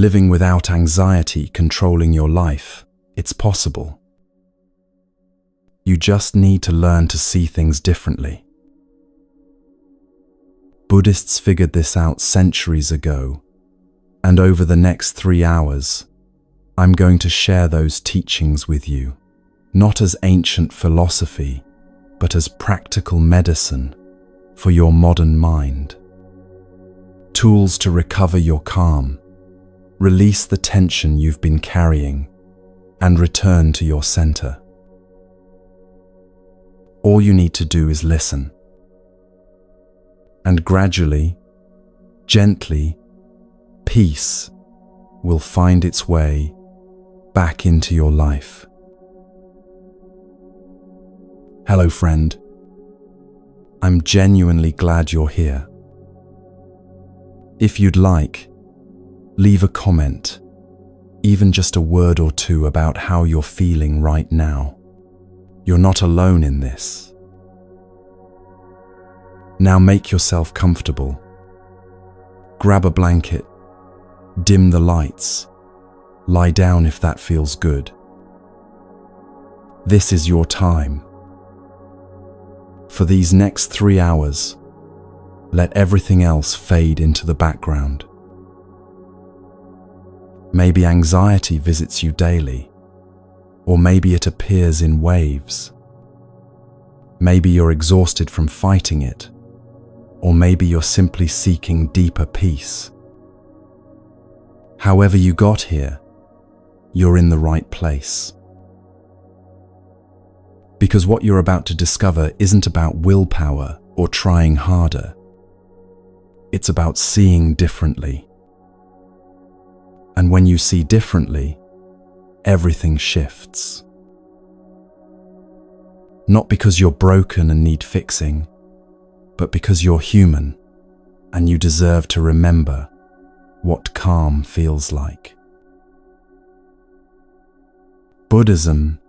living without anxiety controlling your life. It's possible. You just need to learn to see things differently. Buddhists figured this out centuries ago, and over the next 3 hours, I'm going to share those teachings with you, not as ancient philosophy, but as practical medicine for your modern mind. Tools to recover your calm, release the tension you've been carrying, and return to your center. All you need to do is listen. And gradually, gently, peace will find its way back into your life. Hello, friend. I'm genuinely glad you're here. If you'd like, leave a comment, even just a word or two about how you're feeling right now. You're not alone in this. Now make yourself comfortable. Grab a blanket, dim the lights, lie down if that feels good. This is your time. For these next 3 hours, let everything else fade into the background. Maybe anxiety visits you daily, or maybe it appears in waves. Maybe you're exhausted from fighting it, or maybe you're simply seeking deeper peace. However you got here, you're in the right place. Because what you're about to discover isn't about willpower or trying harder. It's about seeing differently. And when you see differently, everything shifts. Not because you're broken and need fixing, but because you're human and you deserve to remember what calm feels like. Buddhism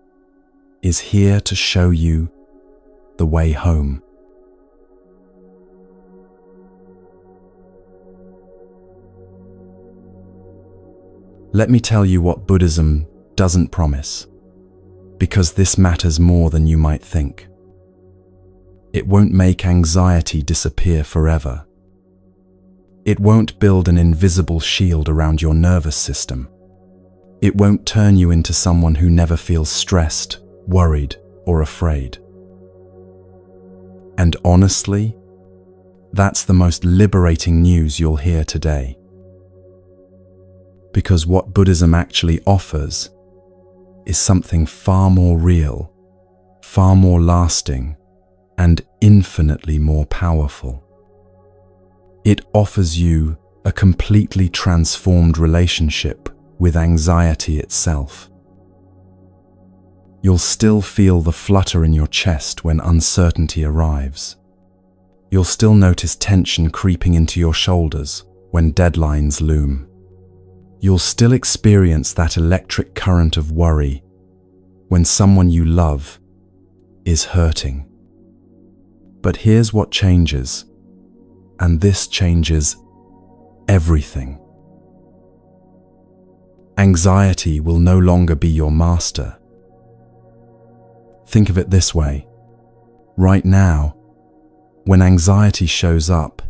is here to show you the way home. Let me tell you what Buddhism doesn't promise, because this matters more than you might think. It won't make anxiety disappear forever. It won't build an invisible shield around your nervous system. It won't turn you into someone who never feels stressed, worried, or afraid. And honestly, that's the most liberating news you'll hear today. Because what Buddhism actually offers is something far more real, far more lasting, and infinitely more powerful. It offers you a completely transformed relationship with anxiety itself. You'll still feel the flutter in your chest when uncertainty arrives. You'll still notice tension creeping into your shoulders when deadlines loom. You'll still experience that electric current of worry when someone you love is hurting. But here's what changes, and this changes everything. Anxiety will no longer be your master. Think of it this way. Right now, when anxiety shows up,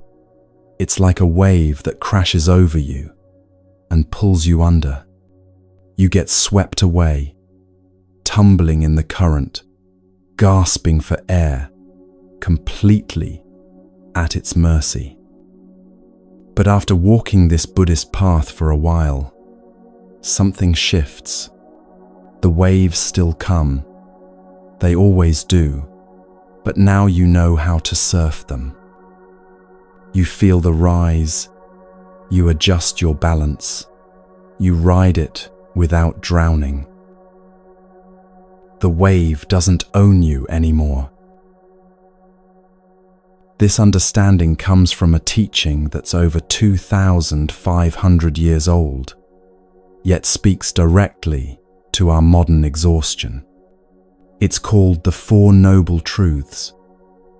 it's like a wave that crashes over you and pulls you under. You get swept away, tumbling in the current, gasping for air, completely at its mercy. But after walking this Buddhist path for a while, something shifts. The waves still come. They always do, but now you know how to surf them. You feel the rise, you adjust your balance, you ride it without drowning. The wave doesn't own you anymore. This understanding comes from a teaching that's over 2,500 years old, yet speaks directly to our modern exhaustion. It's called the Four Noble Truths,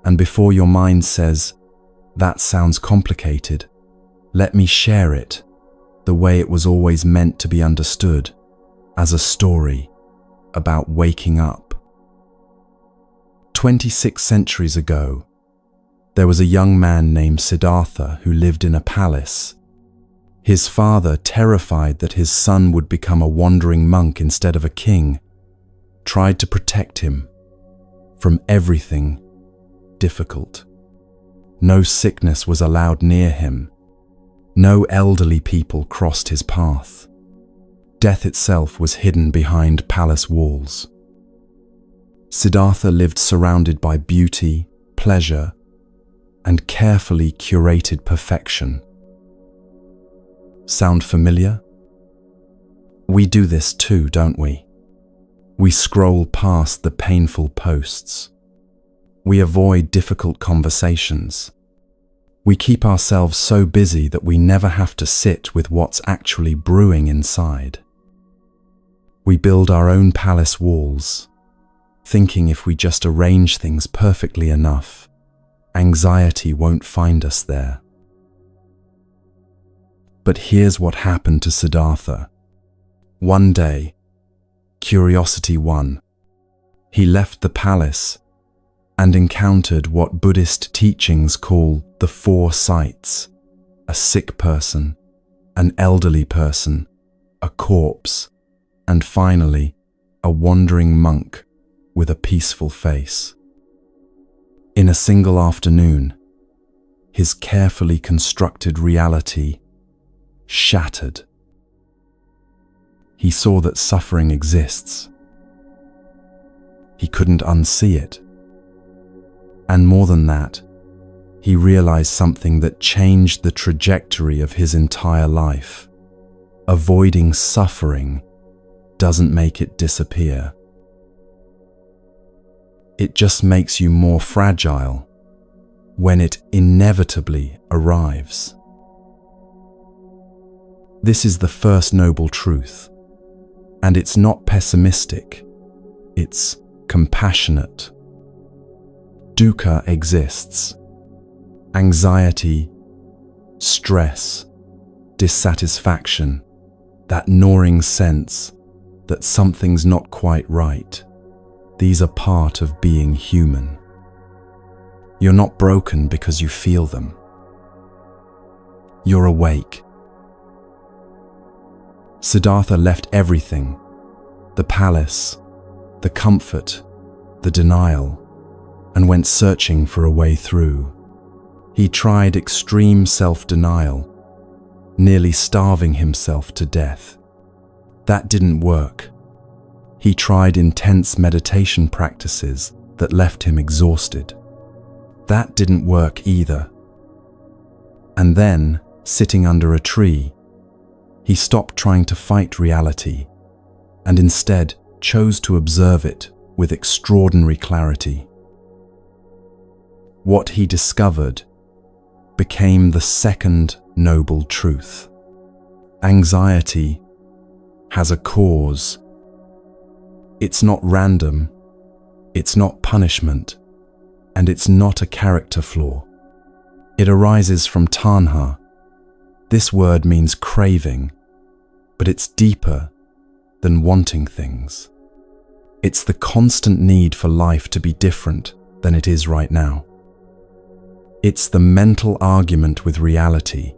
and before your mind says, "That sounds complicated, let me share it," the way it was always meant to be understood, as a story about waking up. 26 centuries ago, there was a young man named Siddhartha who lived in a palace. His father, terrified that his son would become a wandering monk instead of a king, tried to protect him from everything difficult. No sickness was allowed near him. No elderly people crossed his path. Death itself was hidden behind palace walls. Siddhartha lived surrounded by beauty, pleasure, and carefully curated perfection. Sound familiar? We do this too, don't we? We scroll past the painful posts. We avoid difficult conversations. We keep ourselves so busy that we never have to sit with what's actually brewing inside. We build our own palace walls, thinking if we just arrange things perfectly enough, anxiety won't find us there. But here's what happened to Siddhartha. One day, curiosity won. He left the palace and encountered what Buddhist teachings call the four sights: a sick person, an elderly person, a corpse, and finally, a wandering monk with a peaceful face. In a single afternoon, his carefully constructed reality shattered. He saw that suffering exists. He couldn't unsee it. And more than that, he realized something that changed the trajectory of his entire life. Avoiding suffering doesn't make it disappear. It just makes you more fragile when it inevitably arrives. This is the first noble truth, and it's not pessimistic, it's compassionate. Dukkha exists. Anxiety, stress, dissatisfaction, that gnawing sense that something's not quite right. These are part of being human. You're not broken because you feel them. You're awake. Siddhartha left everything: the palace, the comfort, the denial, and went searching for a way through. He tried extreme self-denial, nearly starving himself to death. That didn't work. He tried intense meditation practices that left him exhausted. That didn't work either. And then, sitting under a tree, he stopped trying to fight reality and instead chose to observe it with extraordinary clarity. What he discovered became the second noble truth. Anxiety has a cause. It's not random, it's not punishment, and it's not a character flaw. It arises from tanha. This word means craving, but it's deeper than wanting things. It's the constant need for life to be different than it is right now. It's the mental argument with reality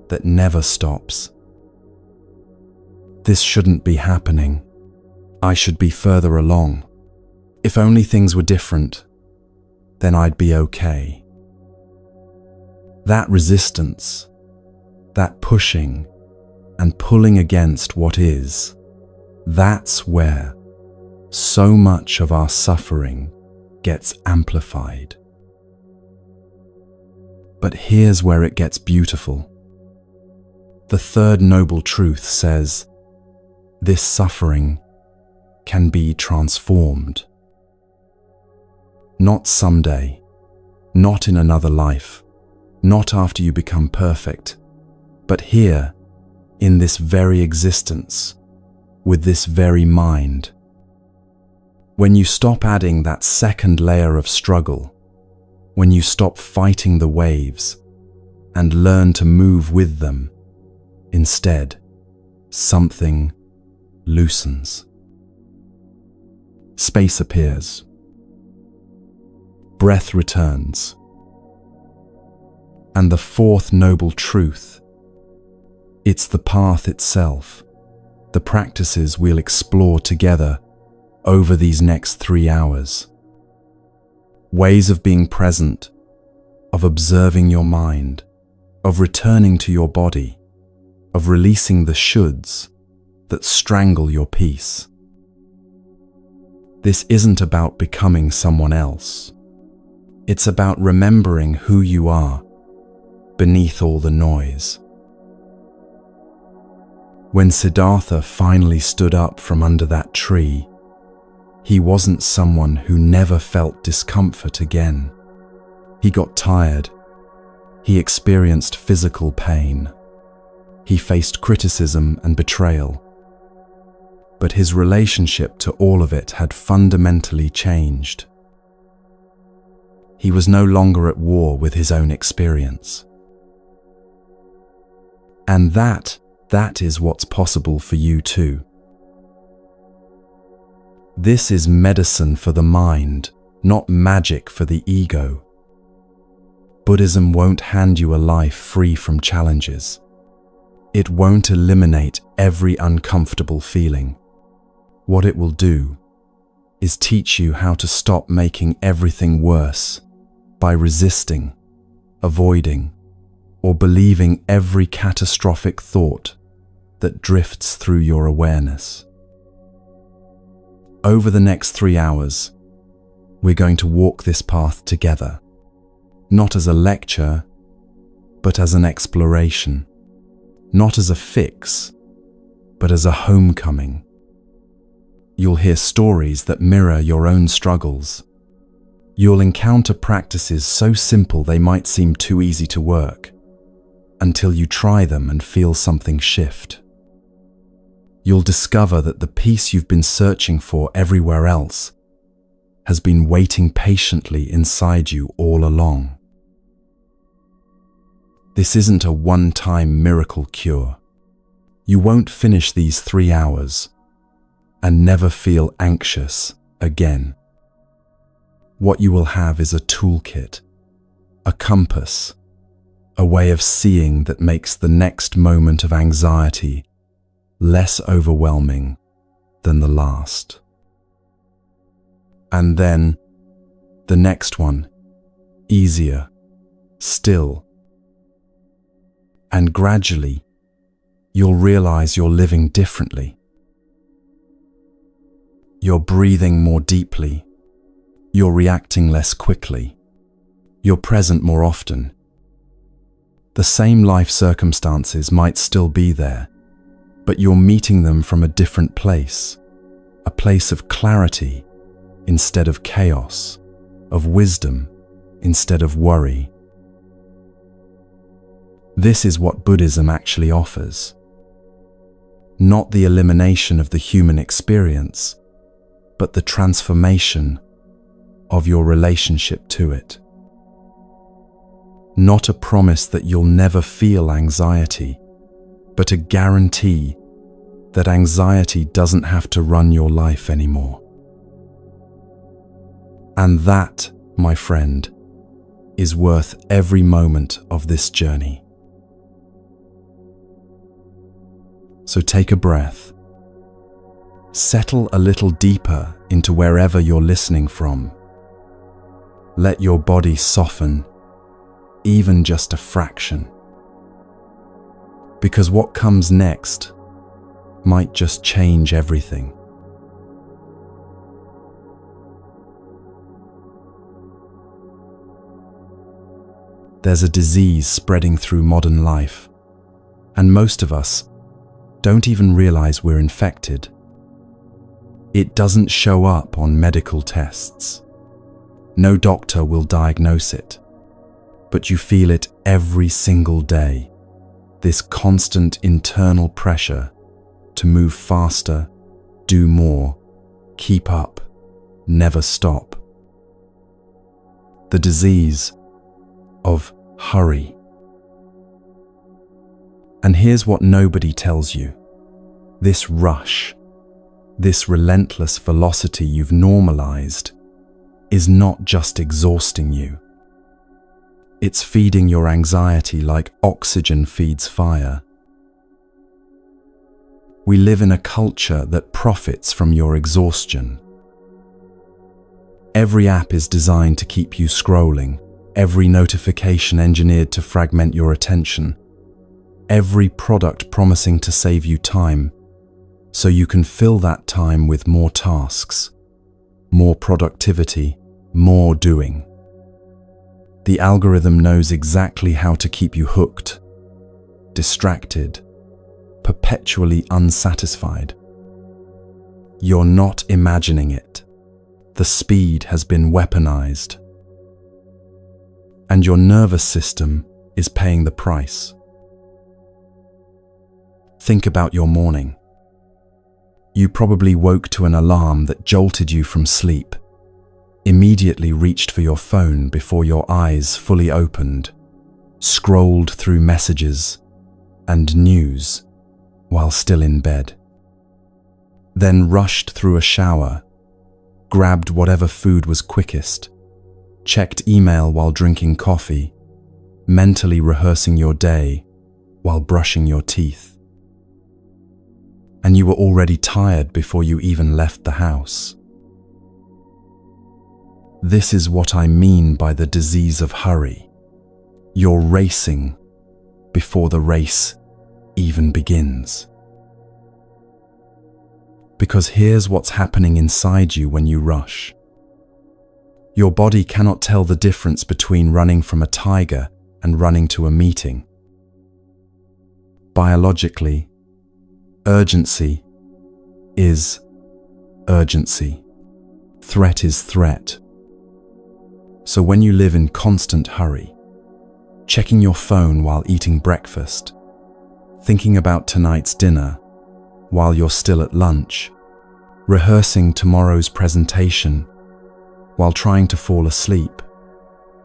that never stops. This shouldn't be happening. I should be further along. If only things were different, then I'd be okay. That resistance, that pushing and pulling against what is, that's where so much of our suffering gets amplified. But here's where it gets beautiful. The third noble truth says, this suffering can be transformed. Not someday, not in another life, not after you become perfect, but here, in this very existence, with this very mind. When you stop adding that second layer of struggle, when you stop fighting the waves and learn to move with them, Instead, something loosens. Space appears. Breath returns. And the fourth noble truth, it's the path itself, the practices we'll explore together over these next 3 hours. Ways of being present, of observing your mind, of returning to your body, of releasing the shoulds that strangle your peace. This isn't about becoming someone else. It's about remembering who you are beneath all the noise. When Siddhartha finally stood up from under that tree, he wasn't someone who never felt discomfort again. He got tired. He experienced physical pain. He faced criticism and betrayal. But his relationship to all of it had fundamentally changed. He was no longer at war with his own experience. And that is what's possible for you too. This is medicine for the mind, not magic for the ego. Buddhism won't hand you a life free from challenges. It won't eliminate every uncomfortable feeling. What it will do is teach you how to stop making everything worse by resisting, avoiding, or believing every catastrophic thought that drifts through your awareness. Over the next 3 hours, we're going to walk this path together, not as a lecture, but as an exploration, not as a fix, but as a homecoming. You'll hear stories that mirror your own struggles. You'll encounter practices so simple they might seem too easy to work, until you try them and feel something shift. You'll discover that the peace you've been searching for everywhere else has been waiting patiently inside you all along. This isn't a one-time miracle cure. You won't finish these 3 hours and never feel anxious again. What you will have is a toolkit, a compass, a way of seeing that makes the next moment of anxiety less overwhelming than the last. And then the next one, easier, still. And gradually, you'll realize you're living differently. You're breathing more deeply. You're reacting less quickly. You're present more often. The same life circumstances might still be there, but you're meeting them from a different place, a place of clarity instead of chaos, of wisdom instead of worry. This is what Buddhism actually offers. Not the elimination of the human experience, but the transformation of your relationship to it. Not a promise that you'll never feel anxiety, but a guarantee that anxiety doesn't have to run your life anymore. And that, my friend, is worth every moment of this journey. So take a breath. Settle a little deeper into wherever you're listening from. Let your body soften, even just a fraction. Because what comes next might just change everything. There's a disease spreading through modern life, and most of us don't even realize we're infected. It doesn't show up on medical tests. No doctor will diagnose it, but you feel it every single day. This constant internal pressure to move faster, do more, keep up, never stop. The disease of hurry. And here's what nobody tells you. This rush, this relentless velocity you've normalized, is not just exhausting you. It's feeding your anxiety like oxygen feeds fire. We live in a culture that profits from your exhaustion. Every app is designed to keep you scrolling, every notification engineered to fragment your attention, every product promising to save you time, so you can fill that time with more tasks, more productivity, more doing. The algorithm knows exactly how to keep you hooked, distracted, perpetually unsatisfied. You're not imagining it. The speed has been weaponized. And your nervous system is paying the price. Think about your morning. You probably woke to an alarm that jolted you from sleep, immediately reached for your phone before your eyes fully opened, scrolled through messages and news while still in bed, then rushed through a shower, grabbed whatever food was quickest, checked email while drinking coffee, mentally rehearsing your day while brushing your teeth. And you were already tired before you even left the house. This is what I mean by the disease of hurry. You're racing before the race even begins. Because here's what's happening inside you when you rush. Your body cannot tell the difference between running from a tiger and running to a meeting. Biologically, urgency is urgency. Threat is threat. So when you live in constant hurry, checking your phone while eating breakfast, thinking about tonight's dinner while you're still at lunch, rehearsing tomorrow's presentation while trying to fall asleep,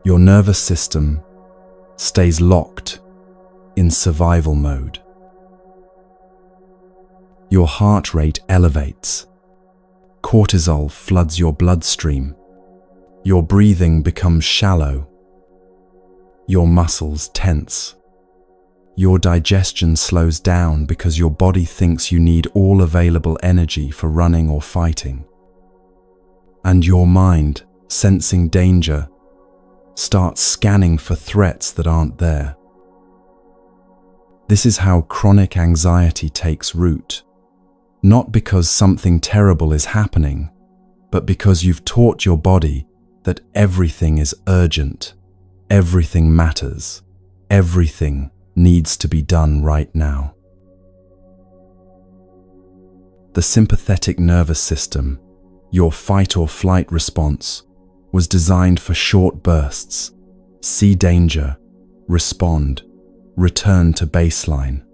your nervous system stays locked in survival mode. Your heart rate elevates. Cortisol floods your bloodstream. Your breathing becomes shallow. Your muscles tense. Your digestion slows down because your body thinks you need all available energy for running or fighting. And your mind, sensing danger, starts scanning for threats that aren't there. This is how chronic anxiety takes root, not because something terrible is happening, but because you've taught your body that everything is urgent, everything matters, everything needs to be done right now. The sympathetic nervous system, your fight or flight response, was designed for short bursts. See danger, respond, return to baseline.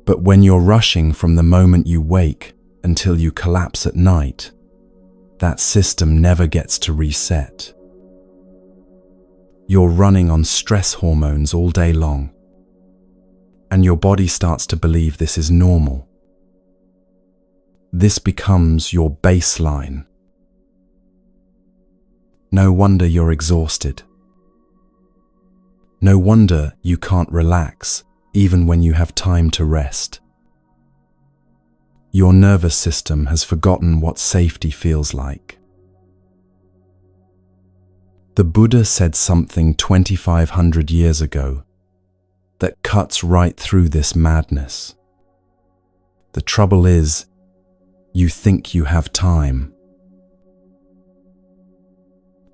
But when you're rushing from the moment you wake until you collapse at night, that system never gets to reset. You're running on stress hormones all day long, and your body starts to believe this is normal. This becomes your baseline. No wonder you're exhausted. No wonder you can't relax even when you have time to rest. Your nervous system has forgotten what safety feels like. The Buddha said something 2,500 years ago that cuts right through this madness. The trouble is, you think you have time.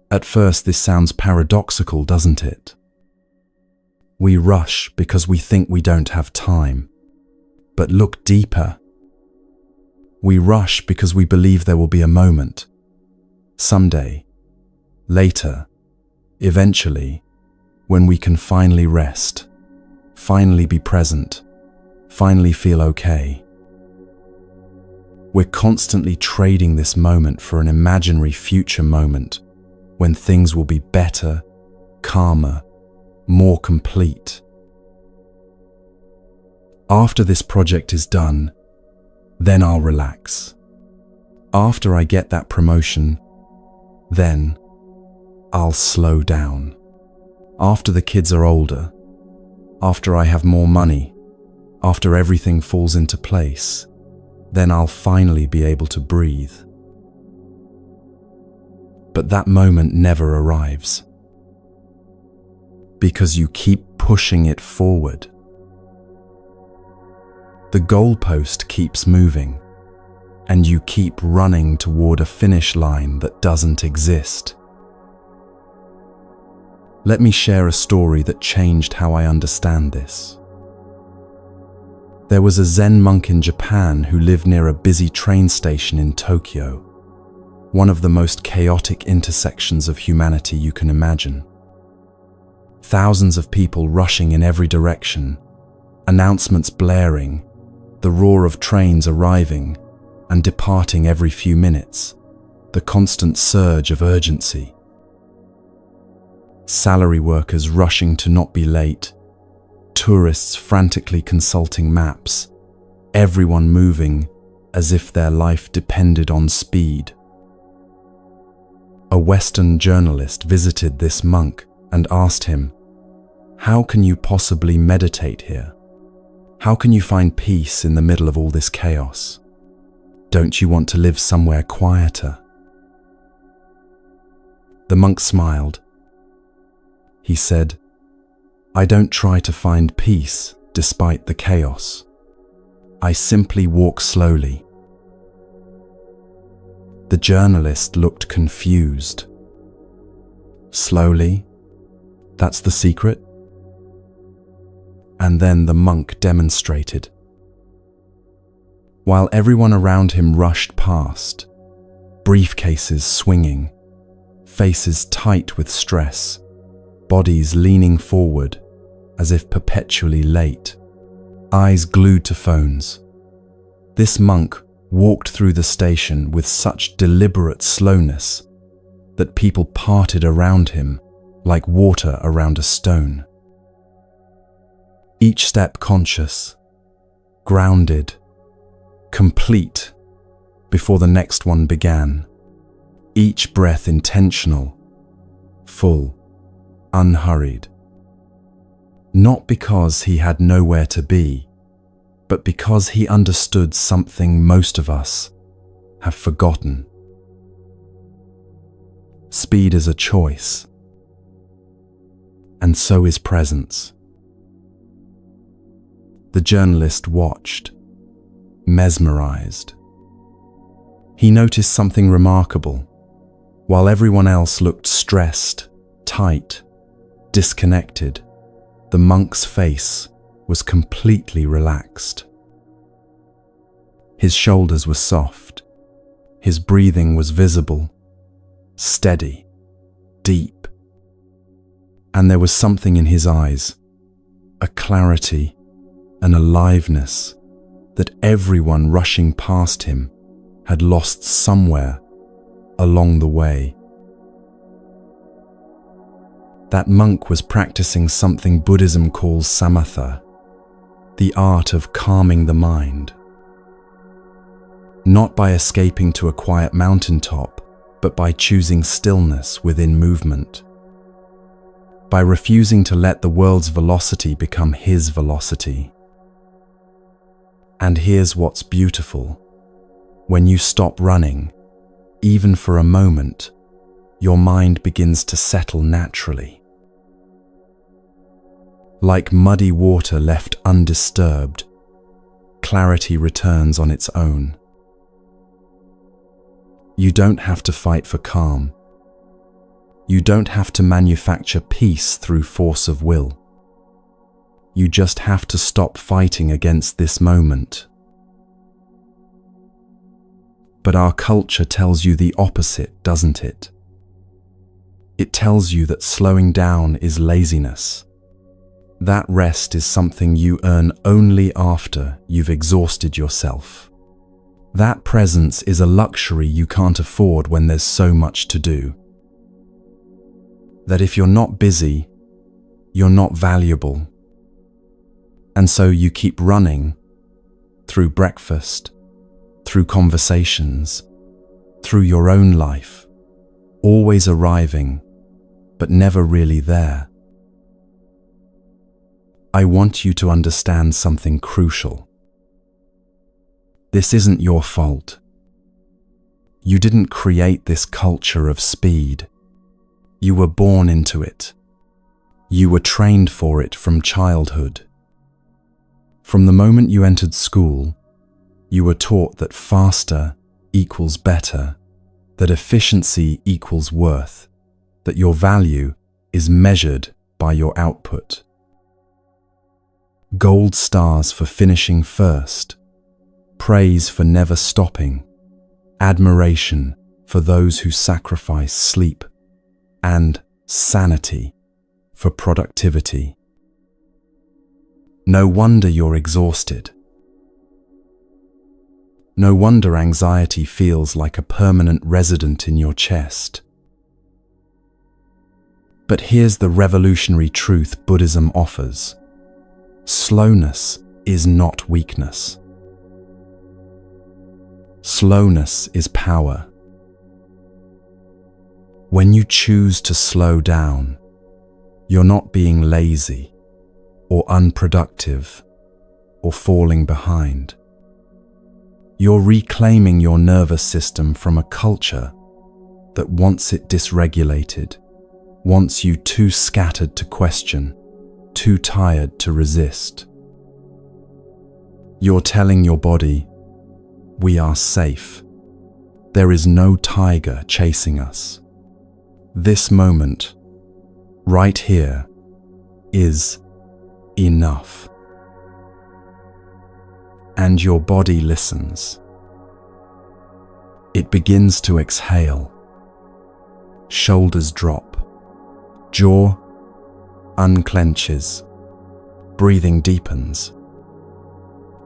At first, this sounds paradoxical, doesn't it? We rush because we think we don't have time. But look deeper. We rush because we believe there will be a moment, someday, later, eventually, when we can finally rest, finally be present, finally feel okay. We're constantly trading this moment for an imaginary future moment when things will be better, calmer, more complete. After this project is done, then I'll relax. After I get that promotion, then I'll slow down. After the kids are older, after I have more money, after everything falls into place, then I'll finally be able to breathe. But that moment never arrives, because you keep pushing it forward. The goalpost keeps moving, and you keep running toward a finish line that doesn't exist. Let me share a story that changed how I understand this. There was a Zen monk in Japan who lived near a busy train station in Tokyo, one of the most chaotic intersections of humanity you can imagine. Thousands of people rushing in every direction, announcements blaring, the roar of trains arriving and departing every few minutes, the constant surge of urgency. Salary workers rushing to not be late, tourists frantically consulting maps, everyone moving as if their life depended on speed. A Western journalist visited this monk and asked him, "How can you possibly meditate here? How can you find peace in the middle of all this chaos? Don't you want to live somewhere quieter?" The monk smiled. He said, "I don't try to find peace despite the chaos. I simply walk slowly." The journalist looked confused. "Slowly? That's the secret?" And then the monk demonstrated. While everyone around him rushed past, briefcases swinging, faces tight with stress, bodies leaning forward as if perpetually late, eyes glued to phones, this monk walked through the station with such deliberate slowness that people parted around him like water around a stone. Each step conscious, grounded, complete before the next one began. Each breath intentional, full, unhurried. Not because he had nowhere to be, but because he understood something most of us have forgotten. Speed is a choice, and so is presence. The journalist watched, mesmerized. He noticed something remarkable. While everyone else looked stressed, tight, disconnected, the monk's face was completely relaxed. His shoulders were soft. His breathing was visible, steady, deep. And there was something in his eyes, a clarity, an aliveness that everyone rushing past him had lost somewhere along the way. That monk was practicing something Buddhism calls samatha, the art of calming the mind. Not by escaping to a quiet mountaintop, but by choosing stillness within movement. By refusing to let the world's velocity become his velocity. And here's what's beautiful. When you stop running, even for a moment, your mind begins to settle naturally. Like muddy water left undisturbed, clarity returns on its own. You don't have to fight for calm. You don't have to manufacture peace through force of will. You just have to stop fighting against this moment. But our culture tells you the opposite, doesn't it? It tells you that slowing down is laziness. That rest is something you earn only after you've exhausted yourself. That presence is a luxury you can't afford when there's so much to do. That if you're not busy, you're not valuable. And so you keep running through breakfast, through conversations, through your own life, always arriving, but never really there. I want you to understand something crucial. This isn't your fault. You didn't create this culture of speed. You were born into it. You were trained for it from childhood. From the moment you entered school, you were taught that faster equals better, that efficiency equals worth, that your value is measured by your output. Gold stars for finishing first, praise for never stopping, admiration for those who sacrifice sleep, and sanity for productivity. No wonder you're exhausted. No wonder anxiety feels like a permanent resident in your chest. But here's the revolutionary truth Buddhism offers. Slowness is not weakness. Slowness is power. When you choose to slow down, you're not being lazy or unproductive or falling behind. You're reclaiming your nervous system from a culture that wants it dysregulated, wants you too scattered to question, too tired to resist. You're telling your body, we are safe. There is no tiger chasing us. This moment, right here, is enough. And your body listens. It begins to exhale. Shoulders drop. Jaw unclenches. Breathing deepens.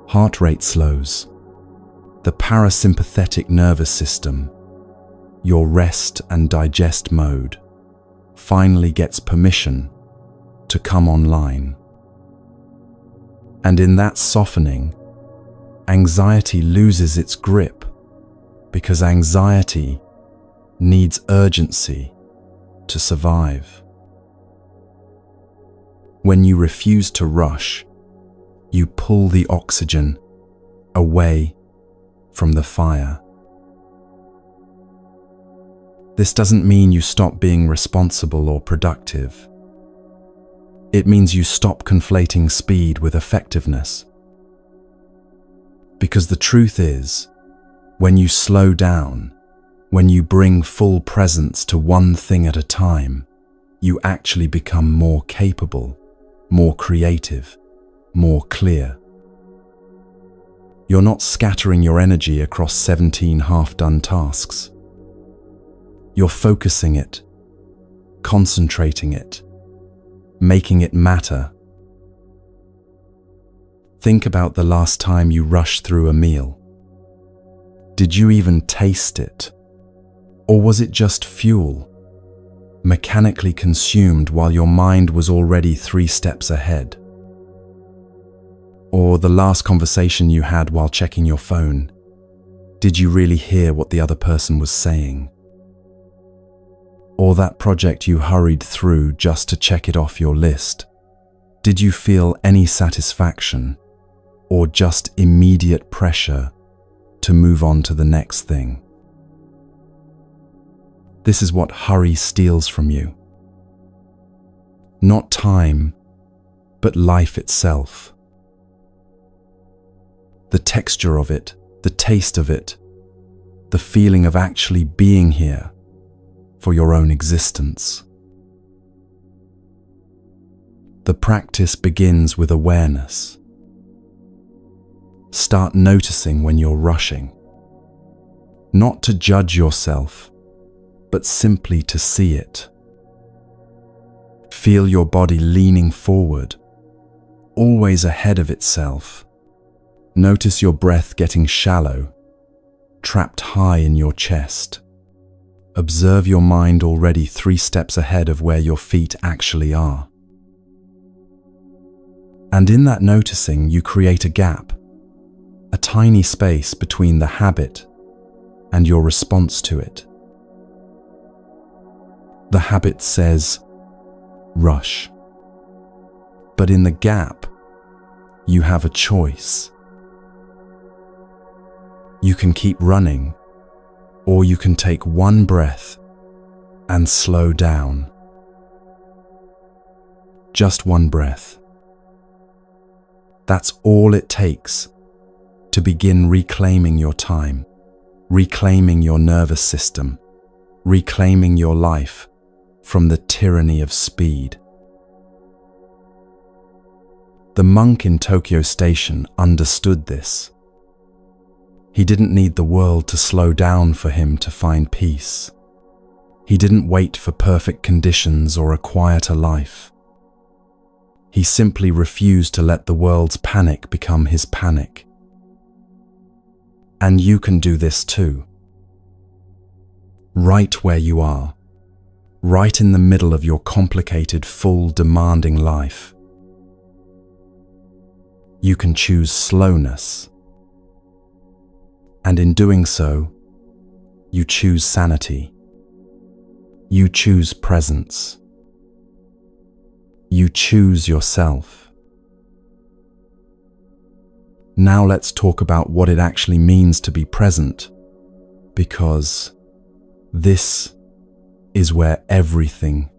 Heart rate slows. The parasympathetic nervous system, your rest and digest mode, finally gets permission to come online. And in that softening, anxiety loses its grip, because anxiety needs urgency to survive. When you refuse to rush, you pull the oxygen away from the fire. This doesn't mean you stop being responsible or productive. It means you stop conflating speed with effectiveness. Because the truth is, when you slow down, when you bring full presence to one thing at a time, you actually become more capable, more creative, more clear. You're not scattering your energy across 17 half-done tasks. You're focusing it, concentrating it, making it matter. Think about the last time you rushed through a meal. Did you even taste it? Or was it just fuel, mechanically consumed while your mind was already 3 steps ahead? Or the last conversation you had while checking your phone, did you really hear what the other person was saying? Or that project you hurried through just to check it off your list, did you feel any satisfaction or just immediate pressure to move on to the next thing? This is what hurry steals from you. Not time, but life itself. The texture of it, the taste of it, the feeling of actually being here for your own existence. The practice begins with awareness. Start noticing when you're rushing. Not to judge yourself, but simply to see it. Feel your body leaning forward, always ahead of itself. Notice your breath getting shallow, trapped high in your chest. Observe your mind already 3 steps ahead of where your feet actually are. And in that noticing, you create a gap, a tiny space between the habit and your response to it. The habit says, rush. But in the gap, you have a choice. You can keep running, or you can take one breath and slow down. Just one breath. That's all it takes to begin reclaiming your time, reclaiming your nervous system, reclaiming your life from the tyranny of speed. The monk in Tokyo Station understood this. He didn't need the world to slow down for him to find peace. He didn't wait for perfect conditions or a quieter life. He simply refused to let the world's panic become his panic. And you can do this too. Right where you are, right in the middle of your complicated, full, demanding life. You can choose slowness. And in doing so, you choose sanity. You choose presence. You choose yourself. Now let's talk about what it actually means to be present, because this is where everything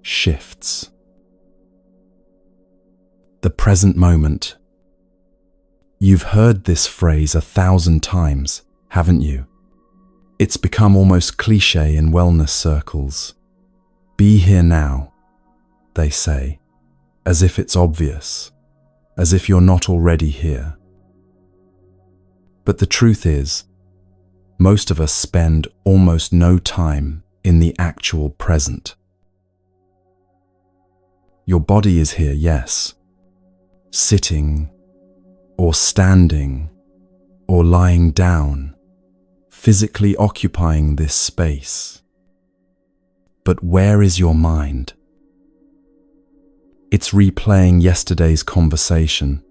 shifts. The present moment. You've heard this phrase 1,000 times, haven't you? It's become almost cliché in wellness circles. Be here now, they say, as if it's obvious, as if you're not already here. But the truth is, most of us spend almost no time in the actual present. Your body is here, yes, sitting, or standing, or lying down, physically occupying this space. But where is your mind? It's replaying yesterday's conversation,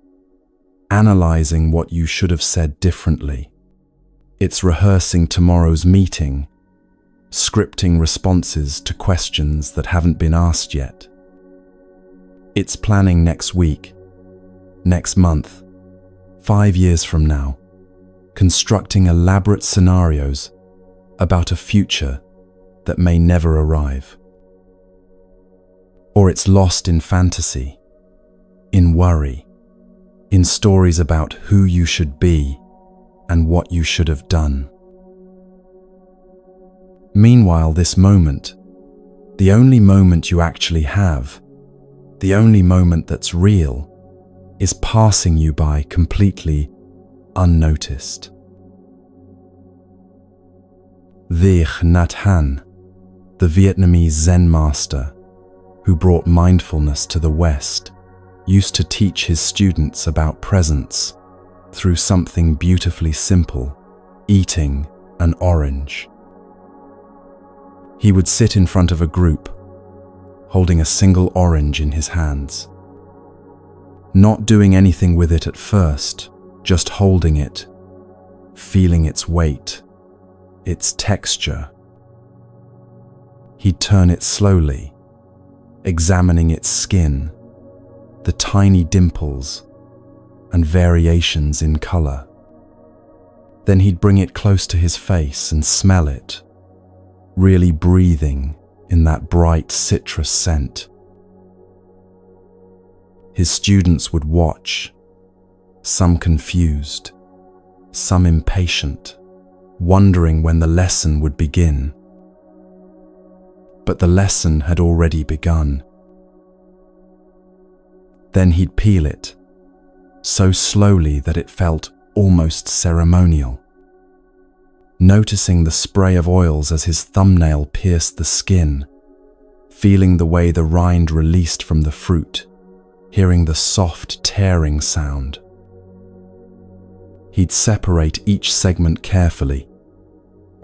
analyzing what you should have said differently. It's rehearsing tomorrow's meeting, scripting responses to questions that haven't been asked yet. It's planning next week, next month, 5 years from now, constructing elaborate scenarios about a future that may never arrive. Or it's lost in fantasy, in worry, in stories about who you should be and what you should have done. Meanwhile, this moment, the only moment you actually have, the only moment that's real, is passing you by completely unnoticed. Thich Nhat Hanh, the Vietnamese Zen master who brought mindfulness to the West, used to teach his students about presence through something beautifully simple, eating an orange. He would sit in front of a group, holding a single orange in his hands. Not doing anything with it at first, just holding it, feeling its weight, its texture. He'd turn it slowly, examining its skin, the tiny dimples and variations in color. Then he'd bring it close to his face and smell it, really breathing in that bright citrus scent. His students would watch, some confused, some impatient, wondering when the lesson would begin. But the lesson had already begun. Then he'd peel it, so slowly that it felt almost ceremonial. Noticing the spray of oils as his thumbnail pierced the skin, feeling the way the rind released from the fruit, hearing the soft tearing sound. He'd separate each segment carefully,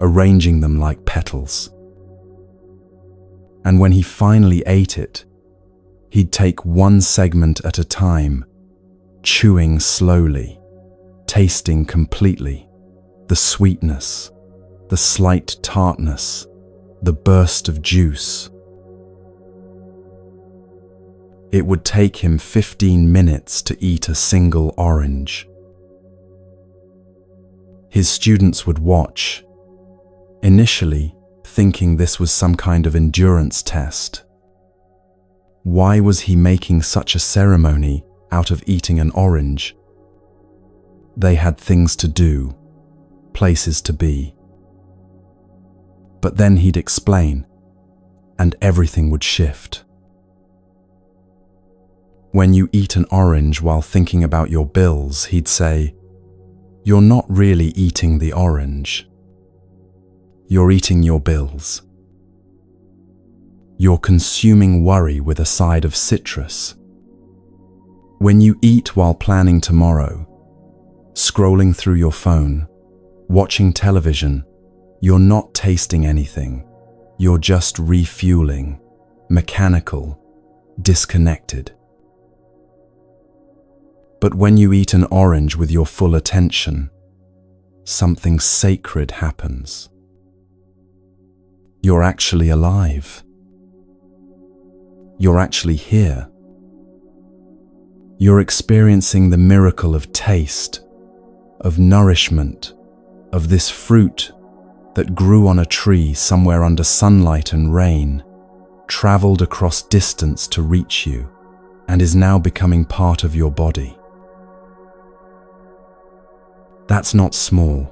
arranging them like petals. And when he finally ate it, he'd take one segment at a time chewing slowly, tasting completely, the sweetness, the slight tartness, the burst of juice. It would take him 15 minutes to eat a single orange. His students would watch, initially thinking this was some kind of endurance test. Why was he making such a ceremony out of eating an orange? They had things to do, places to be. But then he'd explain, and everything would shift. When you eat an orange while thinking about your bills, he'd say, "You're not really eating the orange. You're eating your bills. You're consuming worry with a side of citrus. When you eat while planning tomorrow, scrolling through your phone, watching television, you're not tasting anything. You're just refueling, mechanical, disconnected. But when you eat an orange with your full attention, something sacred happens. You're actually alive. You're actually here. You're experiencing the miracle of taste, of nourishment, of this fruit that grew on a tree somewhere under sunlight and rain, traveled across distance to reach you, and is now becoming part of your body. That's not small.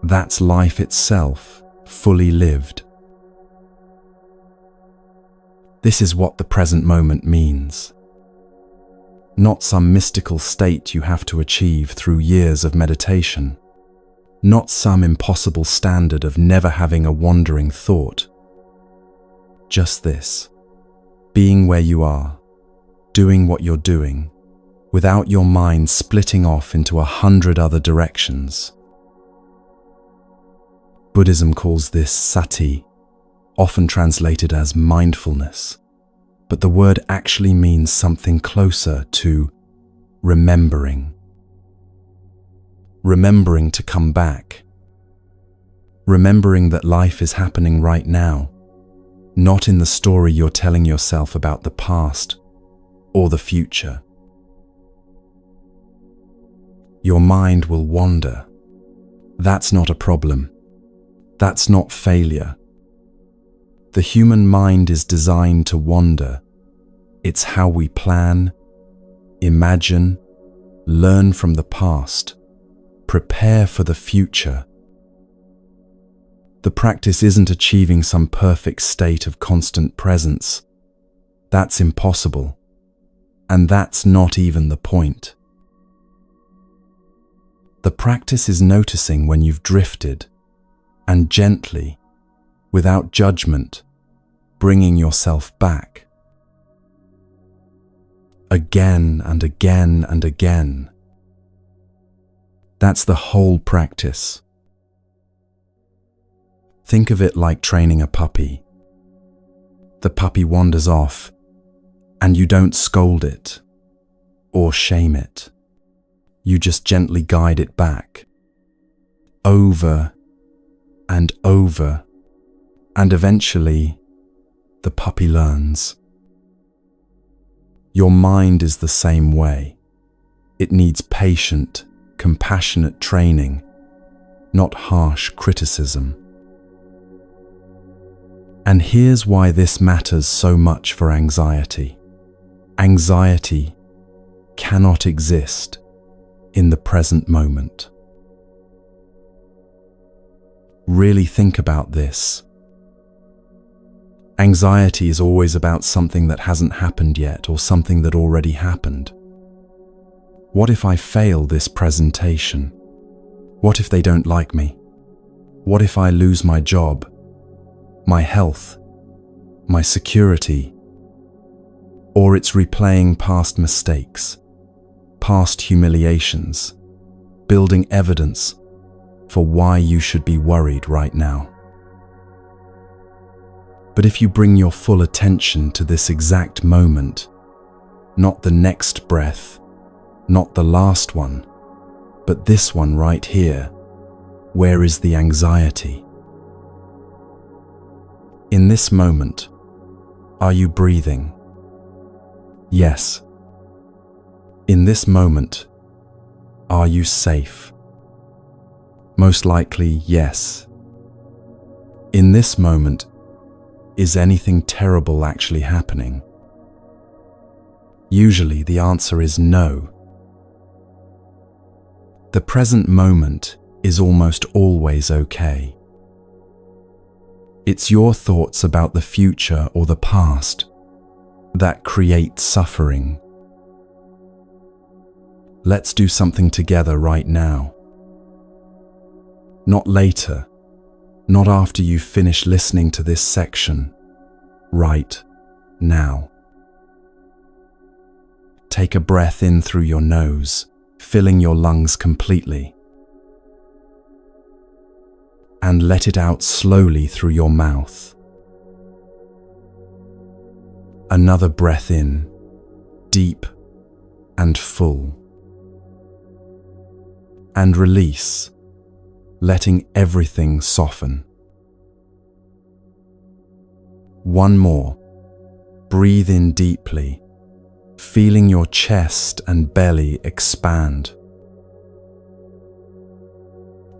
That's life itself, fully lived. This is what the present moment means. Not some mystical state you have to achieve through years of meditation. Not some impossible standard of never having a wandering thought. Just this, being where you are, doing what you're doing, without your mind splitting off into 100 other directions. Buddhism calls this sati, often translated as mindfulness, but the word actually means something closer to remembering. Remembering to come back. Remembering that life is happening right now, not in the story you're telling yourself about the past or the future. Your mind will wander. That's not a problem. That's not failure. The human mind is designed to wander. It's how we plan, imagine, learn from the past, prepare for the future. The practice isn't achieving some perfect state of constant presence. That's impossible. And that's not even the point. The practice is noticing when you've drifted, and gently, without judgment, bringing yourself back. Again and again and again. That's the whole practice. Think of it like training a puppy. The puppy wanders off, and you don't scold it or shame it. You just gently guide it back, over and over, and eventually the puppy learns. Your mind is the same way. It needs patient, compassionate training, not harsh criticism. And here's why this matters so much for anxiety. Anxiety cannot exist in the present moment. Really think about this. Anxiety is always about something that hasn't happened yet or something that already happened. What if I fail this presentation? What if they don't like me? What if I lose my job, my health, my security? Or it's replaying past mistakes, past humiliations, building evidence for why you should be worried right now. But if you bring your full attention to this exact moment, Not the next breath, not the last one, but this one right here. Where is the anxiety? In this moment, are you breathing? Yes. In this moment, are you safe? Most likely, yes. In this moment, is anything terrible actually happening? Usually the answer is no. The present moment is almost always okay. It's your thoughts about the future or the past that create suffering. Let's do something together right now. Not later, not after you finish listening to this section. Right now. Take a breath in through your nose, filling your lungs completely. And let it out slowly through your mouth. Another breath in, deep and full. And release, letting everything soften. One more. Breathe in deeply, feeling your chest and belly expand.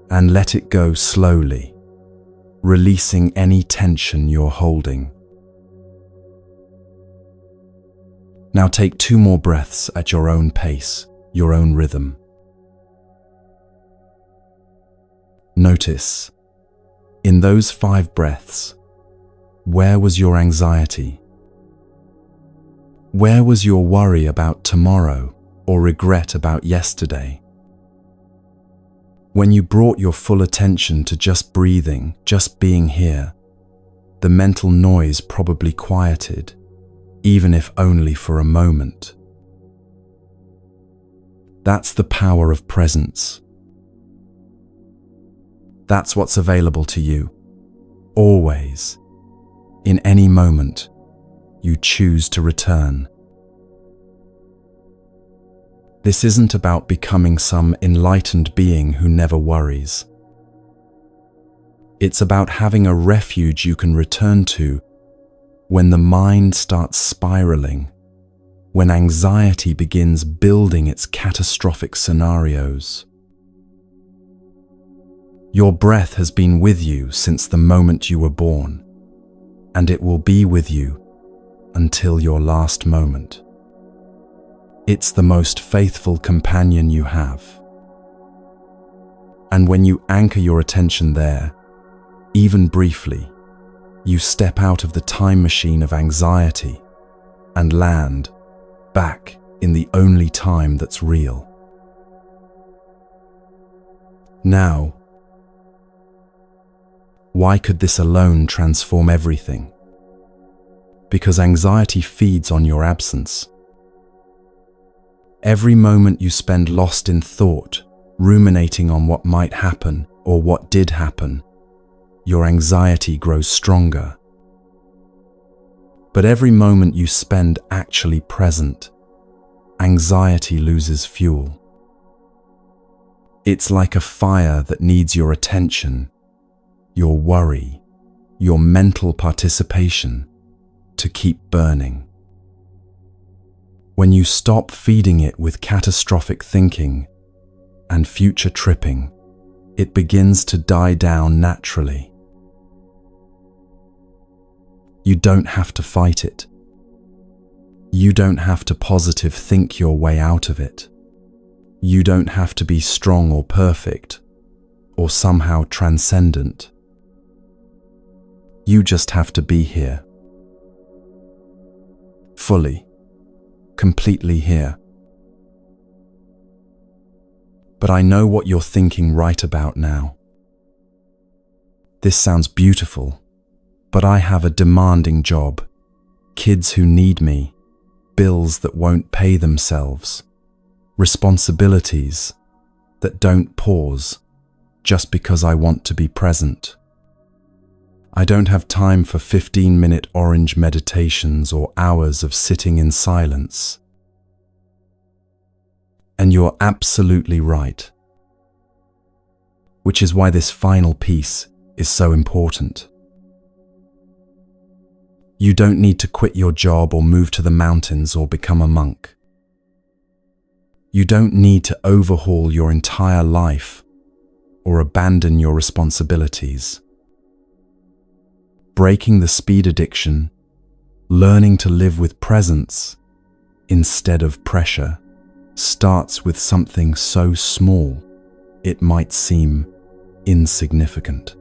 And let it go slowly, releasing any tension you're holding. Now take 2 more breaths at your own pace, your own rhythm. Notice, in those 5 breaths, where was your anxiety? Where was your worry about tomorrow or regret about yesterday? When you brought your full attention to just breathing, just being here, the mental noise probably quieted, even if only for a moment. That's the power of presence. That's what's available to you, always, in any moment you choose to return. This isn't about becoming some enlightened being who never worries. It's about having a refuge you can return to when the mind starts spiraling, when anxiety begins building its catastrophic scenarios. Your breath has been with you since the moment you were born, and it will be with you until your last moment. It's the most faithful companion you have. And when you anchor your attention there, even briefly, you step out of the time machine of anxiety and land back in the only time that's real. Now, why could this alone transform everything? Because anxiety feeds on your absence. Every moment you spend lost in thought, ruminating on what might happen or what did happen, your anxiety grows stronger. But every moment you spend actually present, anxiety loses fuel. It's like a fire that needs your attention, your worry, your mental participation to keep burning. When you stop feeding it with catastrophic thinking and future tripping, it begins to die down naturally. You don't have to fight it. You don't have to positive think your way out of it. You don't have to be strong or perfect or somehow transcendent. You just have to be here. Fully, completely here. But I know what you're thinking right about now. This sounds beautiful, but I have a demanding job, kids who need me, bills that won't pay themselves, responsibilities that don't pause just because I want to be present. I don't have time for 15-minute orange meditations or hours of sitting in silence. And you're absolutely right. Which is why this final piece is so important. You don't need to quit your job or move to the mountains or become a monk. You don't need to overhaul your entire life or abandon your responsibilities. Breaking the speed addiction, learning to live with presence instead of pressure, starts with something so small it might seem insignificant.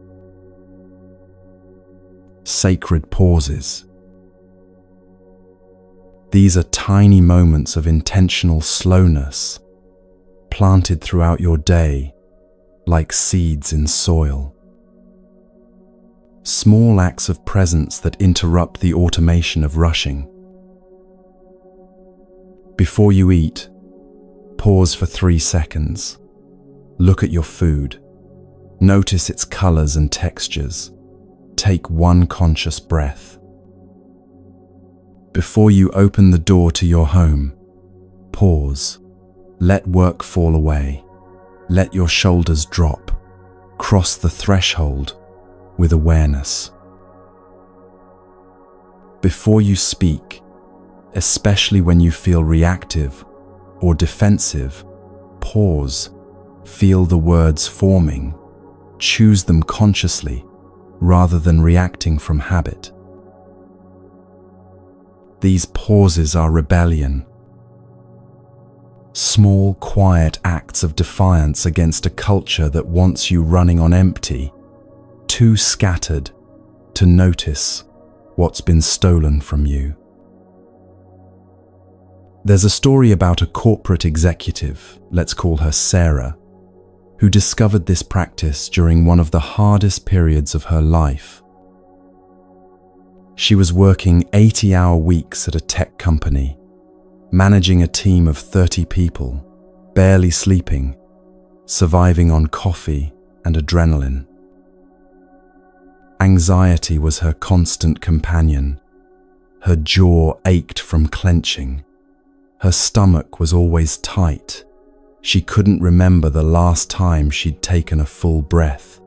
Sacred pauses. These are tiny moments of intentional slowness, planted throughout your day like seeds in soil. Small acts of presence that interrupt the automation of rushing. Before you eat, pause for 3 seconds. Look at your food. Notice its colors and textures. Take one conscious breath. Before you open the door to your home, pause. Let work fall away. Let your shoulders drop. Cross the threshold with awareness. Before you speak, especially when you feel reactive or defensive, pause. Feel the words forming. Choose them consciously rather than reacting from habit. These pauses are rebellion. Small, quiet acts of defiance against a culture that wants you running on empty, too scattered to notice what's been stolen from you. There's a story about a corporate executive, let's call her Sarah, who discovered this practice during one of the hardest periods of her life. She was working 80-hour weeks at a tech company, managing a team of 30 people, barely sleeping, surviving on coffee and adrenaline. Anxiety was her constant companion. Her jaw ached from clenching. Her stomach was always tight. She couldn't remember the last time she'd taken a full breath.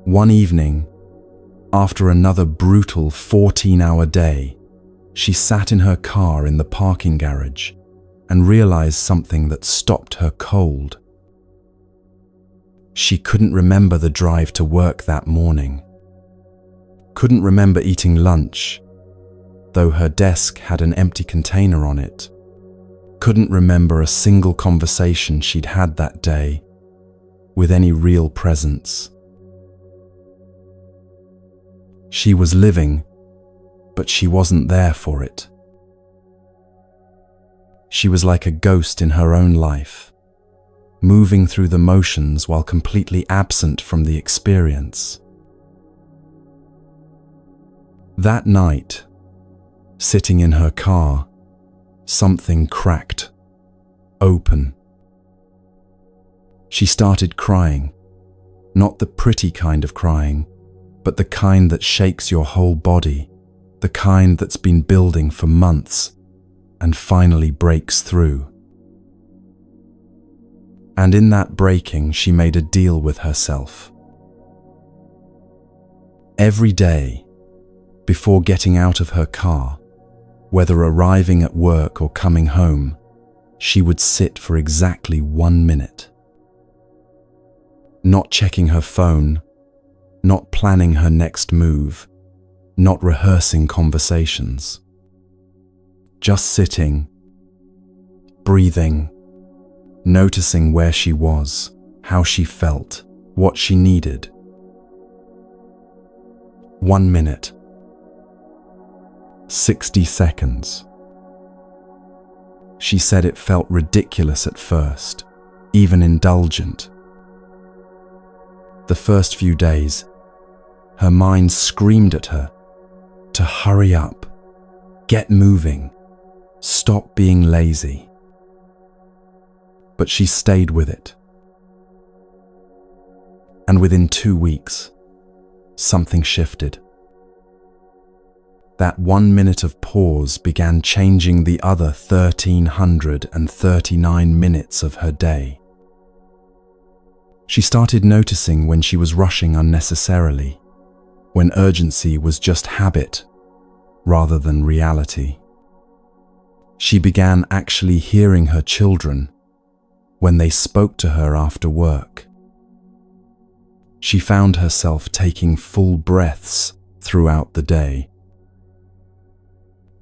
One evening, after another brutal 14-hour day, she sat in her car in the parking garage and realized something that stopped her cold. She couldn't remember the drive to work that morning. Couldn't remember eating lunch, though her desk had an empty container on it. Couldn't remember a single conversation she'd had that day with any real presence. She was living, but she wasn't there for it. She was like a ghost in her own life, moving through the motions while completely absent from the experience. That night, sitting in her car, something cracked open. She started crying, not the pretty kind of crying, but the kind that shakes your whole body, the kind that's been building for months and finally breaks through. And in that breaking, she made a deal with herself. Every day, before getting out of her car, whether arriving at work or coming home, she would sit for exactly 1 minute. Not checking her phone, not planning her next move, not rehearsing conversations. Just sitting, breathing, noticing where she was, how she felt, what she needed. 1 minute. 60 seconds. She said it felt ridiculous at first, even indulgent. The first few days, her mind screamed at her to hurry up, get moving, stop being lazy. But she stayed with it. And within 2 weeks, something shifted. That 1 minute of pause began changing the other 1,339 minutes of her day. She started noticing when she was rushing unnecessarily, when urgency was just habit rather than reality. She began actually hearing her children when they spoke to her after work. She found herself taking full breaths throughout the day.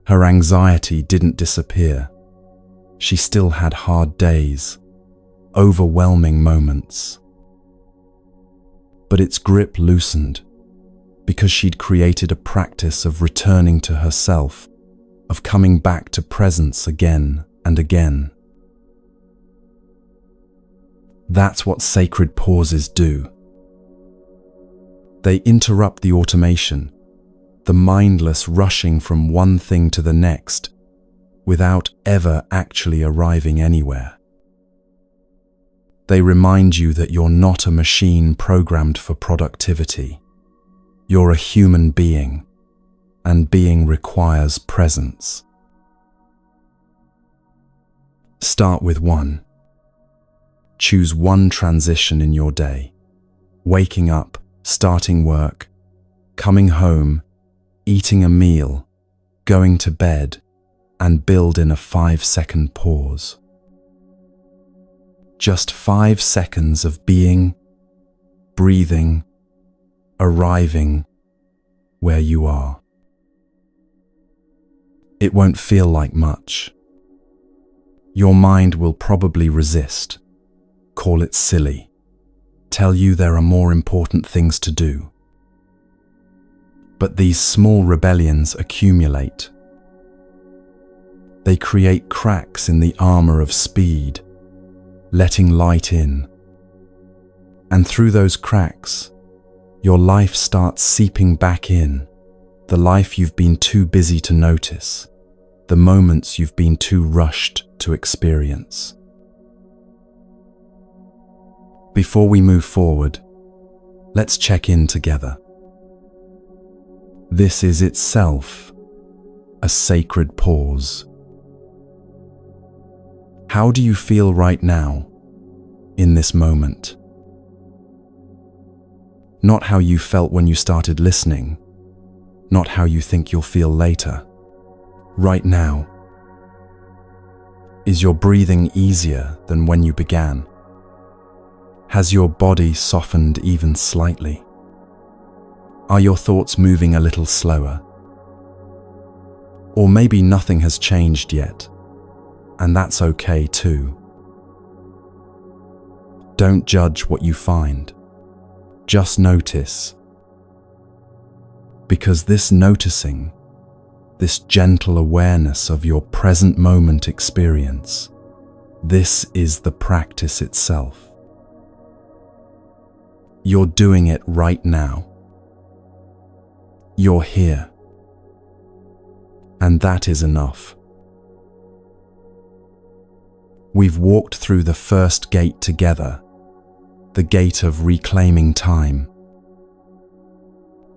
Her anxiety didn't disappear. She still had hard days, overwhelming moments. But its grip loosened because she'd created a practice of returning to herself, of coming back to presence again and again. That's what sacred pauses do. They interrupt the automation, the mindless rushing from one thing to the next, without ever actually arriving anywhere. They remind you that you're not a machine programmed for productivity. You're a human being, and being requires presence. Start with one. Choose one transition in your day. Waking up, starting work, coming home, eating a meal, going to bed, and build in a 5-second pause. Just 5 seconds of being, breathing, arriving where you are. It won't feel like much. Your mind will probably resist, call it silly, tell you there are more important things to do. But these small rebellions accumulate. They create cracks in the armor of speed, letting light in. And through those cracks, your life starts seeping back in, the life you've been too busy to notice, the moments you've been too rushed to experience. Before we move forward, let's check in together. This is itself a sacred pause. How do you feel right now, in this moment? Not how you felt when you started listening, not how you think you'll feel later. Right now. Is your breathing easier than when you began? Has your body softened even slightly? Are your thoughts moving a little slower? Or maybe nothing has changed yet, and that's okay too. Don't judge what you find. Just notice. Because this noticing, this gentle awareness of your present moment experience, this is the practice itself. You're doing it right now. You're here. And that is enough. We've walked through the first gate together, the gate of reclaiming time.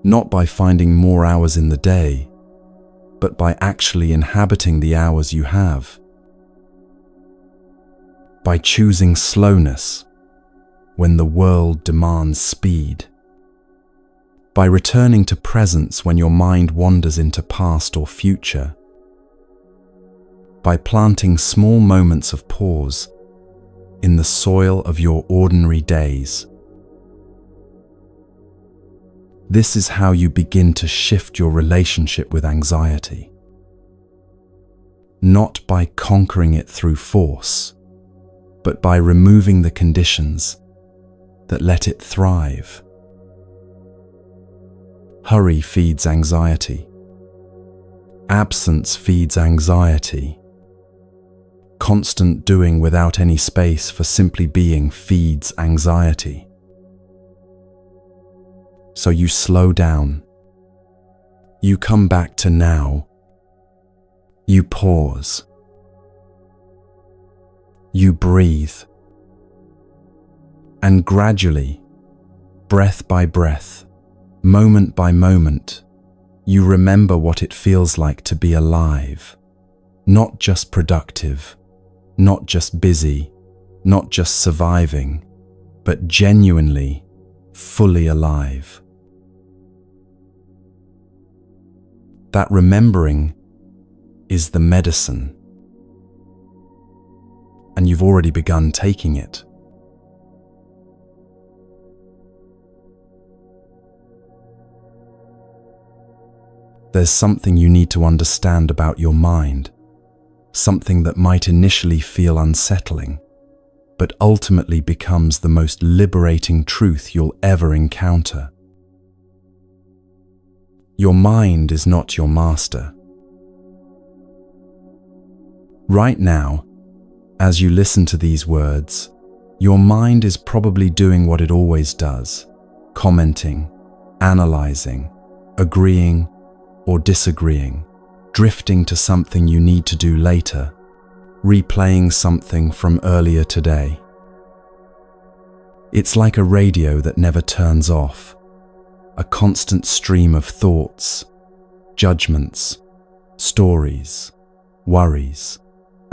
Not by finding more hours in the day, but by actually inhabiting the hours you have. By choosing slowness when the world demands speed. By returning to presence when your mind wanders into past or future. By planting small moments of pause in the soil of your ordinary days. This is how you begin to shift your relationship with anxiety. Not by conquering it through force, but by removing the conditions that let it thrive. Hurry feeds anxiety. Absence feeds anxiety. Constant doing without any space for simply being feeds anxiety. So you slow down. You come back to now. You pause. You breathe. And gradually, breath by breath, moment by moment, You remember what it feels like to be alive, not just productive, not just busy, not just surviving, but genuinely, fully alive. That remembering is the medicine, and you've already begun taking it. There's something you need to understand about your mind, something that might initially feel unsettling, but ultimately becomes the most liberating truth you'll ever encounter. Your mind is not your master. Right now, as you listen to these words, your mind is probably doing what it always does, commenting, analyzing, agreeing, or disagreeing, drifting to something you need to do later, replaying something from earlier today. It's like a radio that never turns off, a constant stream of thoughts, judgments, stories, worries,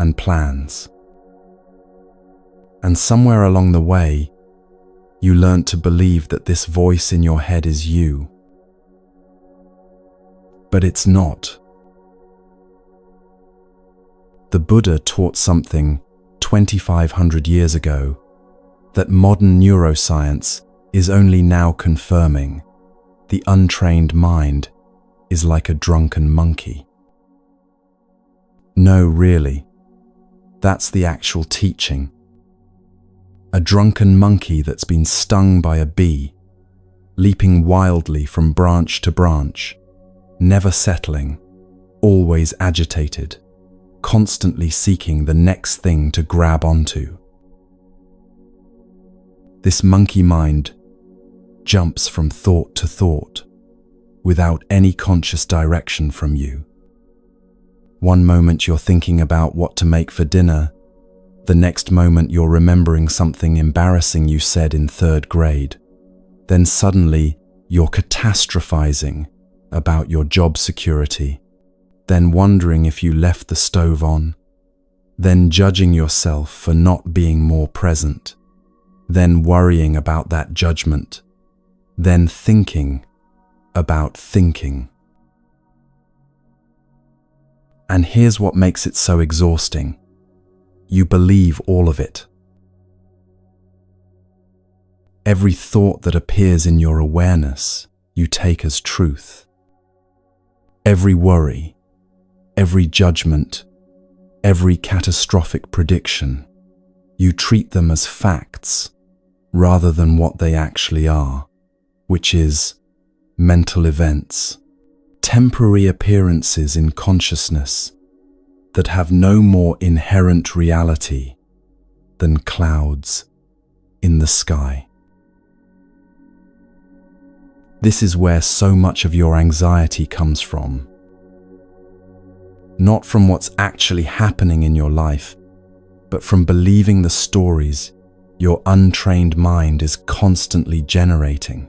and plans. And somewhere along the way, you learnt to believe that this voice in your head is you. But it's not. The Buddha taught something 2,500 years ago that modern neuroscience is only now confirming. The untrained mind is like a drunken monkey. No, really, that's the actual teaching. A drunken monkey that's been stung by a bee, leaping wildly from branch to branch, never settling, always agitated, constantly seeking the next thing to grab onto. This monkey mind jumps from thought to thought without any conscious direction from you. One moment you're thinking about what to make for dinner, the next moment you're remembering something embarrassing you said in 3rd grade. Then suddenly you're catastrophizing about your job security, then wondering if you left the stove on, then judging yourself for not being more present, then worrying about that judgment, then thinking about thinking. And here's what makes it so exhausting. You believe all of it. Every thought that appears in your awareness, you take as truth. Every worry, every judgment, every catastrophic prediction, you treat them as facts rather than what they actually are, which is mental events, temporary appearances in consciousness that have no more inherent reality than clouds in the sky. This is where so much of your anxiety comes from. Not from what's actually happening in your life, but from believing the stories your untrained mind is constantly generating.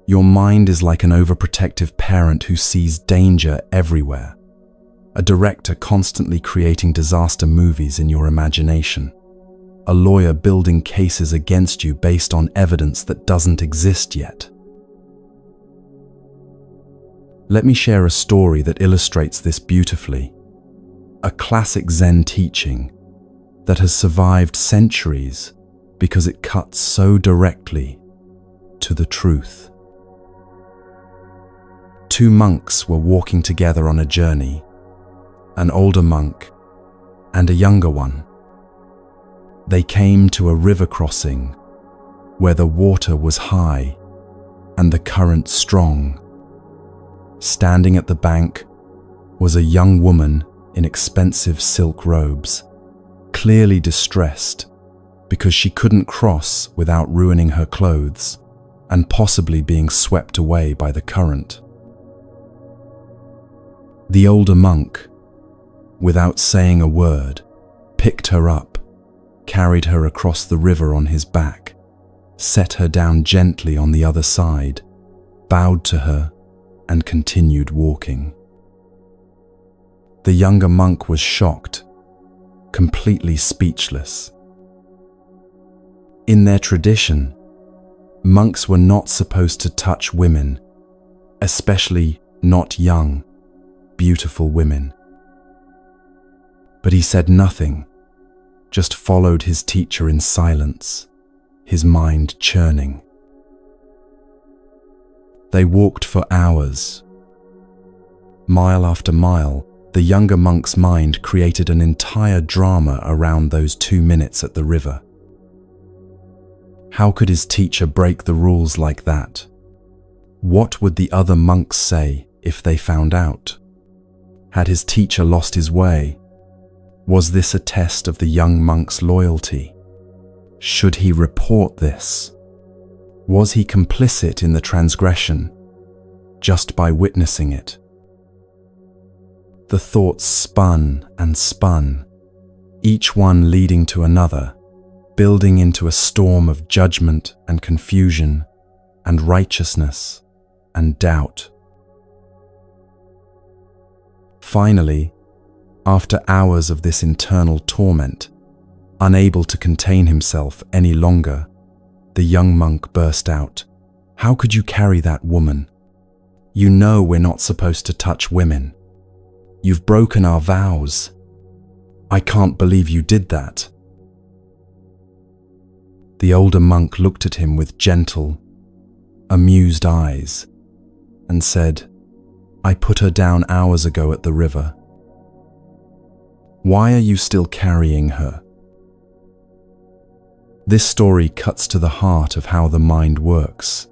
Your mind is like an overprotective parent who sees danger everywhere, a director constantly creating disaster movies in your imagination, a lawyer building cases against you based on evidence that doesn't exist yet. Let me share a story that illustrates this beautifully. A classic Zen teaching that has survived centuries because it cuts so directly to the truth. 2 monks were walking together on a journey, an older monk and a younger one. They came to a river crossing where the water was high and the current strong. Standing at the bank was a young woman in expensive silk robes, clearly distressed because she couldn't cross without ruining her clothes and possibly being swept away by the current. The older monk, without saying a word, picked her up, carried her across the river on his back, set her down gently on the other side, bowed to her, and continued walking. The younger monk was shocked, completely speechless. In their tradition, monks were not supposed to touch women, especially not young, beautiful women. But he said nothing, just followed his teacher in silence, his mind churning. They walked for hours. Mile after mile, the younger monk's mind created an entire drama around those 2 minutes at the river. How could his teacher break the rules like that? What would the other monks say if they found out? Had his teacher lost his way? Was this a test of the young monk's loyalty? Should he report this? Was he complicit in the transgression just by witnessing it? The thoughts spun and spun, each one leading to another, building into a storm of judgment and confusion and righteousness and doubt. Finally, after hours of this internal torment, unable to contain himself any longer, the young monk burst out, "How could you carry that woman? You know we're not supposed to touch women. You've broken our vows. I can't believe you did that." The older monk looked at him with gentle, amused eyes and said, "I put her down hours ago at the river. Why are you still carrying her?" This story cuts to the heart of how the mind works,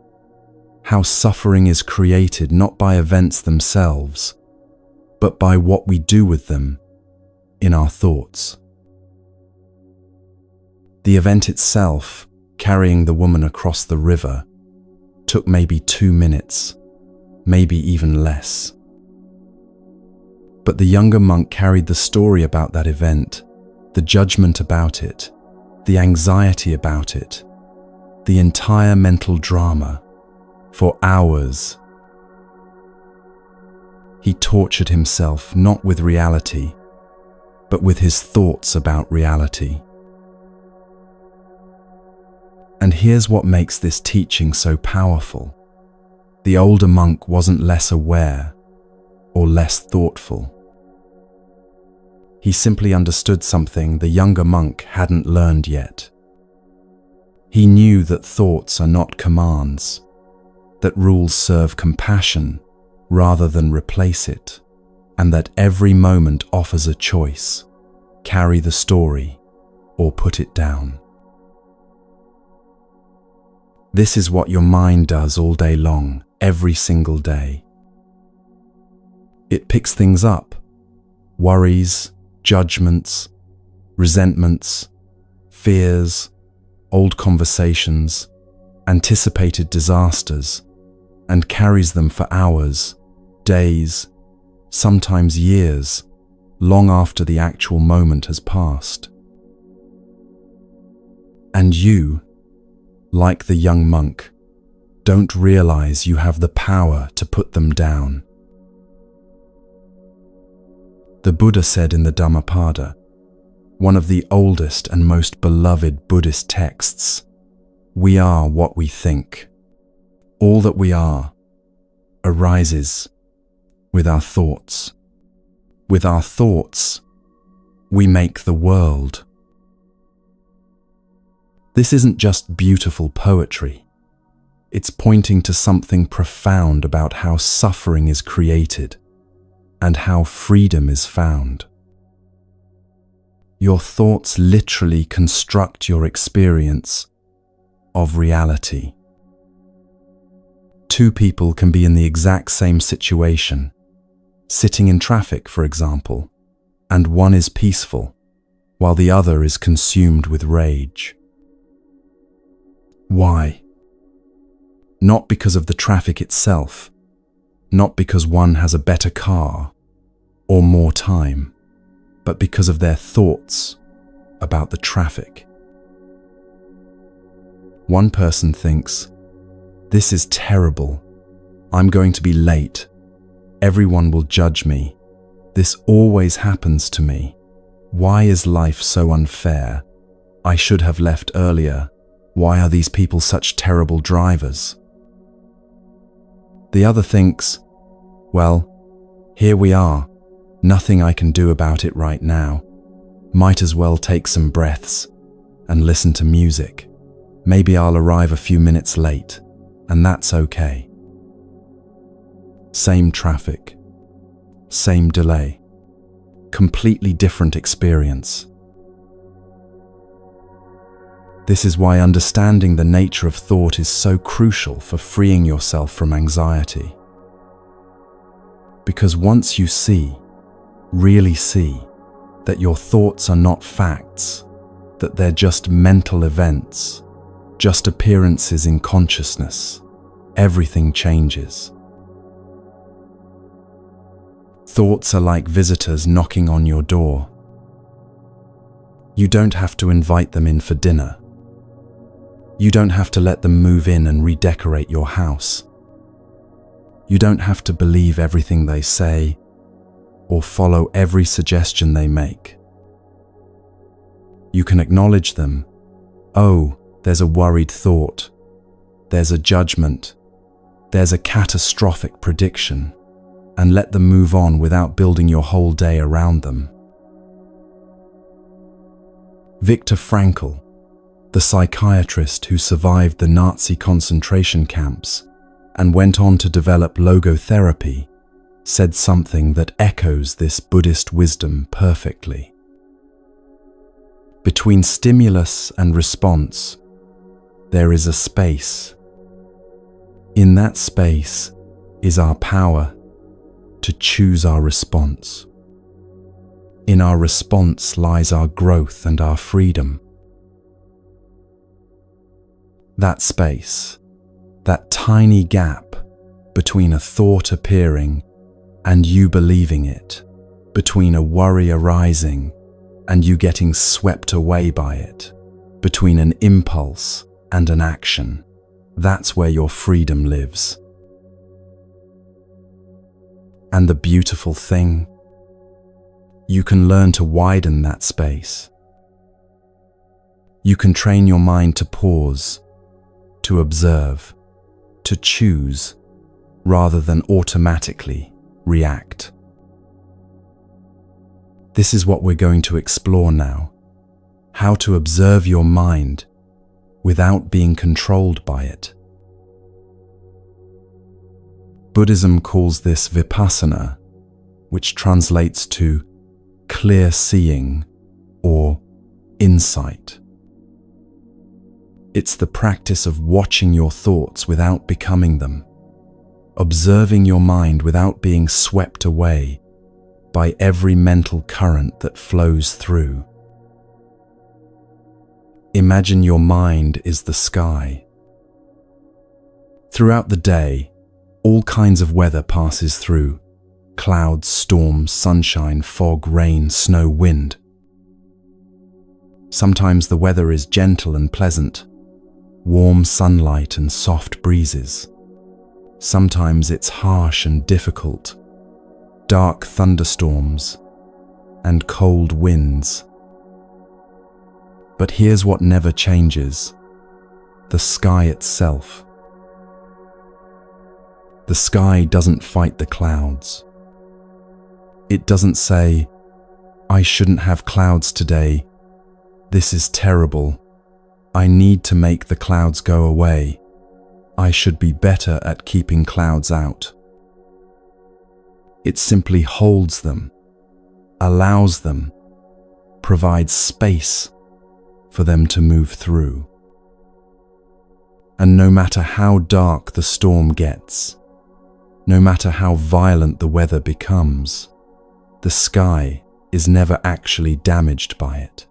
how suffering is created not by events themselves, but by what we do with them in our thoughts. The event itself, carrying the woman across the river, took maybe 2 minutes, maybe even less. But the younger monk carried the story about that event, the judgment about it, the anxiety about it, the entire mental drama, for hours. He tortured himself not with reality, but with his thoughts about reality. And here's what makes this teaching so powerful. The older monk wasn't less aware or less thoughtful. He simply understood something the younger monk hadn't learned yet. He knew that thoughts are not commands, that rules serve compassion rather than replace it, and that every moment offers a choice: carry the story or put it down. This is what your mind does all day long, every single day. It picks things up: worries, judgments, resentments, fears, old conversations, anticipated disasters, and carries them for hours, days, sometimes years, long after the actual moment has passed. And you, like the young monk, don't realize you have the power to put them down. The Buddha said in the Dhammapada, one of the oldest and most beloved Buddhist texts, "We are what we think. All that we are arises with our thoughts. With our thoughts, we make the world." This isn't just beautiful poetry. It's pointing to something profound about how suffering is created and how freedom is found. Your thoughts literally construct your experience of reality. Two people can be in the exact same situation, sitting in traffic, for example, and one is peaceful, while the other is consumed with rage. Why? Not because of the traffic itself, not because one has a better car or more time, but because of their thoughts about the traffic. One person thinks, "This is terrible. I'm going to be late. Everyone will judge me. This always happens to me. Why is life so unfair? I should have left earlier. Why are these people such terrible drivers? The other thinks, well, here we are. Nothing I can do about it right now. Might as well take some breaths and listen to music. Maybe I'll arrive a few minutes late, and that's okay. Same traffic, same delay, completely different experience. This is why understanding the nature of thought is so crucial for freeing yourself from anxiety. Because once you see, really see, that your thoughts are not facts, that they're just mental events, just appearances in consciousness, everything changes. Thoughts are like visitors knocking on your door. You don't have to invite them in for dinner. You don't have to let them move in and redecorate your house. You don't have to believe everything they say or follow every suggestion they make. You can acknowledge them. Oh, there's a worried thought. There's a judgment. There's a catastrophic prediction. And let them move on without building your whole day around them. Viktor Frankl, the psychiatrist who survived the Nazi concentration camps and went on to develop logotherapy, said something that echoes this Buddhist wisdom perfectly. Between stimulus and response, there is a space. In that space is our power to choose our response. In our response lies our growth and our freedom. That space, that tiny gap between a thought appearing and you believing it, between a worry arising and you getting swept away by it, between an impulse and an action, that's where your freedom lives. And the beautiful thing, you can learn to widen that space. You can train your mind to pause, to observe, to choose, rather than automatically react. This is what we're going to explore now, how to observe your mind without being controlled by it. Buddhism calls this vipassana, which translates to clear seeing or insight. It's the practice of watching your thoughts without becoming them, observing your mind without being swept away by every mental current that flows through. Imagine your mind is the sky. Throughout the day, all kinds of weather passes through: clouds, storms, sunshine, fog, rain, snow, wind. Sometimes the weather is gentle and pleasant, warm sunlight and soft breezes. Sometimes it's harsh and difficult, dark thunderstorms and cold winds. But here's what never changes: the sky itself. The sky doesn't fight the clouds. It doesn't say, "I shouldn't have clouds today. This is terrible. I need to make the clouds go away. I should be better at keeping clouds out." It simply holds them, allows them, provides space for them to move through. And no matter how dark the storm gets, no matter how violent the weather becomes, the sky is never actually damaged by it.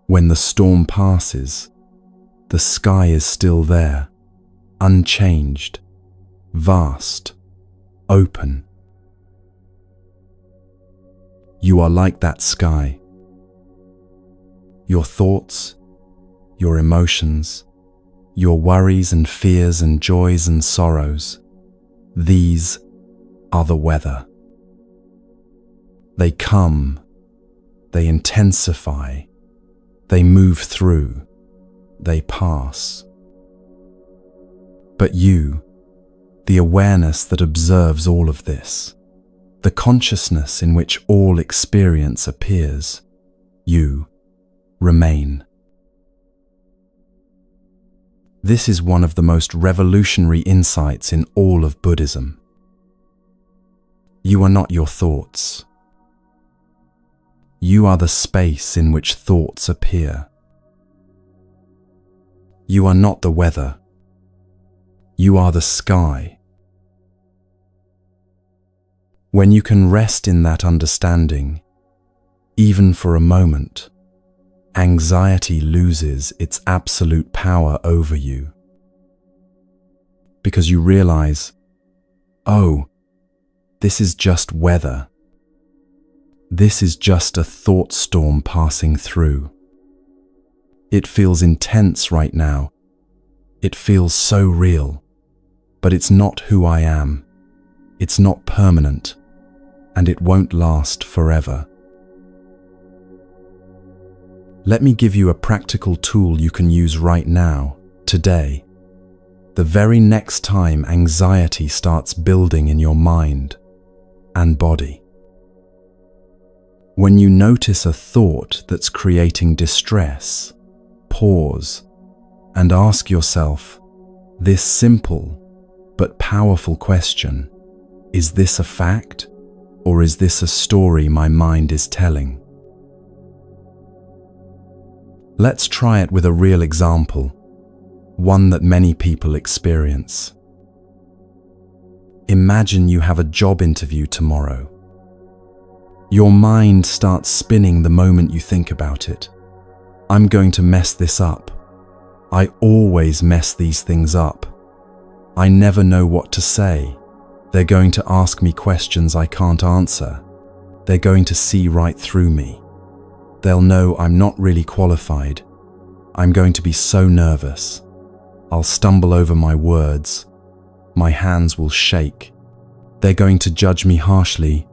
When the storm passes, the sky is still there, unchanged, vast, open. You are like that sky. Your thoughts, your emotions, your worries and fears and joys and sorrows. These are the weather. They come, they intensify, they move through, they pass. But you, the awareness that observes all of this, the consciousness in which all experience appears, you remain. This is one of the most revolutionary insights in all of Buddhism. You are not your thoughts. You are the space in which thoughts appear. You are not the weather. You are the sky. When you can rest in that understanding, even for a moment, anxiety loses its absolute power over you. Because you realize, oh, this is just weather. This is just a thought storm passing through. It feels intense right now. It feels so real, but it's not who I am. It's not permanent, and it won't last forever. Let me give you a practical tool you can use right now, today, the very next time anxiety starts building in your mind and body. When you notice a thought that's creating distress, pause and ask yourself this simple but powerful question: is this a fact, or is this a story my mind is telling? Let's try it with a real example, one that many people experience. Imagine you have a job interview tomorrow. Your mind starts spinning the moment you think about it. I'm going to mess this up. I always mess these things up. I never know what to say. They're going to ask me questions I can't answer. They're going to see right through me. They'll know I'm not really qualified. I'm going to be so nervous. I'll stumble over my words. My hands will shake. They're going to judge me harshly.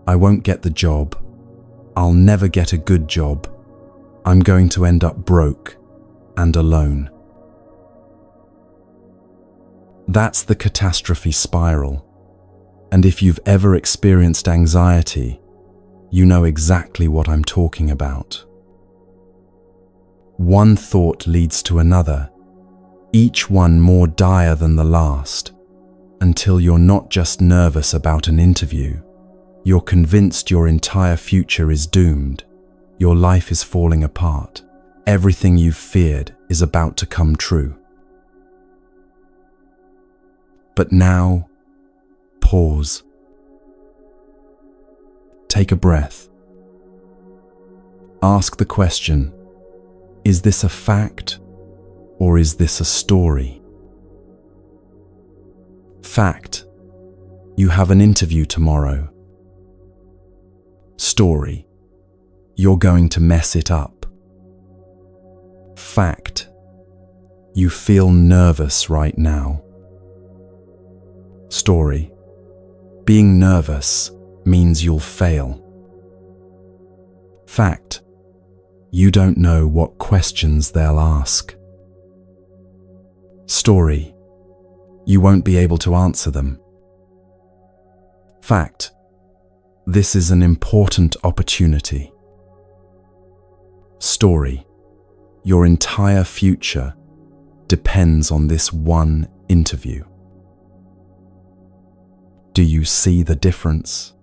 I won't get the job. I'll never get a good job. I'm going to end up broke and alone. That's the catastrophe spiral. And if you've ever experienced anxiety, you know exactly what I'm talking about. One thought leads to another, each one more dire than the last, until you're not just nervous about an interview, you're convinced your entire future is doomed, your life is falling apart, everything you've feared is about to come true. But now, pause. Take a breath. Ask the question, is this a fact or is this a story? Fact, you have an interview tomorrow. Story, you're going to mess it up. Fact, you feel nervous right now. Story, being nervous means you'll fail. Fact, you don't know what questions they'll ask. Story, you won't be able to answer them. Fact, this is an important opportunity. Story, your entire future depends on this one interview. Do you see the difference?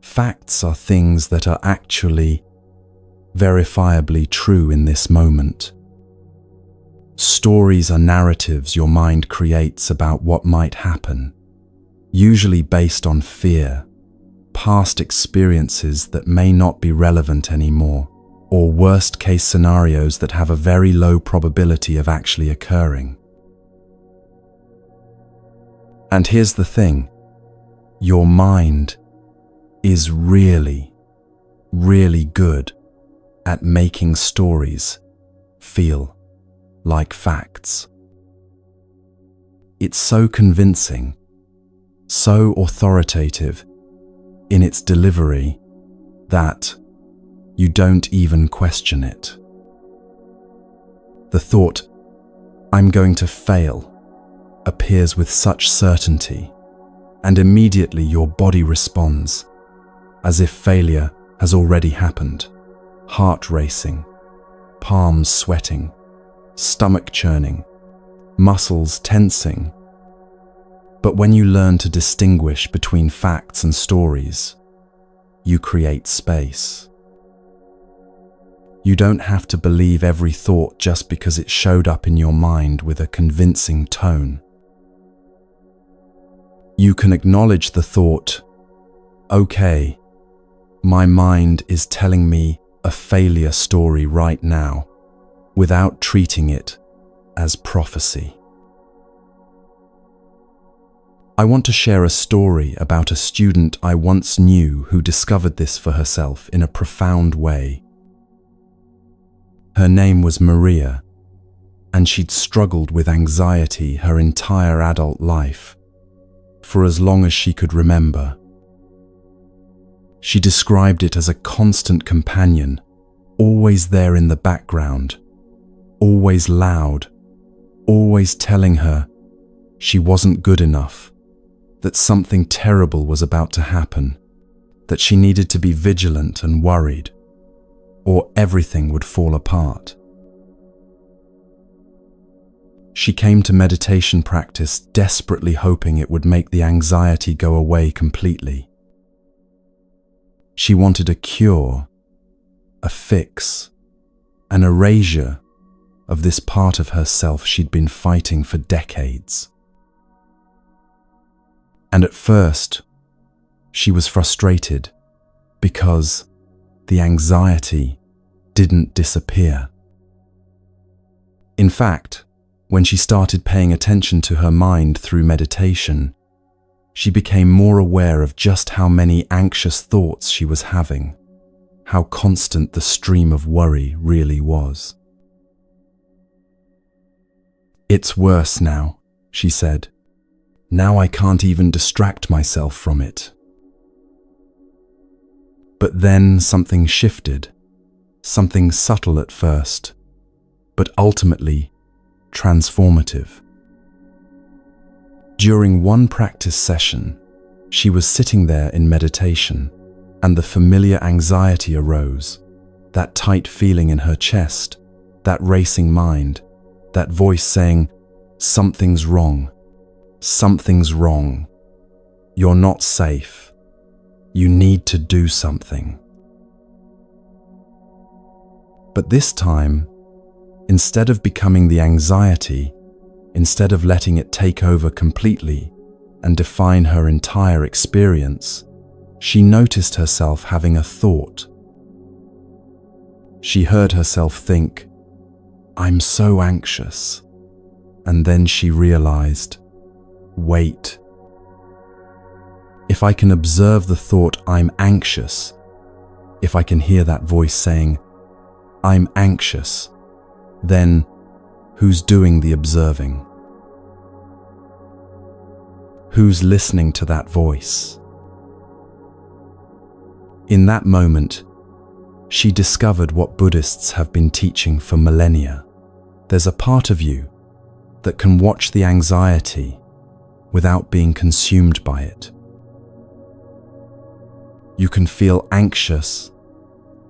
Facts are things that are actually verifiably true in this moment. Stories are narratives your mind creates about what might happen, usually based on fear, past experiences that may not be relevant anymore, or worst-case scenarios that have a very low probability of actually occurring. And here's the thing, your mind is really, really good at making stories feel like facts. It's so convincing, so authoritative in its delivery that you don't even question it. The thought, "I'm going to fail," appears with such certainty, and immediately your body responds, as if failure has already happened. Heart racing, palms sweating, stomach churning, muscles tensing. But when you learn to distinguish between facts and stories, you create space. You don't have to believe every thought just because it showed up in your mind with a convincing tone. You can acknowledge the thought, "Okay, my mind is telling me a failure story right now," without treating it as prophecy. I want to share a story about a student I once knew who discovered this for herself in a profound way. Her name was Maria, and she'd struggled with anxiety her entire adult life, for as long as she could remember. She described it as a constant companion, always there in the background, always loud, always telling her she wasn't good enough, that something terrible was about to happen, that she needed to be vigilant and worried, or everything would fall apart. She came to meditation practice desperately hoping it would make the anxiety go away completely. She wanted a cure, a fix, an erasure of this part of herself she'd been fighting for decades. And at first, she was frustrated because the anxiety didn't disappear. In fact, when she started paying attention to her mind through meditation, she became more aware of just how many anxious thoughts she was having, how constant the stream of worry really was. "It's worse now," she said. "Now I can't even distract myself from it." But then something shifted, something subtle at first, but ultimately transformative. During one practice session, she was sitting there in meditation, and the familiar anxiety arose, that tight feeling in her chest, that racing mind, that voice saying, "Something's wrong. Something's wrong. You're not safe. You need to do something." But this time, instead of becoming the anxiety, instead of letting it take over completely and define her entire experience, she noticed herself having a thought. She heard herself think, "I'm so anxious." And then she realized, wait. If I can observe the thought, "I'm anxious," if I can hear that voice saying, "I'm anxious," then who's doing the observing? Who's listening to that voice? In that moment, she discovered what Buddhists have been teaching for millennia. There's a part of you that can watch the anxiety without being consumed by it. You can feel anxious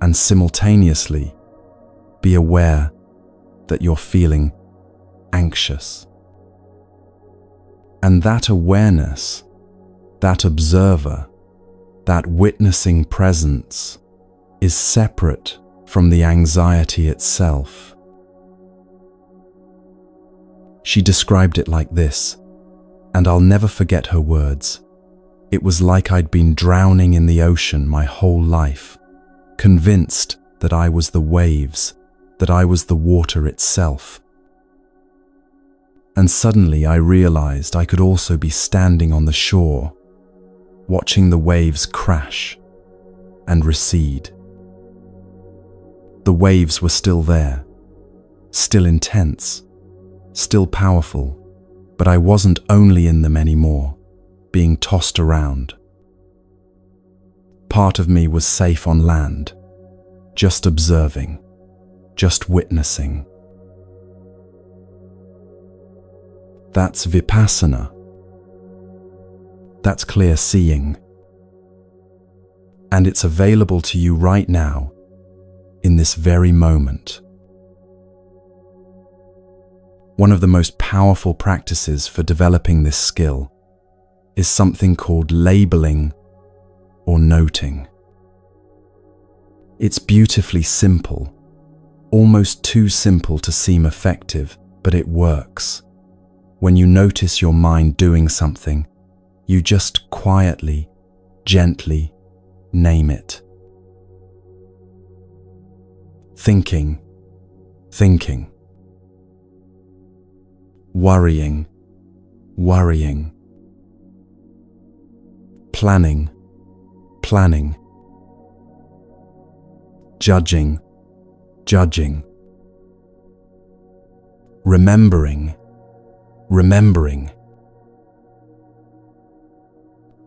and simultaneously be aware that you're feeling anxious. And that awareness, that observer, that witnessing presence is separate from the anxiety itself. She described it like this, and I'll never forget her words. It was like I'd been drowning in the ocean my whole life, convinced that I was the waves, that I was the water itself. And suddenly I realized I could also be standing on the shore, watching the waves crash and recede. The waves were still there, still intense, still powerful, but I wasn't only in them anymore, being tossed around. Part of me was safe on land, just observing, just witnessing. That's vipassana. That's clear seeing. And it's available to you right now, in this very moment. One of the most powerful practices for developing this skill is something called labeling or noting. It's beautifully simple, almost too simple to seem effective, but it works. When you notice your mind doing something, you just quietly, gently name it. Thinking. Worrying. Planning. Judging. Remembering.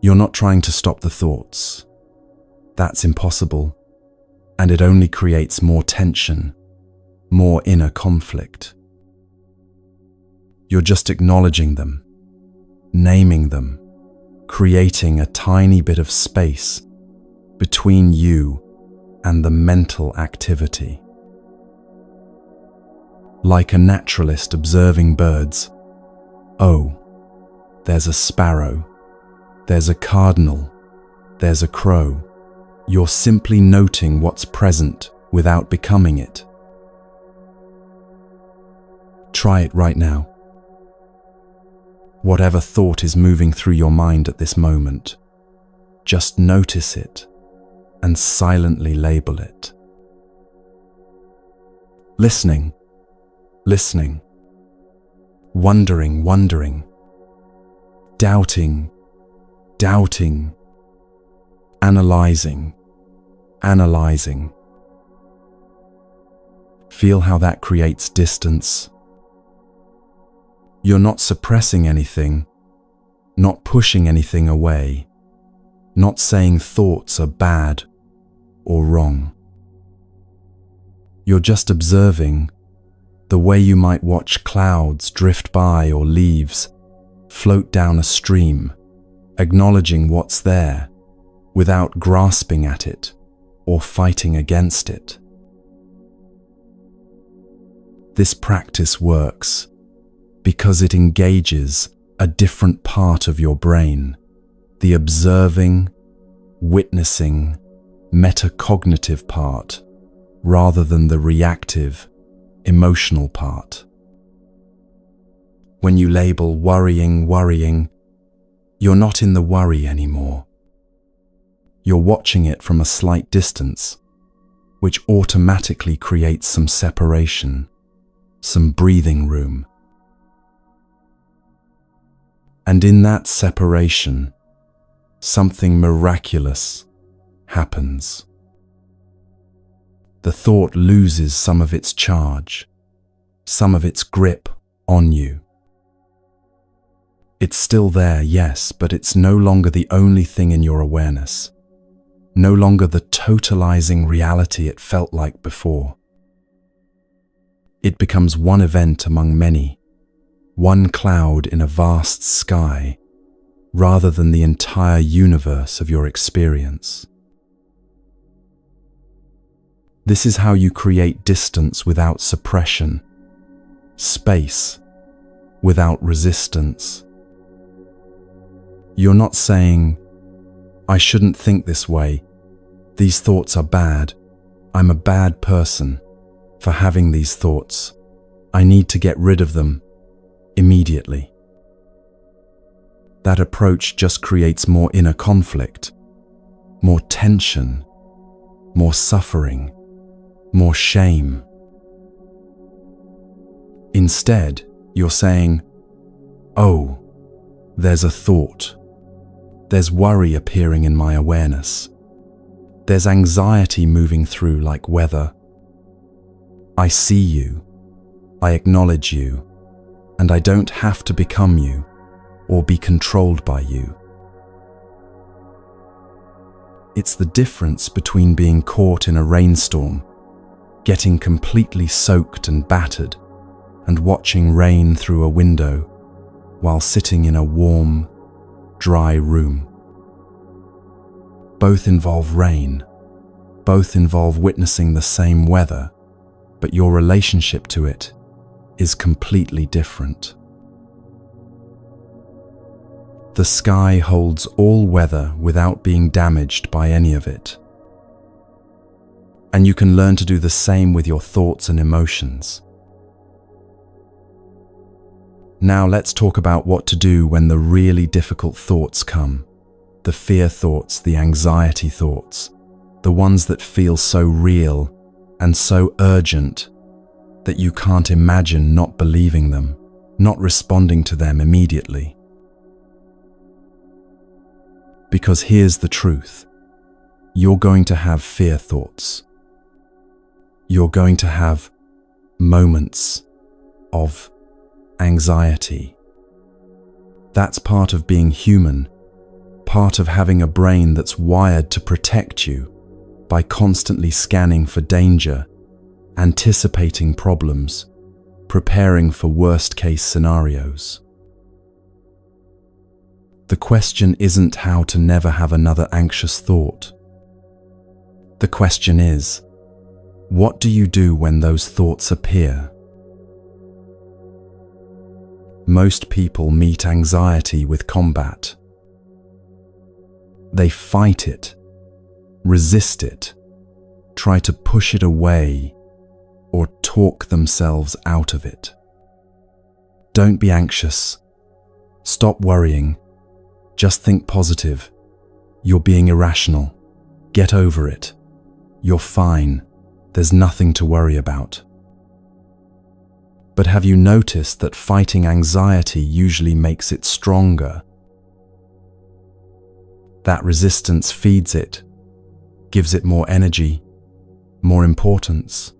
You're not trying to stop the thoughts. That's impossible, and it only creates more tension, more inner conflict. You're just acknowledging them, naming them, creating a tiny bit of space between you and the mental activity. Like a naturalist observing birds. Oh, there's a sparrow, there's a cardinal, there's a crow. You're simply noting what's present without becoming it. Try it right now. Whatever thought is moving through your mind at this moment, just notice it and silently label it. Listening. Wondering. Doubting. Analyzing. Feel how that creates distance. You're not suppressing anything, not pushing anything away, not saying thoughts are bad or wrong. You're just observing, the way you might watch clouds drift by or leaves float down a stream, acknowledging what's there without grasping at it or fighting against it. This practice works because it engages a different part of your brain, the observing, witnessing, metacognitive part, rather than the reactive, emotional part. When you label worrying, you're not in the worry anymore. You're watching it from a slight distance, which automatically creates some separation, some breathing room. And in that separation, something miraculous happens. The thought loses some of its charge, some of its grip on you. It's still there, yes, but it's no longer the only thing in your awareness, no longer the totalizing reality it felt like before. It becomes one event among many, one cloud in a vast sky, rather than the entire universe of your experience. This is how you create distance without suppression, space without resistance. You're not saying, I shouldn't think this way, these thoughts are bad, I'm a bad person for having these thoughts, I need to get rid of them immediately. That approach just creates more inner conflict, more tension, more suffering, more shame. Instead, you're saying, oh, there's a thought. There's worry appearing in my awareness. There's anxiety moving through like weather. I see you. I acknowledge you, and I don't have to become you or be controlled by you. It's the difference between being caught in a rainstorm, getting completely soaked and battered, and watching rain through a window while sitting in a warm, dry room. Both involve rain, both involve witnessing the same weather, but your relationship to it is completely different. The sky holds all weather without being damaged by any of it. And you can learn to do the same with your thoughts and emotions. Now let's talk about what to do when the really difficult thoughts come. The fear thoughts, the anxiety thoughts, the ones that feel so real and so urgent that you can't imagine not believing them, not responding to them immediately. Because here's the truth. You're going to have fear thoughts. You're going to have moments of anxiety. That's part of being human, part of having a brain that's wired to protect you by constantly scanning for danger, anticipating problems, preparing for worst-case scenarios. The question isn't how to never have another anxious thought. The question is, what do you do when those thoughts appear? Most people meet anxiety with combat. They fight it, resist it, try to push it away, or talk themselves out of it. Don't be anxious. Stop worrying. Just think positive. You're being irrational. Get over it. You're fine. There's nothing to worry about. But have you noticed that fighting anxiety usually makes it stronger? That resistance feeds it, gives it more energy, more importance.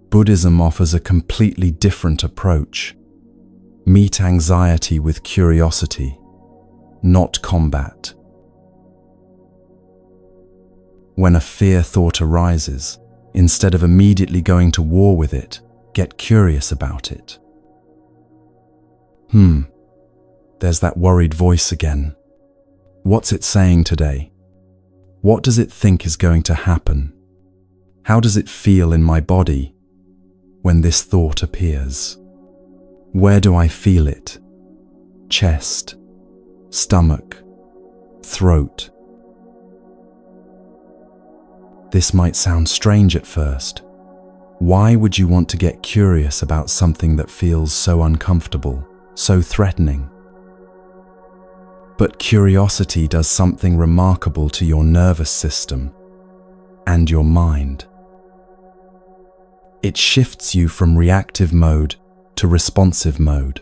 Buddhism offers a completely different approach. Meet anxiety with curiosity, not combat. When a fear thought arises, instead of immediately going to war with it, get curious about it. There's that worried voice again. What's it saying today? What does it think is going to happen? How does it feel in my body when this thought appears? Where do I feel it? Chest, stomach, throat. This might sound strange at first. Why would you want to get curious about something that feels so uncomfortable, so threatening? But curiosity does something remarkable to your nervous system and your mind. It shifts you from reactive mode to responsive mode.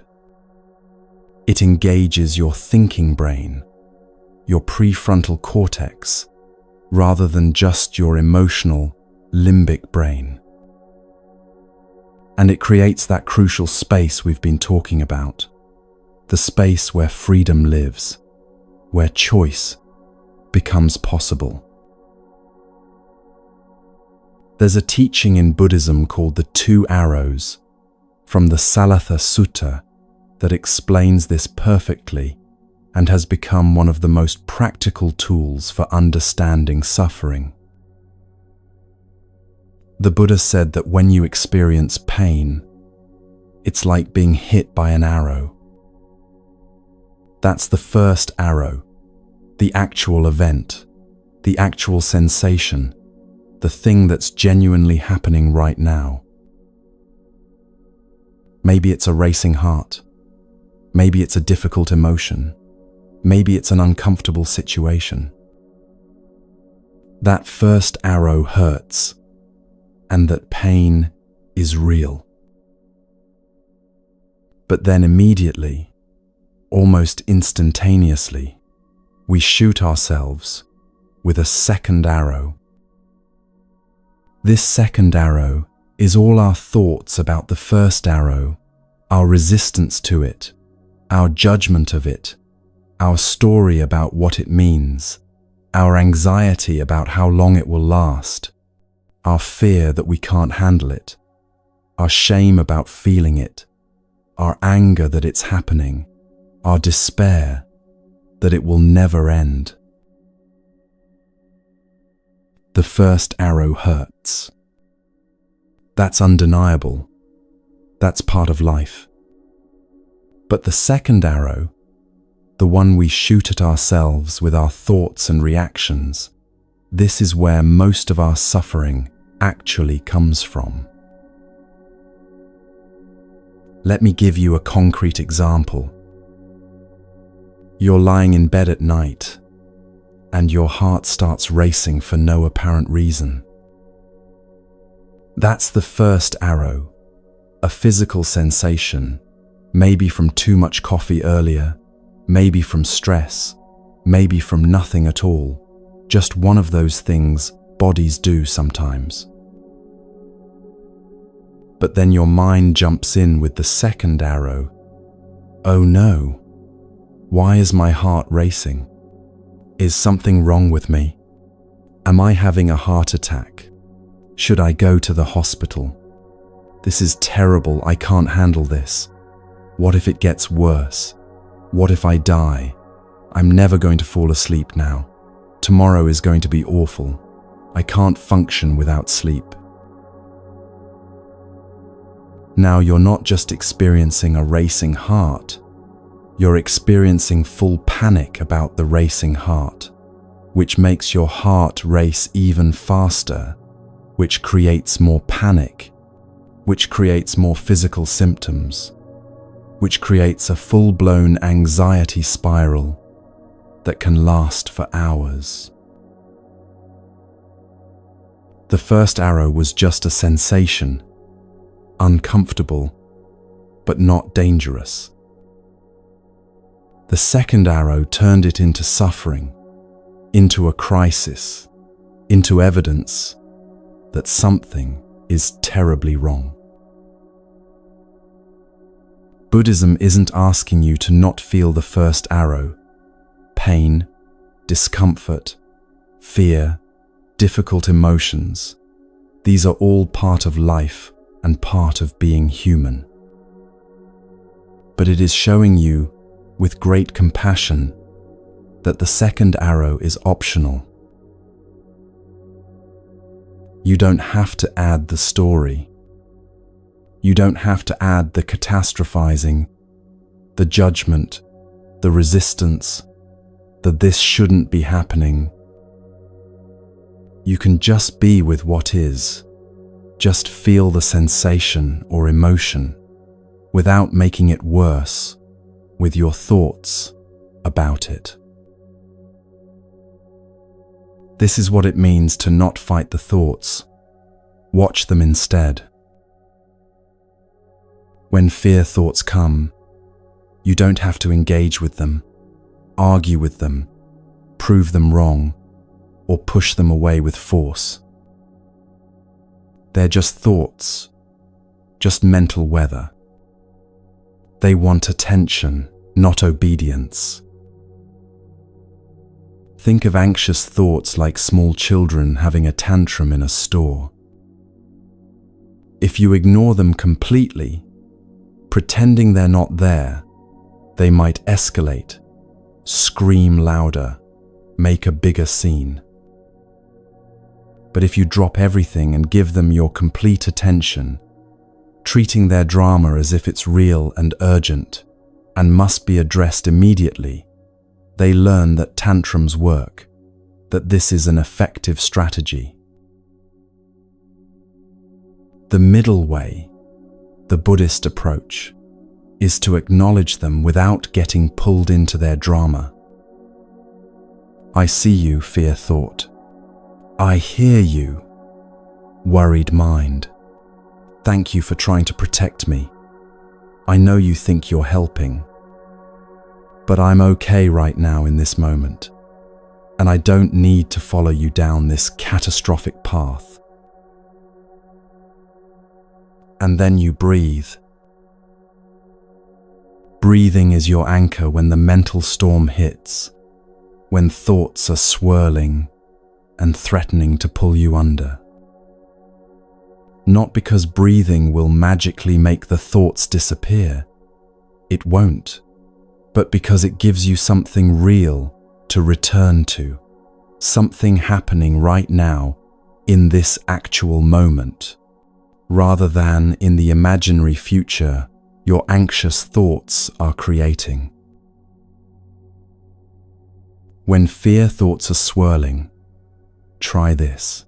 It engages your thinking brain, your prefrontal cortex, rather than just your emotional, limbic brain. And it creates that crucial space we've been talking about, the space where freedom lives, where choice becomes possible. There's a teaching in Buddhism called the 2 arrows from the Salatha Sutta that explains this perfectly and has become one of the most practical tools for understanding suffering. The Buddha said that when you experience pain, it's like being hit by an arrow. That's the first arrow, the actual event, the actual sensation, the thing that's genuinely happening right now. Maybe it's a racing heart. Maybe it's a difficult emotion. Maybe it's an uncomfortable situation. That first arrow hurts, and that pain is real. But then immediately, almost instantaneously, we shoot ourselves with a second arrow. This second arrow is all our thoughts about the first arrow, our resistance to it, our judgment of it, our story about what it means, our anxiety about how long it will last, our fear that we can't handle it, our shame about feeling it, our anger that it's happening, our despair that it will never end. The first arrow hurts. That's undeniable. That's part of life. But the second arrow, the one we shoot at ourselves with our thoughts and reactions, this is where most of our suffering actually comes from. Let me give you a concrete example. You're lying in bed at night, and your heart starts racing for no apparent reason. That's the first arrow, a physical sensation, maybe from too much coffee earlier, maybe from stress, maybe from nothing at all, just one of those things bodies do sometimes. But then your mind jumps in with the second arrow. Oh no, why is my heart racing? Is something wrong with me? Am I having a heart attack? Should I go to the hospital? This is terrible, I can't handle this. What if it gets worse? What if I die? I'm never going to fall asleep now. Tomorrow is going to be awful. I can't function without sleep. Now you're not just experiencing a racing heart, you're experiencing full panic about the racing heart, which makes your heart race even faster, which creates more panic, which creates more physical symptoms, which creates a full-blown anxiety spiral that can last for hours. The first arrow was just a sensation, uncomfortable, but not dangerous. The second arrow turned it into suffering, into a crisis, into evidence that something is terribly wrong. Buddhism isn't asking you to not feel the first arrow. Pain, discomfort, fear, difficult emotions, these are all part of life and part of being human. But it is showing you, with great compassion, that the second arrow is optional. You don't have to add the story. You don't have to add the catastrophizing, the judgment, the resistance, the this shouldn't be happening. You can just be with what is. Just feel the sensation or emotion without making it worse with your thoughts about it. This is what it means to not fight the thoughts. Watch them instead. When fear thoughts come, you don't have to engage with them, argue with them, prove them wrong, or push them away with force. They're just thoughts, just mental weather. They want attention, not obedience. Think of anxious thoughts like small children having a tantrum in a store. If you ignore them completely, pretending they're not there, they might escalate, scream louder, make a bigger scene. But if you drop everything and give them your complete attention, treating their drama as if it's real and urgent and must be addressed immediately, they learn that tantrums work, that this is an effective strategy. The middle way, the Buddhist approach, is to acknowledge them without getting pulled into their drama. I see you, fear thought. I hear you, worried mind. Thank you for trying to protect me. I know you think you're helping, but I'm okay right now in this moment, and I don't need to follow you down this catastrophic path. and then you breathe. Breathing is your anchor when the mental storm hits, when thoughts are swirling and threatening to pull you under. Not because breathing will magically make the thoughts disappear. It won't. But because it gives you something real to return to, something happening right now in this actual moment, rather than in the imaginary future your anxious thoughts are creating. When fear thoughts are swirling, try this.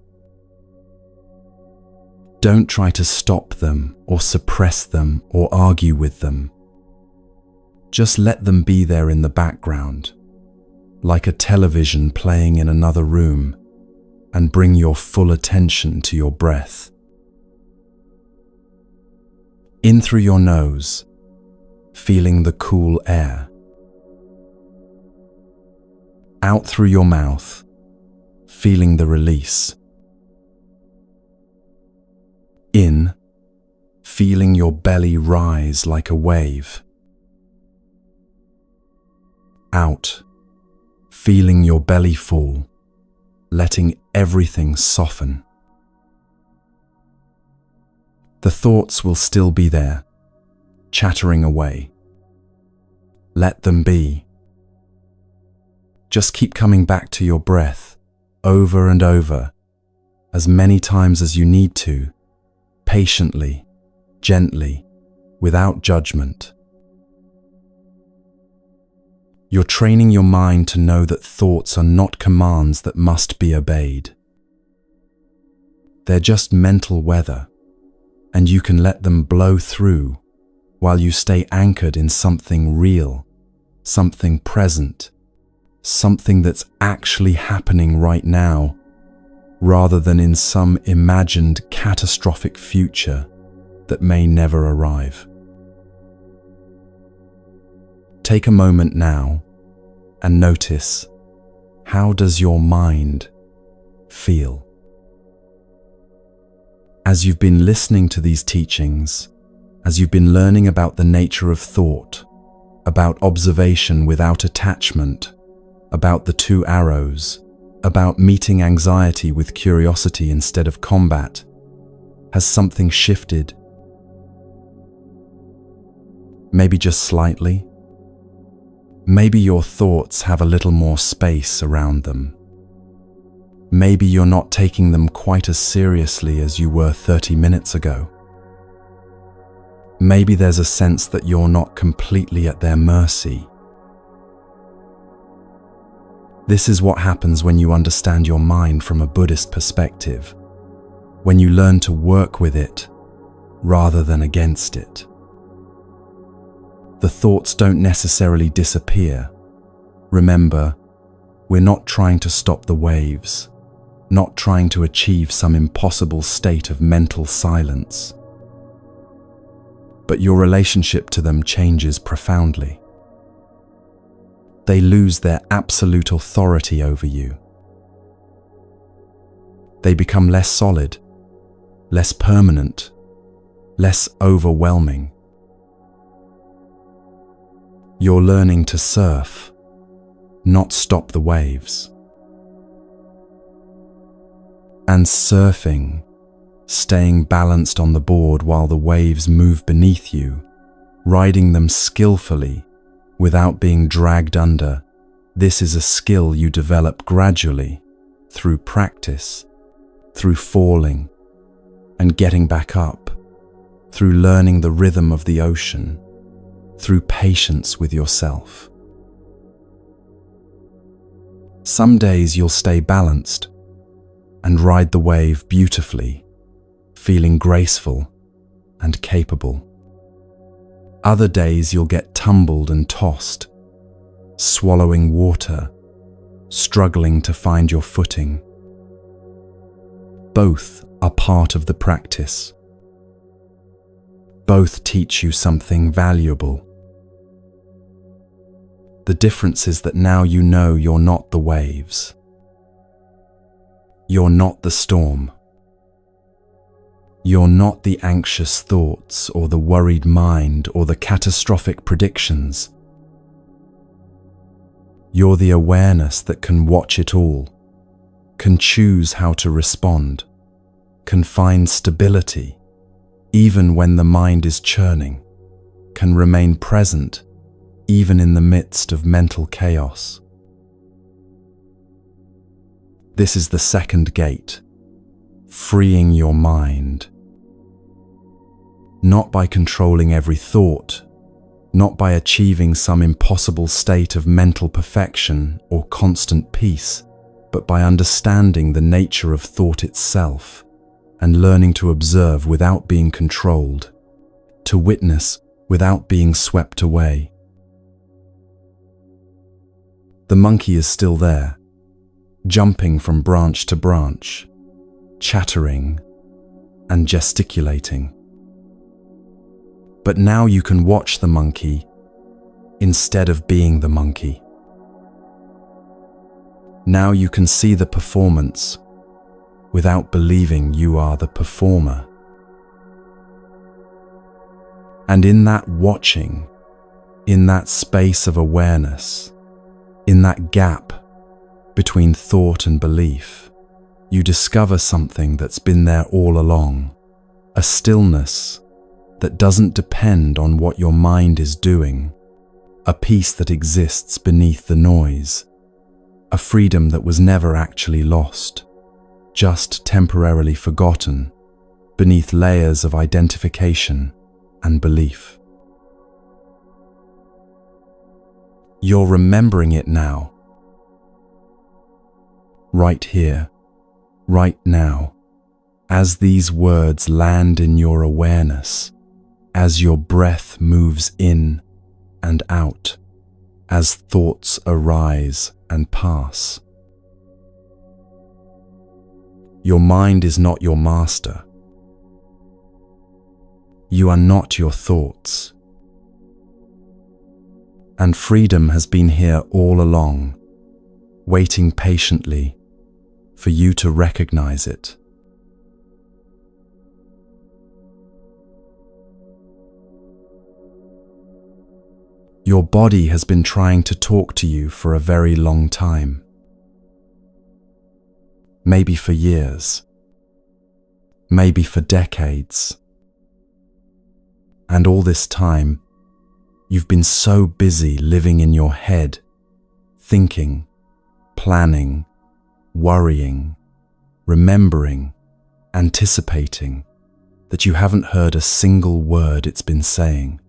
Don't try to stop them or suppress them or argue with them. Just let them be there in the background, like a television playing in another room, and bring your full attention to your breath. In through your nose, feeling the cool air. Out through your mouth, feeling the release. In, feeling your belly rise like a wave. Out, feeling your belly fall, letting everything soften. The thoughts will still be there, chattering away. Let them be. Just keep coming back to your breath, over and over, as many times as you need to, patiently, gently, without judgment. You're training your mind to know that thoughts are not commands that must be obeyed. They're just mental weather, and you can let them blow through while you stay anchored in something real, something present, something that's actually happening right now, rather than in some imagined catastrophic future that may never arrive. Take a moment now and notice, how does your mind feel? As you've been listening to these teachings, as you've been learning about the nature of thought, about observation without attachment, about the two arrows, about meeting anxiety with curiosity instead of combat, has something shifted? Maybe just slightly? Maybe your thoughts have a little more space around them. Maybe you're not taking them quite as seriously as you were 30 minutes ago. Maybe there's a sense that you're not completely at their mercy. This is what happens when you understand your mind from a Buddhist perspective, when you learn to work with it rather than against it. The thoughts don't necessarily disappear. Remember, we're not trying to stop the waves, not trying to achieve some impossible state of mental silence. But your relationship to them changes profoundly. They lose their absolute authority over you. They become less solid, less permanent, less overwhelming. You're learning to surf, not stop the waves. And surfing, staying balanced on the board while the waves move beneath you, riding them skillfully without being dragged under, this is a skill you develop gradually through practice, through falling and getting back up, through learning the rhythm of the ocean, through patience with yourself. Some days you'll stay balanced and ride the wave beautifully, feeling graceful and capable. Other days you'll get tumbled and tossed, swallowing water, struggling to find your footing. Both are part of the practice. Both teach you something valuable. The difference is that now you know you're not the waves. You're not the storm. You're not the anxious thoughts or the worried mind or the catastrophic predictions. You're the awareness that can watch it all, can choose how to respond, can find stability, even when the mind is churning, can remain present, even in the midst of mental chaos. This is the second gate, freeing your mind. Not by controlling every thought, not by achieving some impossible state of mental perfection or constant peace, but by understanding the nature of thought itself and learning to observe without being controlled, to witness without being swept away. The monkey is still there, jumping from branch to branch, chattering and gesticulating. But now you can watch the monkey instead of being the monkey. Now you can see the performance without believing you are the performer. And in that watching, in that space of awareness, in that gap between thought and belief, you discover something that's been there all along, a stillness that doesn't depend on what your mind is doing, a peace that exists beneath the noise, a freedom that was never actually lost, just temporarily forgotten beneath layers of identification and belief. You're remembering it now, right here, right now, as these words land in your awareness, as your breath moves in and out, as thoughts arise and pass. Your mind is not your master. You are not your thoughts. And freedom has been here all along, waiting patiently for you to recognize it. Your body has been trying to talk to you for a very long time. Maybe for years. Maybe for decades. And all this time, you've been so busy living in your head, thinking, planning, worrying, remembering, anticipating, that you haven't heard a single word it's been saying.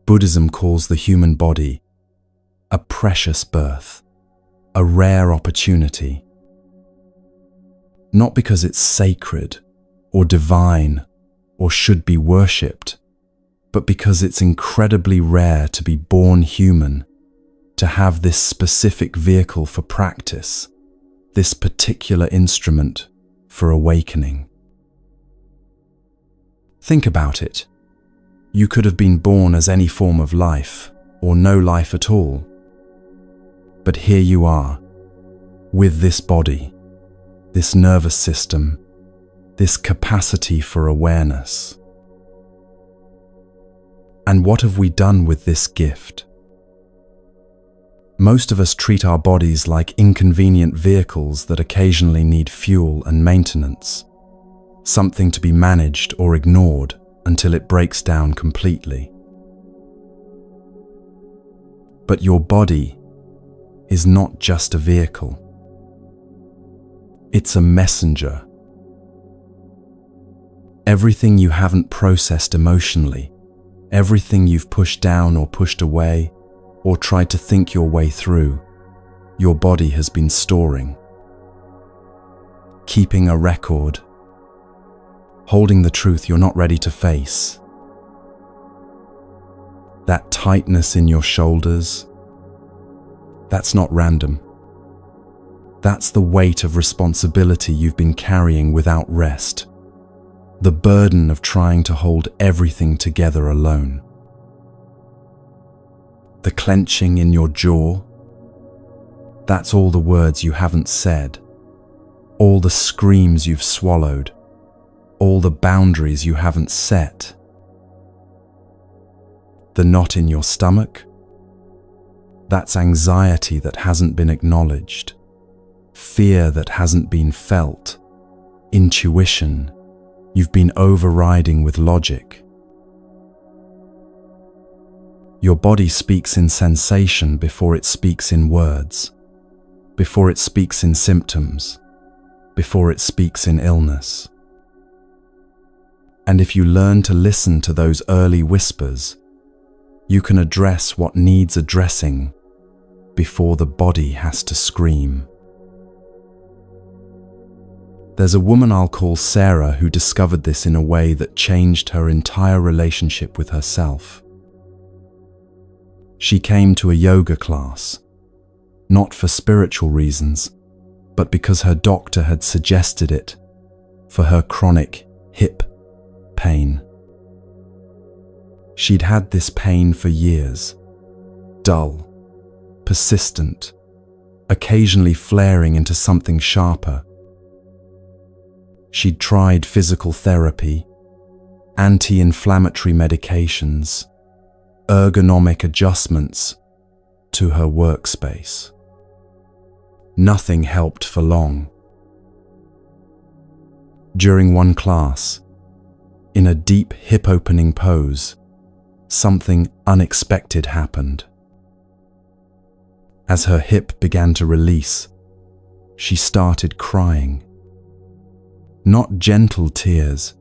Buddhism calls the human body a precious birth, a rare opportunity. Not because it's sacred or divine or should be worshipped, but because it's incredibly rare to be born human, to have this specific vehicle for practice, this particular instrument for awakening. Think about it. You could have been born as any form of life, or no life at all. But here you are, with this body, this nervous system, this capacity for awareness. And what have we done with this gift? Most of us treat our bodies like inconvenient vehicles that occasionally need fuel and maintenance, something to be managed or ignored until it breaks down completely. But your body is not just a vehicle. It's a messenger. Everything you haven't processed emotionally, everything you've pushed down or pushed away, or tried to think your way through, your body has been storing. Keeping a record, holding the truth you're not ready to face. That tightness in your shoulders, that's not random. That's the weight of responsibility you've been carrying without rest. The burden of trying to hold everything together alone. The clenching in your jaw, that's all the words you haven't said. all the screams you've swallowed, all the boundaries you haven't set. The knot in your stomach? That's anxiety that hasn't been acknowledged, fear that hasn't been felt, intuition you've been overriding with logic. Your body speaks in sensation before it speaks in words, before it speaks in symptoms, before it speaks in illness. And if you learn to listen to those early whispers, you can address what needs addressing before the body has to scream. There's a woman I'll call Sarah who discovered this in a way that changed her entire relationship with herself. She came to a yoga class, not for spiritual reasons, but because her doctor had suggested it for her chronic hip pain. She'd had this pain for years, dull, persistent, occasionally flaring into something sharper. She'd tried physical therapy, anti-inflammatory medications, ergonomic adjustments to her workspace. Nothing helped for long. During one class, in a deep hip-opening pose, something unexpected happened. As her hip began to release, she started crying. Not gentle tears,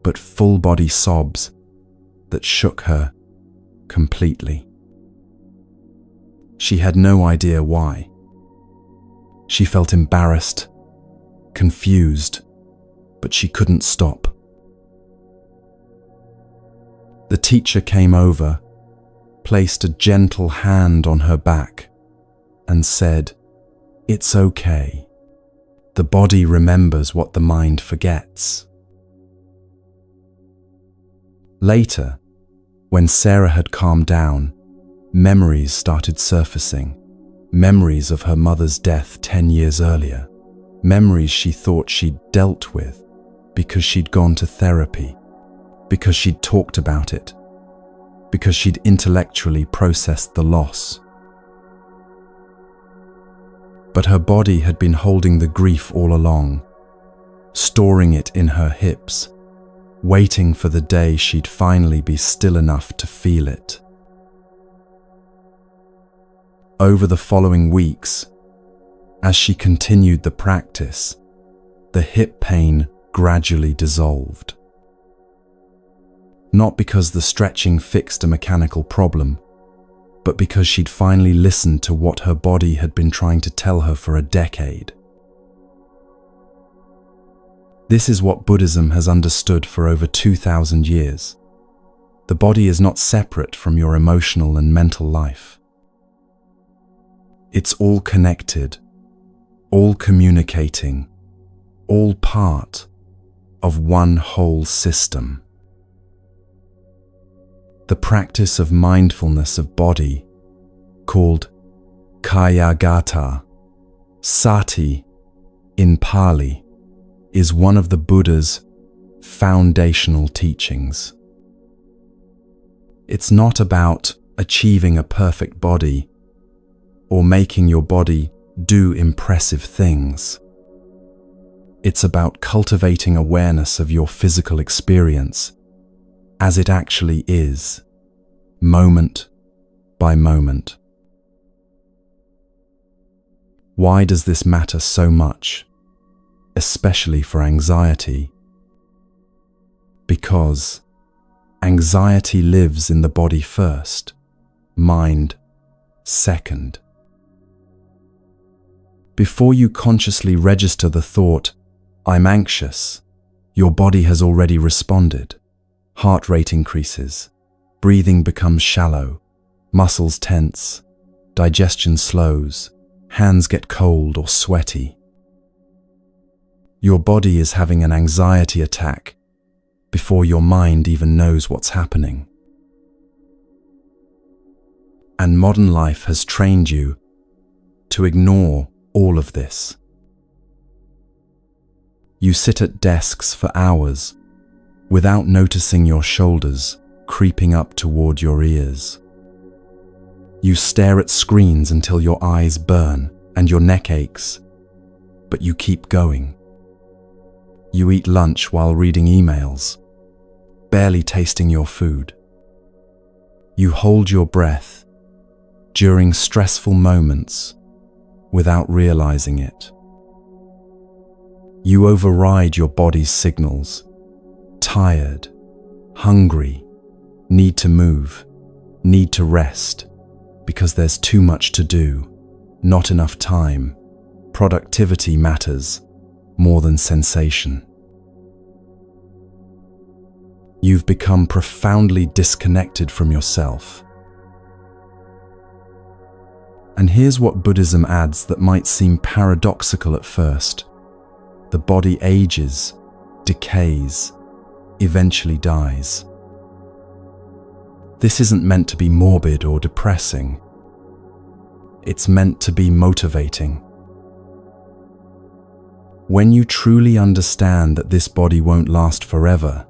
but full-body sobs that shook her completely. She had no idea why. She felt embarrassed, confused, but she couldn't stop. The teacher came over, placed a gentle hand on her back, and said, "It's okay. The body remembers what the mind forgets." Later, when Sarah had calmed down, memories started surfacing. Memories of her mother's death 10 years earlier. Memories she thought she'd dealt with because she'd gone to therapy, because she'd talked about it, because she'd intellectually processed the loss. But her body had been holding the grief all along, storing it in her hips, waiting for the day she'd finally be still enough to feel it. Over the following weeks, as she continued the practice, the hip pain gradually dissolved. Not because the stretching fixed a mechanical problem, but because she'd finally listened to what her body had been trying to tell her for a decade. This is what Buddhism has understood for over 2,000 years. The body is not separate from your emotional and mental life. It's all connected, all communicating, all part of one whole system. The practice of mindfulness of body, called Kayagata, Sati in Pali, is one of the Buddha's foundational teachings. It's not about achieving a perfect body or making your body do impressive things. It's about cultivating awareness of your physical experience as it actually is, moment by moment. Why does this matter so much, especially for anxiety? Because anxiety lives in the body first, mind second. Before you consciously register the thought, "I'm anxious," your body has already responded. Heart rate increases, breathing becomes shallow, muscles tense, digestion slows, hands get cold or sweaty. Your body is having an anxiety attack before your mind even knows what's happening. And modern life has trained you to ignore all of this. You sit at desks for hours without noticing your shoulders creeping up toward your ears. You stare at screens until your eyes burn and your neck aches, but you keep going. You eat lunch while reading emails, barely tasting your food. You hold your breath during stressful moments without realizing it. You override your body's signals: tired, hungry, need to move, need to rest, because there's too much to do, not enough time. Productivity matters more than sensation. You've become profoundly disconnected from yourself. And here's what Buddhism adds that might seem paradoxical at first. The body ages, decays, eventually dies. This isn't meant to be morbid or depressing. It's meant to be motivating. When you truly understand that this body won't last forever,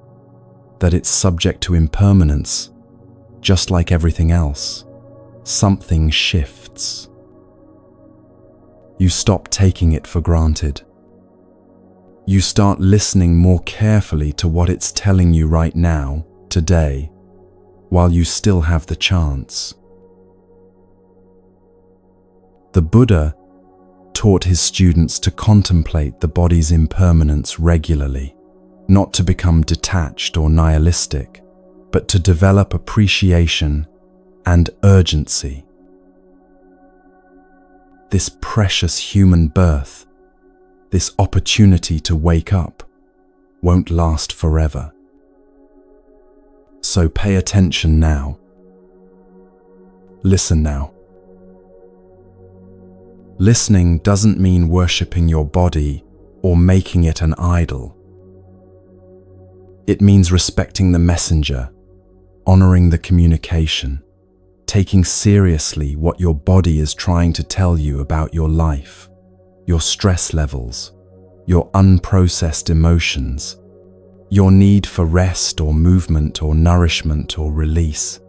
that it's subject to impermanence, just like everything else, something shifts. You stop taking it for granted. You start listening more carefully to what it's telling you right now, today, while you still have the chance. The Buddha taught his students to contemplate the body's impermanence regularly, not to become detached or nihilistic, but to develop appreciation and urgency. This precious human birth, this opportunity to wake up, won't last forever. So pay attention now. Listen now. Listening doesn't mean worshipping your body or making it an idol. It means respecting the messenger, honoring the communication, taking seriously what your body is trying to tell you about your life, your stress levels, your unprocessed emotions, your need for rest or movement or nourishment or release.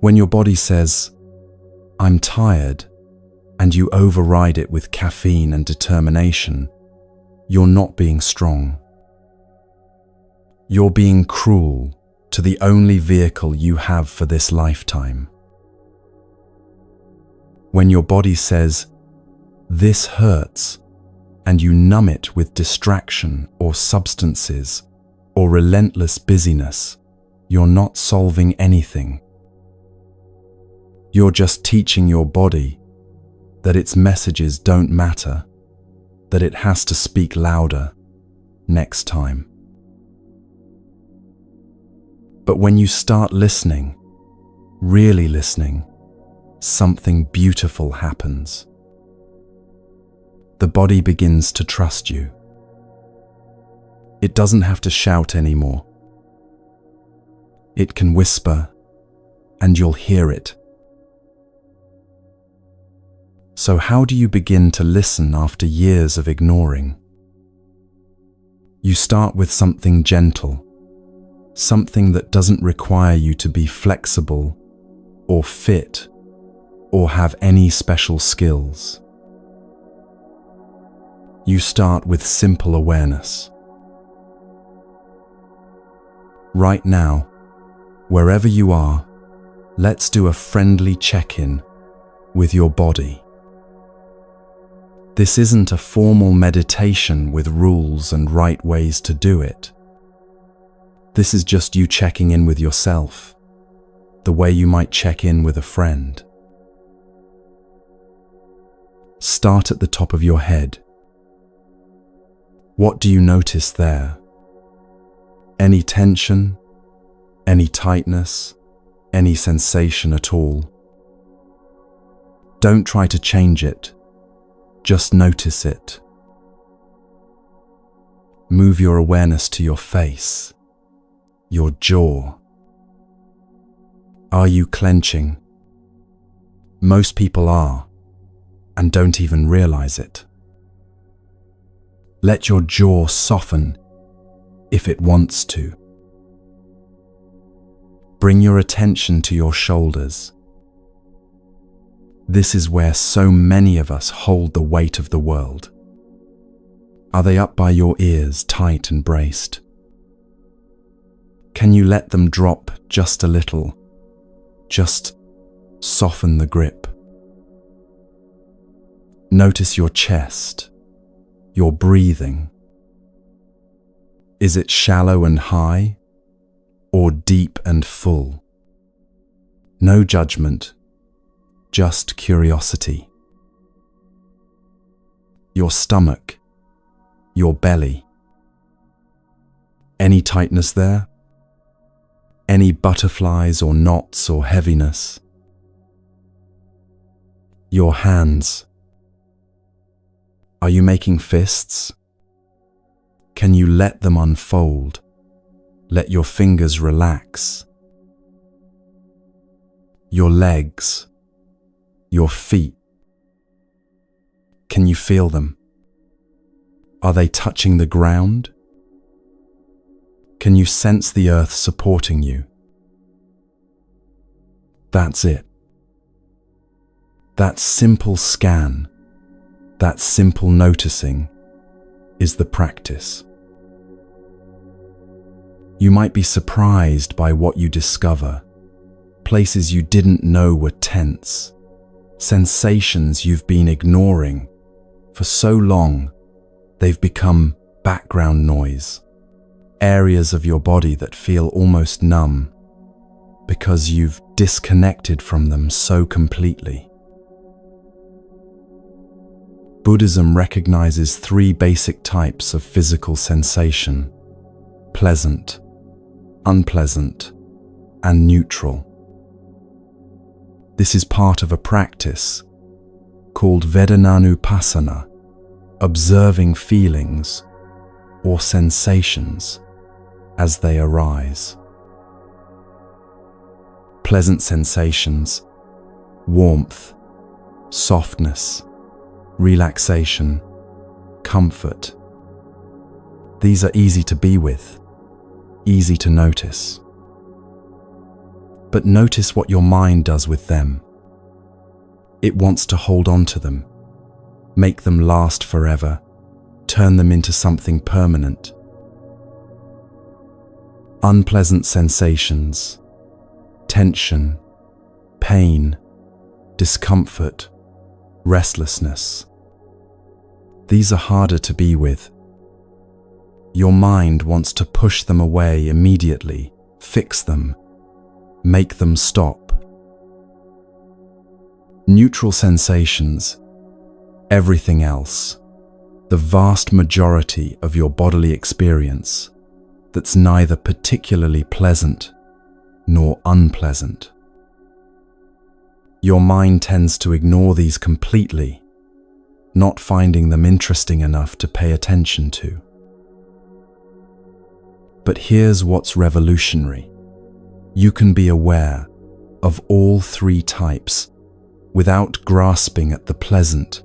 When your body says, "I'm tired," and you override it with caffeine and determination, you're not being strong. You're being cruel to the only vehicle you have for this lifetime. When your body says, "This hurts," and you numb it with distraction or substances or relentless busyness, you're not solving anything. You're just teaching your body that its messages don't matter, that it has to speak louder next time. But when you start listening, really listening, something beautiful happens. The body begins to trust you. It doesn't have to shout anymore. It can whisper, and you'll hear it. So how do you begin to listen after years of ignoring? You start with something gentle, something that doesn't require you to be flexible or fit or have any special skills. You start with simple awareness. Right now, wherever you are, let's do a friendly check-in with your body. This isn't a formal meditation with rules and right ways to do it. This is just you checking in with yourself, the way you might check in with a friend. Start at the top of your head. What do you notice there? Any tension? Any tightness? Any sensation at all? Don't try to change it. Just notice it. Move your awareness to your face, your jaw. Are you clenching? Most people are, and don't even realize it. Let your jaw soften if it wants to. Bring your attention to your shoulders. This is where so many of us hold the weight of the world. Are they up by your ears, tight and braced? Can you let them drop just a little? Just soften the grip. Notice your chest, your breathing. Is it shallow and high, or deep and full? No judgment, just curiosity. Your stomach, your belly. Any tightness there? Any butterflies or knots or heaviness? Your hands. Are you making fists? Can you let them unfold? Let your fingers relax. Your legs, your feet. Can you feel them? Are they touching the ground? Can you sense the earth supporting you? That's it. That simple scan, that simple noticing is the practice. You might be surprised by what you discover. Places you didn't know were tense. Sensations you've been ignoring. For so long, they've become background noise. Areas of your body that feel almost numb because you've disconnected from them so completely. Buddhism recognizes 3 basic types of physical sensation: pleasant, unpleasant, and neutral. This is part of a practice called Vedanānupassana, observing feelings or sensations as they arise. Pleasant sensations, warmth, softness, relaxation, comfort. These are easy to be with, easy to notice. But notice what your mind does with them. It wants to hold on to them, make them last forever, turn them into something permanent. Unpleasant sensations, tension, pain, discomfort, restlessness. These are harder to be with. Your mind wants to push them away immediately, fix them, make them stop. Neutral sensations, everything else, the vast majority of your bodily experience that's neither particularly pleasant nor unpleasant. Your mind tends to ignore these completely, not finding them interesting enough to pay attention to. But here's what's revolutionary. You can be aware of all 3 types without grasping at the pleasant,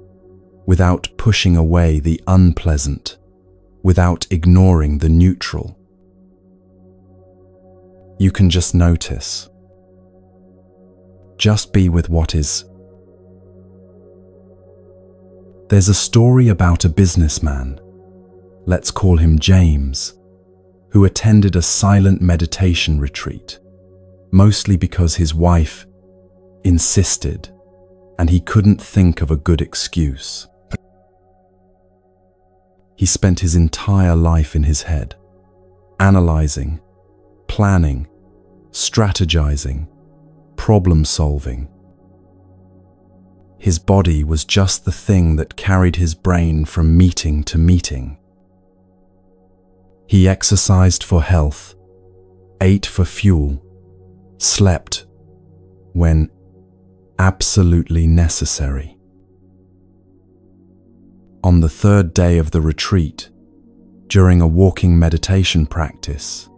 without pushing away the unpleasant, without ignoring the neutral. You can just notice. Just be with what is. There's a story about a businessman, let's call him James, who attended a silent meditation retreat, mostly because his wife insisted and he couldn't think of a good excuse. He spent his entire life in his head, analyzing, planning, strategizing, problem-solving. His body was just the thing that carried his brain from meeting to meeting. He exercised for health, ate for fuel, slept when absolutely necessary. On the 3rd day of the retreat, during a walking meditation practice,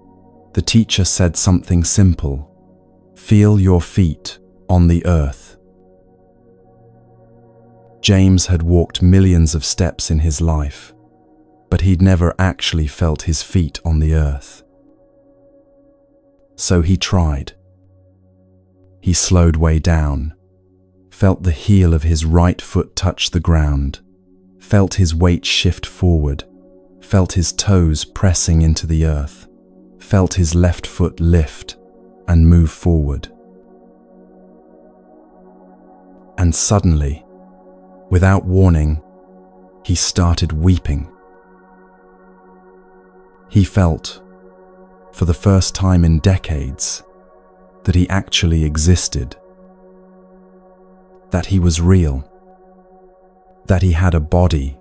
the teacher said something simple: feel your feet on the earth. James had walked millions of steps in his life, but he'd never actually felt his feet on the earth. So he tried. He slowed way down, felt the heel of his right foot touch the ground, felt his weight shift forward, felt his toes pressing into the earth, felt his left foot lift and move forward. And suddenly, without warning, he started weeping. He felt, for the first time in decades, that he actually existed, that he was real, that he had a body,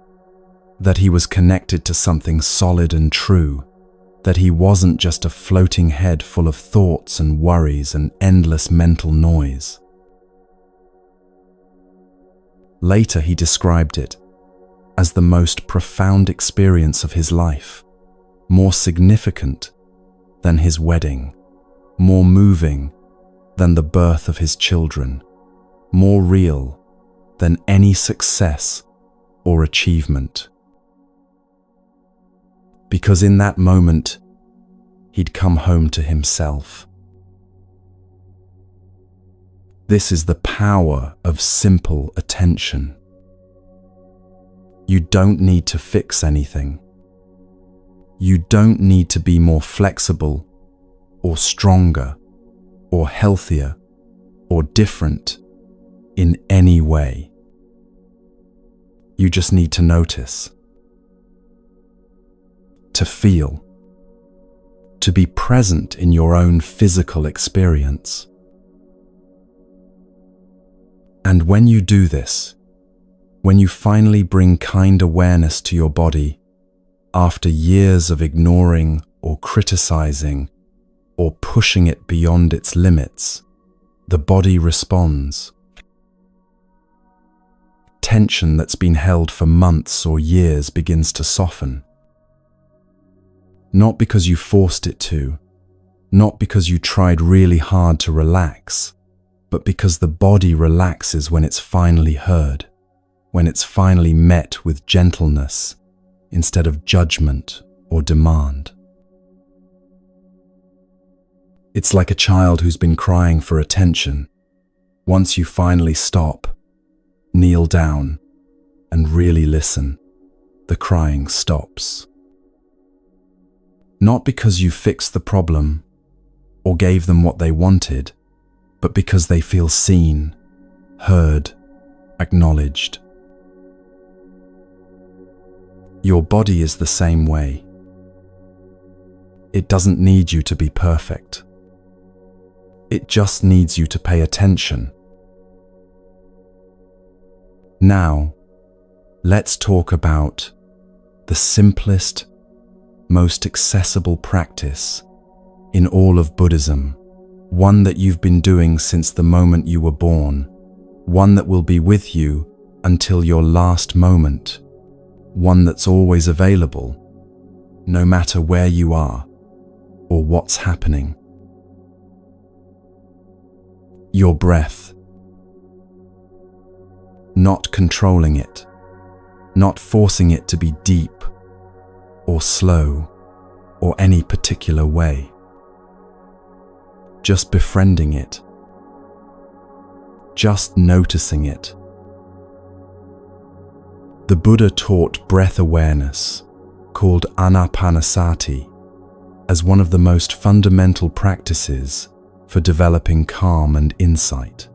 that he was connected to something solid and true, that he wasn't just a floating head full of thoughts and worries and endless mental noise. Later he described it as the most profound experience of his life, more significant than his wedding, more moving than the birth of his children, more real than any success or achievement. Because in that moment, he'd come home to himself. This is the power of simple attention. You don't need to fix anything. You don't need to be more flexible, or stronger, or healthier, or different in any way. You just need to notice, to feel, to be present in your own physical experience. And when you do this, when you finally bring kind awareness to your body, after years of ignoring or criticizing or pushing it beyond its limits, the body responds. Tension that's been held for months or years begins to soften. Not because you forced it to, not because you tried really hard to relax, but because the body relaxes when it's finally heard, when it's finally met with gentleness instead of judgment or demand. It's like a child who's been crying for attention. Once you finally stop, kneel down, and really listen, the crying stops. Not because you fixed the problem or gave them what they wanted, but because they feel seen, heard, acknowledged. Your body is the same way. It doesn't need you to be perfect. It just needs you to pay attention. Now, let's talk about the simplest, most accessible practice in all of Buddhism, one that you've been doing since the moment you were born, one that will be with you until your last moment, one that's always available, no matter where you are or what's happening. Your breath. Not controlling it, not forcing it to be deep or slow or any particular way. Just befriending it, just noticing it. The Buddha taught breath awareness, called Anapanasati, as one of the most fundamental practices for developing calm and insight.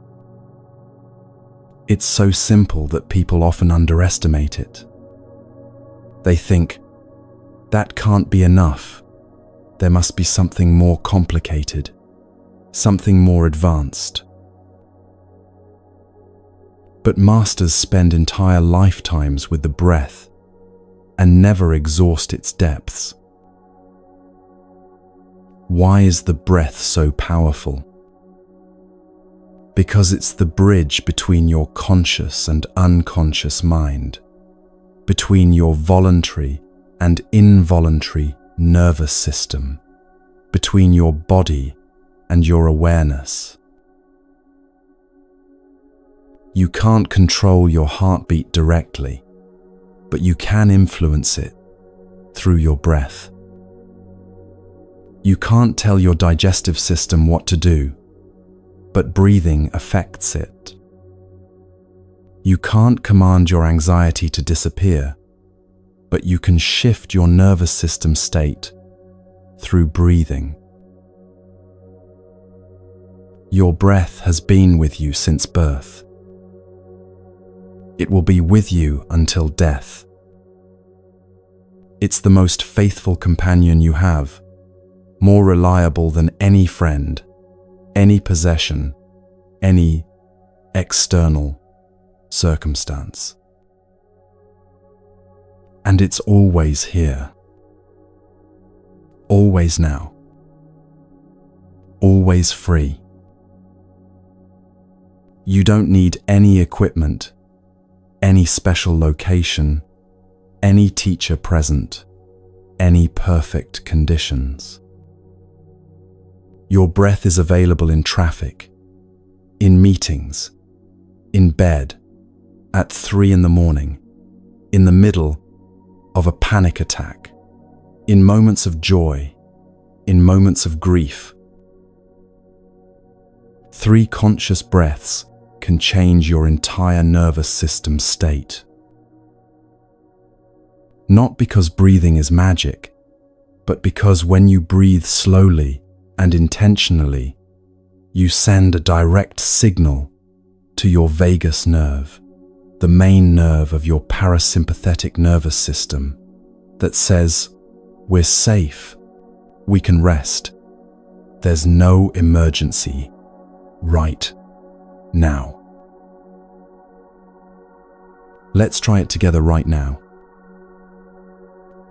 It's so simple that people often underestimate it. They think, that can't be enough. There must be something more complicated, something more advanced. But masters spend entire lifetimes with the breath and never exhaust its depths. Why is the breath so powerful? Because it's the bridge between your conscious and unconscious mind, between your voluntary and involuntary nervous system, between your body and your awareness. You can't control your heartbeat directly, but you can influence it through your breath. You can't tell your digestive system what to do, but breathing affects it. You can't command your anxiety to disappear, but you can shift your nervous system state through breathing. Your breath has been with you since birth. It will be with you until death. It's the most faithful companion you have, more reliable than any friend, any possession, any external circumstance. And it's always here. Always now. Always free. You don't need any equipment, any special location, any teacher present, any perfect conditions. Your breath is available in traffic, in meetings, in bed, at 3 a.m, in the middle of a panic attack, in moments of joy, in moments of grief. 3 conscious breaths can change your entire nervous system state. Not because breathing is magic, but because when you breathe slowly and intentionally, you send a direct signal to your vagus nerve, the main nerve of your parasympathetic nervous system, that says, "We're safe, we can rest, there's no emergency right now." Let's try it together right now.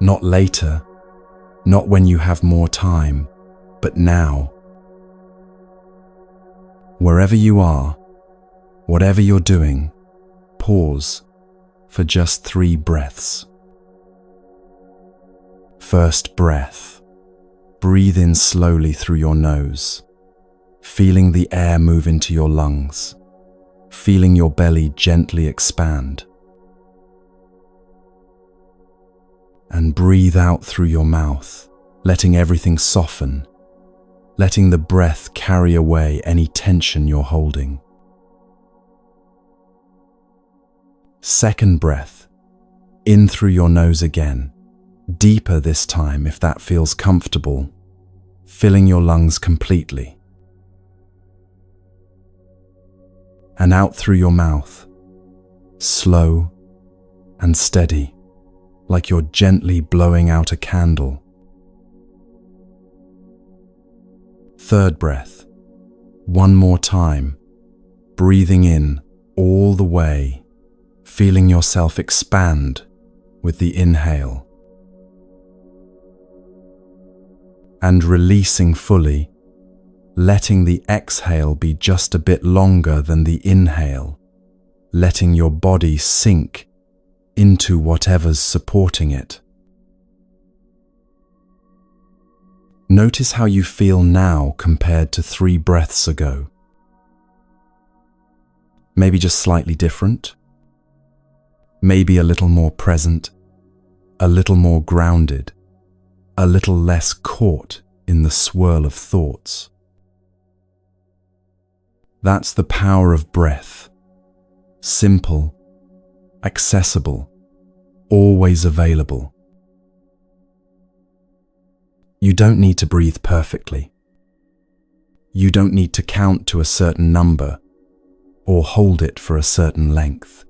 Not later, not when you have more time, but now. Wherever you are, whatever you're doing, pause for just 3 breaths. First breath. Breathe in slowly through your nose, feeling the air move into your lungs, feeling your belly gently expand. And breathe out through your mouth, letting everything soften, letting the breath carry away any tension you're holding. Second breath, in through your nose again, deeper this time if that feels comfortable, filling your lungs completely. And out through your mouth, slow and steady, like you're gently blowing out a candle. Third breath, one more time, breathing in all the way, feeling yourself expand with the inhale. And releasing fully, letting the exhale be just a bit longer than the inhale, letting your body sink into whatever's supporting it. Notice how you feel now compared to 3 breaths ago. Maybe just slightly different. Maybe a little more present, a little more grounded, a little less caught in the swirl of thoughts. That's the power of breath. Simple, accessible, always available. You don't need to breathe perfectly. You don't need to count to a certain number or hold it for a certain length.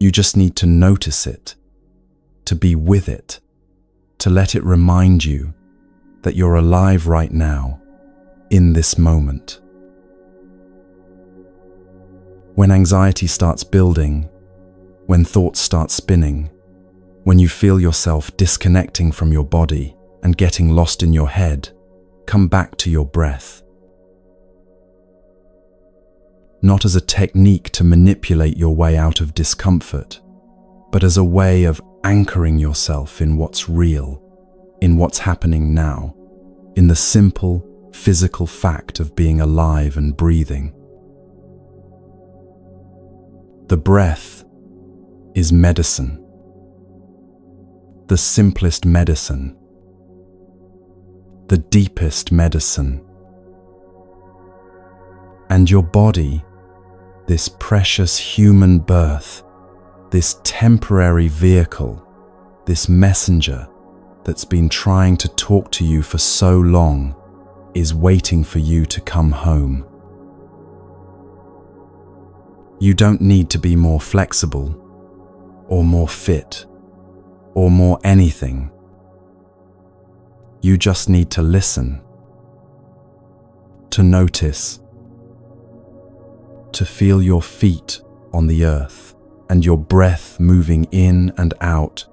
You just need to notice it, to be with it, to let it remind you that you're alive right now, in this moment. When anxiety starts building, when thoughts start spinning, when you feel yourself disconnecting from your body and getting lost in your head, come back to your breath. Not as a technique to manipulate your way out of discomfort, but as a way of anchoring yourself in what's real, in what's happening now, in the simple, physical fact of being alive and breathing. The breath is medicine. the simplest medicine, the deepest medicine. And your body, this precious human birth, this temporary vehicle, this messenger that's been trying to talk to you for so long, is waiting for you to come home. You don't need to be more flexible, or more fit, or more anything. You just need to listen, to notice, to feel your feet on the earth and your breath moving in and out,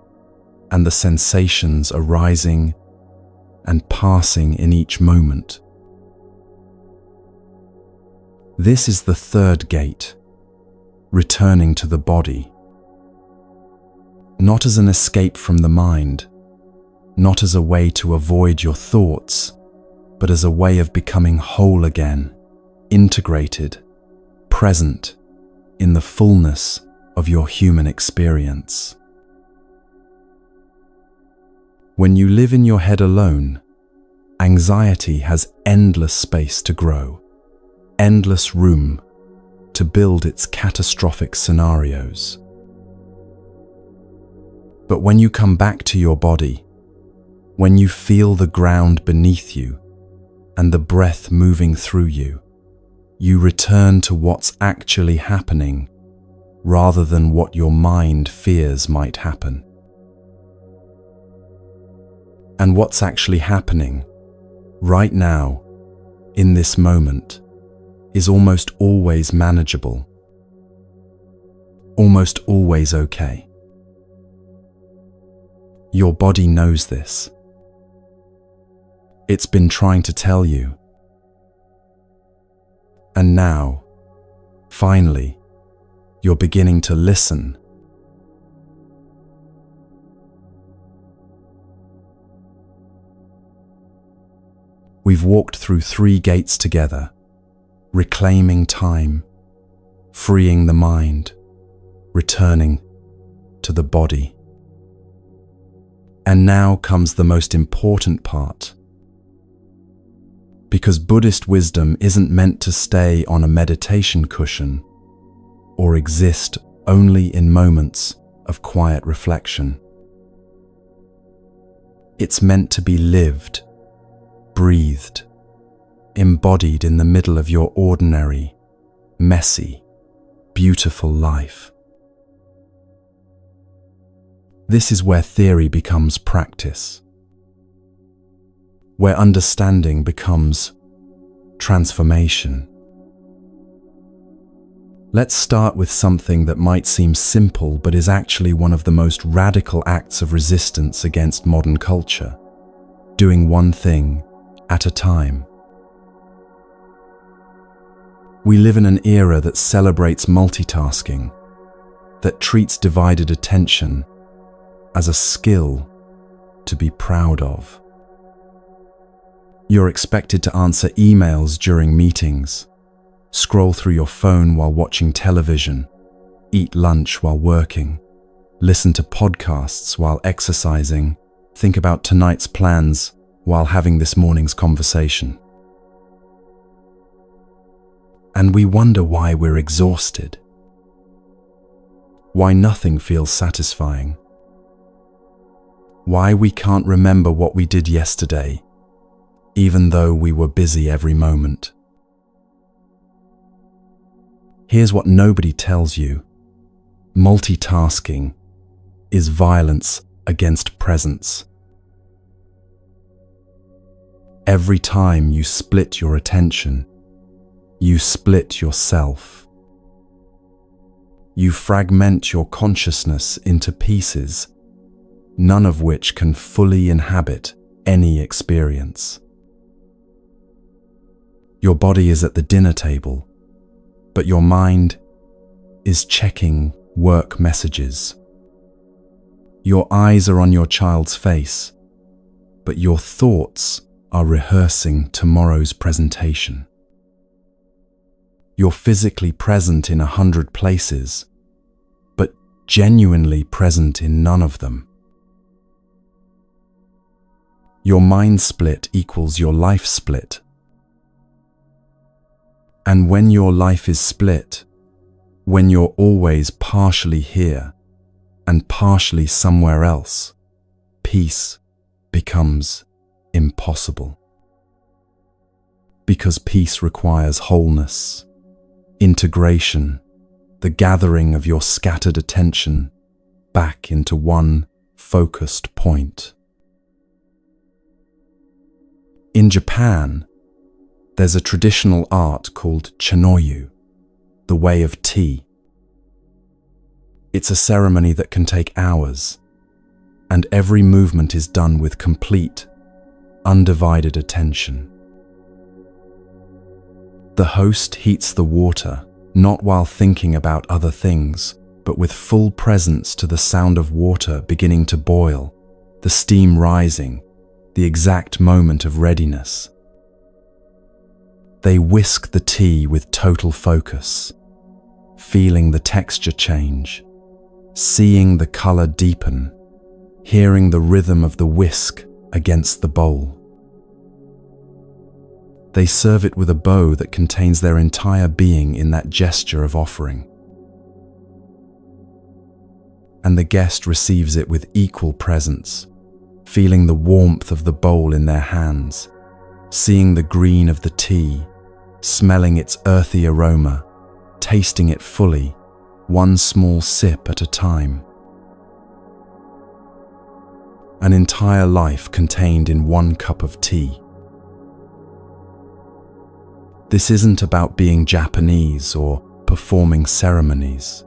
and the sensations arising and passing in each moment. This is the third gate, returning to the body. Not as an escape from the mind, not as a way to avoid your thoughts, but as a way of becoming whole again, integrated, present in the fullness of your human experience. When you live in your head alone, anxiety has endless space to grow, endless room to build its catastrophic scenarios. But when you come back to your body, when you feel the ground beneath you and the breath moving through you, you return to what's actually happening rather than what your mind fears might happen. And what's actually happening right now, in this moment, is almost always manageable, almost always okay. Your body knows this. It's been trying to tell you. And now, finally, you're beginning to listen. We've walked through 3 gates together, reclaiming time, freeing the mind, returning to the body. And now comes the most important part. Because Buddhist wisdom isn't meant to stay on a meditation cushion or exist only in moments of quiet reflection. It's meant to be lived, breathed, embodied in the middle of your ordinary, messy, beautiful life. This is where theory becomes practice, where understanding becomes transformation. Let's start with something that might seem simple but is actually one of the most radical acts of resistance against modern culture: doing one thing at a time. We live in an era that celebrates multitasking, that treats divided attention as a skill to be proud of. You're expected to answer emails during meetings, scroll through your phone while watching television, eat lunch while working, listen to podcasts while exercising, think about tonight's plans while having this morning's conversation. And we wonder why we're exhausted, why nothing feels satisfying, why we can't remember what we did yesterday, even though we were busy every moment. Here's what nobody tells you: multitasking is violence against presence. Every time you split your attention, you split yourself. You fragment your consciousness into pieces, none of which can fully inhabit any experience. Your body is at the dinner table, but your mind is checking work messages. Your eyes are on your child's face, but your thoughts are rehearsing tomorrow's presentation. You're physically present in 100 places, but genuinely present in none of them. Your mind split equals your life split. And when your life is split, when you're always partially here and partially somewhere else, peace becomes impossible. Because peace requires wholeness, integration, the gathering of your scattered attention back into one focused point. In Japan, there's a traditional art called chanoyu, the way of tea. It's a ceremony that can take hours, and every movement is done with complete, undivided attention. The host heats the water, not while thinking about other things, but with full presence to the sound of water beginning to boil, the steam rising, the exact moment of readiness. They whisk the tea with total focus, feeling the texture change, seeing the color deepen, hearing the rhythm of the whisk against the bowl. They serve it with a bow that contains their entire being in that gesture of offering. And the guest receives it with equal presence, feeling the warmth of the bowl in their hands, seeing the green of the tea, smelling its earthy aroma, tasting it fully, one small sip at a time. An entire life contained in one cup of tea. This isn't about being Japanese or performing ceremonies.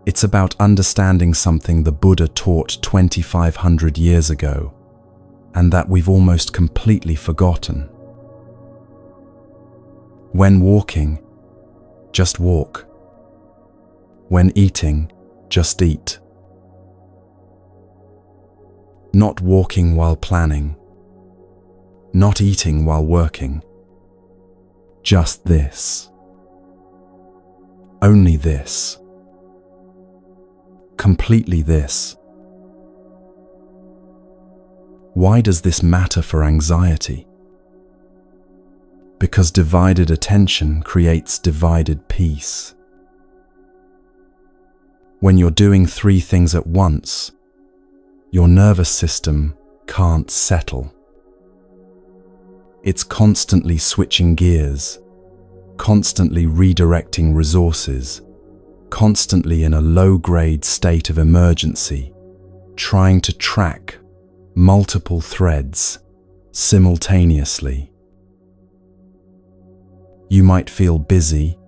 It's about understanding something the Buddha taught 2,500 years ago, and that we've almost completely forgotten. When walking, just walk. When eating, just eat. Not walking while planning. Not eating while working. Just this. Only this. Completely this. Why does this matter for anxiety? Because divided attention creates divided peace. When you're doing 3 things at once, your nervous system can't settle. It's constantly switching gears, constantly redirecting resources, constantly in a low-grade state of emergency, trying to track multiple threads simultaneously. You might feel busy,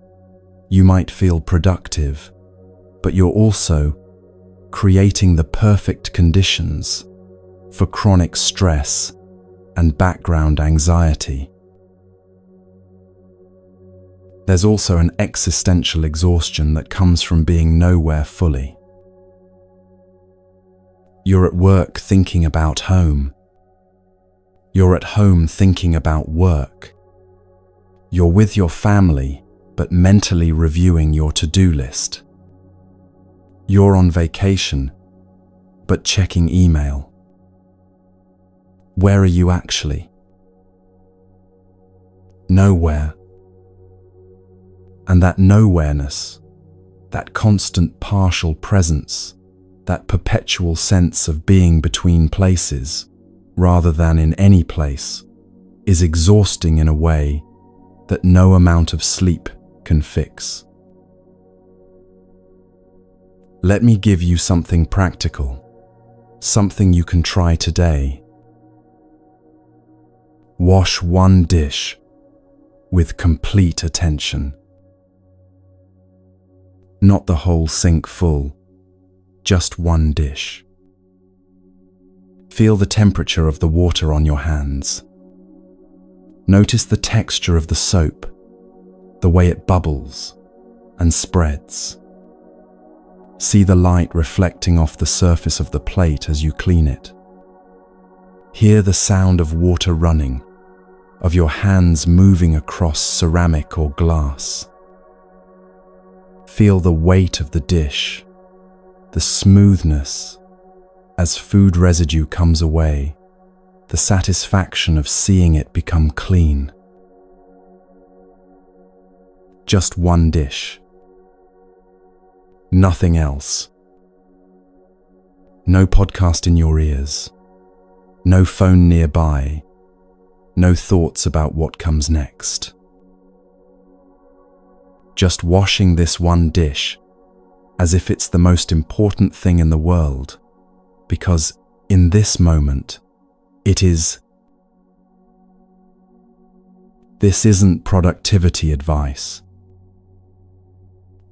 you might feel productive, but you're also creating the perfect conditions for chronic stress and background anxiety. There's also an existential exhaustion that comes from being nowhere fully. You're at work thinking about home. You're at home thinking about work. You're with your family, but mentally reviewing your to-do list. You're on vacation, but checking email. Where are you actually? Nowhere. And that nowhereness, that constant partial presence, that perpetual sense of being between places, rather than in any place, is exhausting in a way that no amount of sleep can fix. Let me give you something practical, something you can try today. Wash one dish with complete attention. Not the whole sink full, just one dish. Feel the temperature of the water on your hands. Notice the texture of the soap, the way it bubbles and spreads. See the light reflecting off the surface of the plate as you clean it. Hear the sound of water running, of your hands moving across ceramic or glass. Feel the weight of the dish, the smoothness, As food residue comes away, the satisfaction of seeing it become clean. Just one dish. Nothing else. No podcast in your ears. No phone nearby. No thoughts about what comes next. Just washing this one dish as if it's the most important thing in the world, because in this moment, it is. This isn't productivity advice.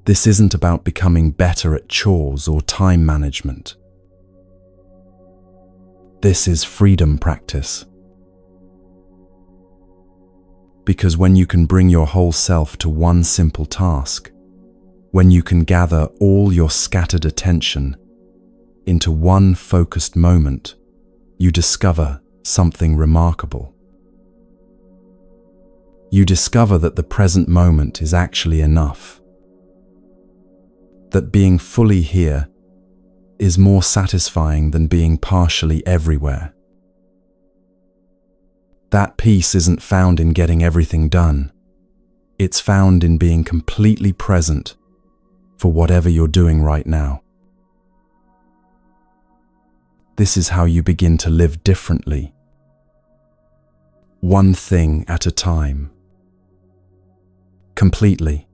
This isn't about becoming better at chores or time management. This is freedom practice. Because when you can bring your whole self to one simple task, when you can gather all your scattered attention into one focused moment, you discover something remarkable. You discover that the present moment is actually enough. That being fully here is more satisfying than being partially everywhere. That peace isn't found in getting everything done. It's found in being completely present for whatever you're doing right now. This is how you begin to live differently. One thing at a time. Completely.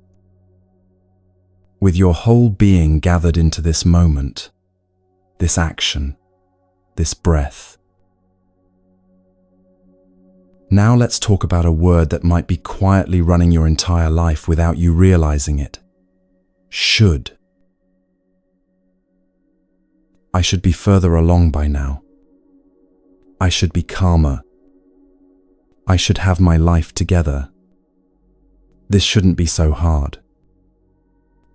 With your whole being gathered into this moment, this action, this breath. Now let's talk about a word that might be quietly running your entire life without you realizing it. Should. I should be further along by now. I should be calmer. I should have my life together. This shouldn't be so hard.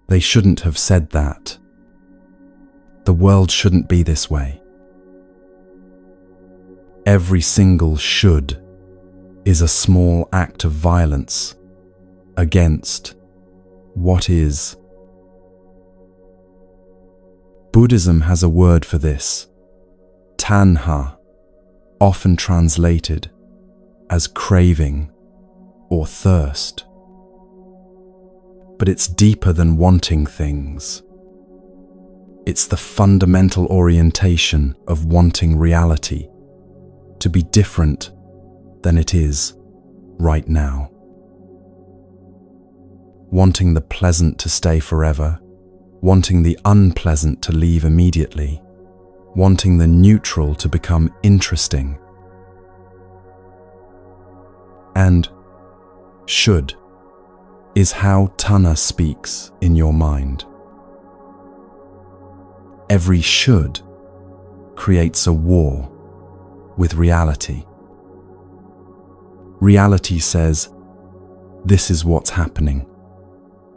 They shouldn't have said that. The world shouldn't be this way. Every single should is a small act of violence against what is. Buddhism has a word for this, tanha, often translated as craving or thirst. But it's deeper than wanting things. It's the fundamental orientation of wanting reality to be different than it is right now. Wanting the pleasant to stay forever, wanting the unpleasant to leave immediately, wanting the neutral to become interesting. And should is how Tanha speaks in your mind. Every should creates a war with reality. Reality says, this is what's happening.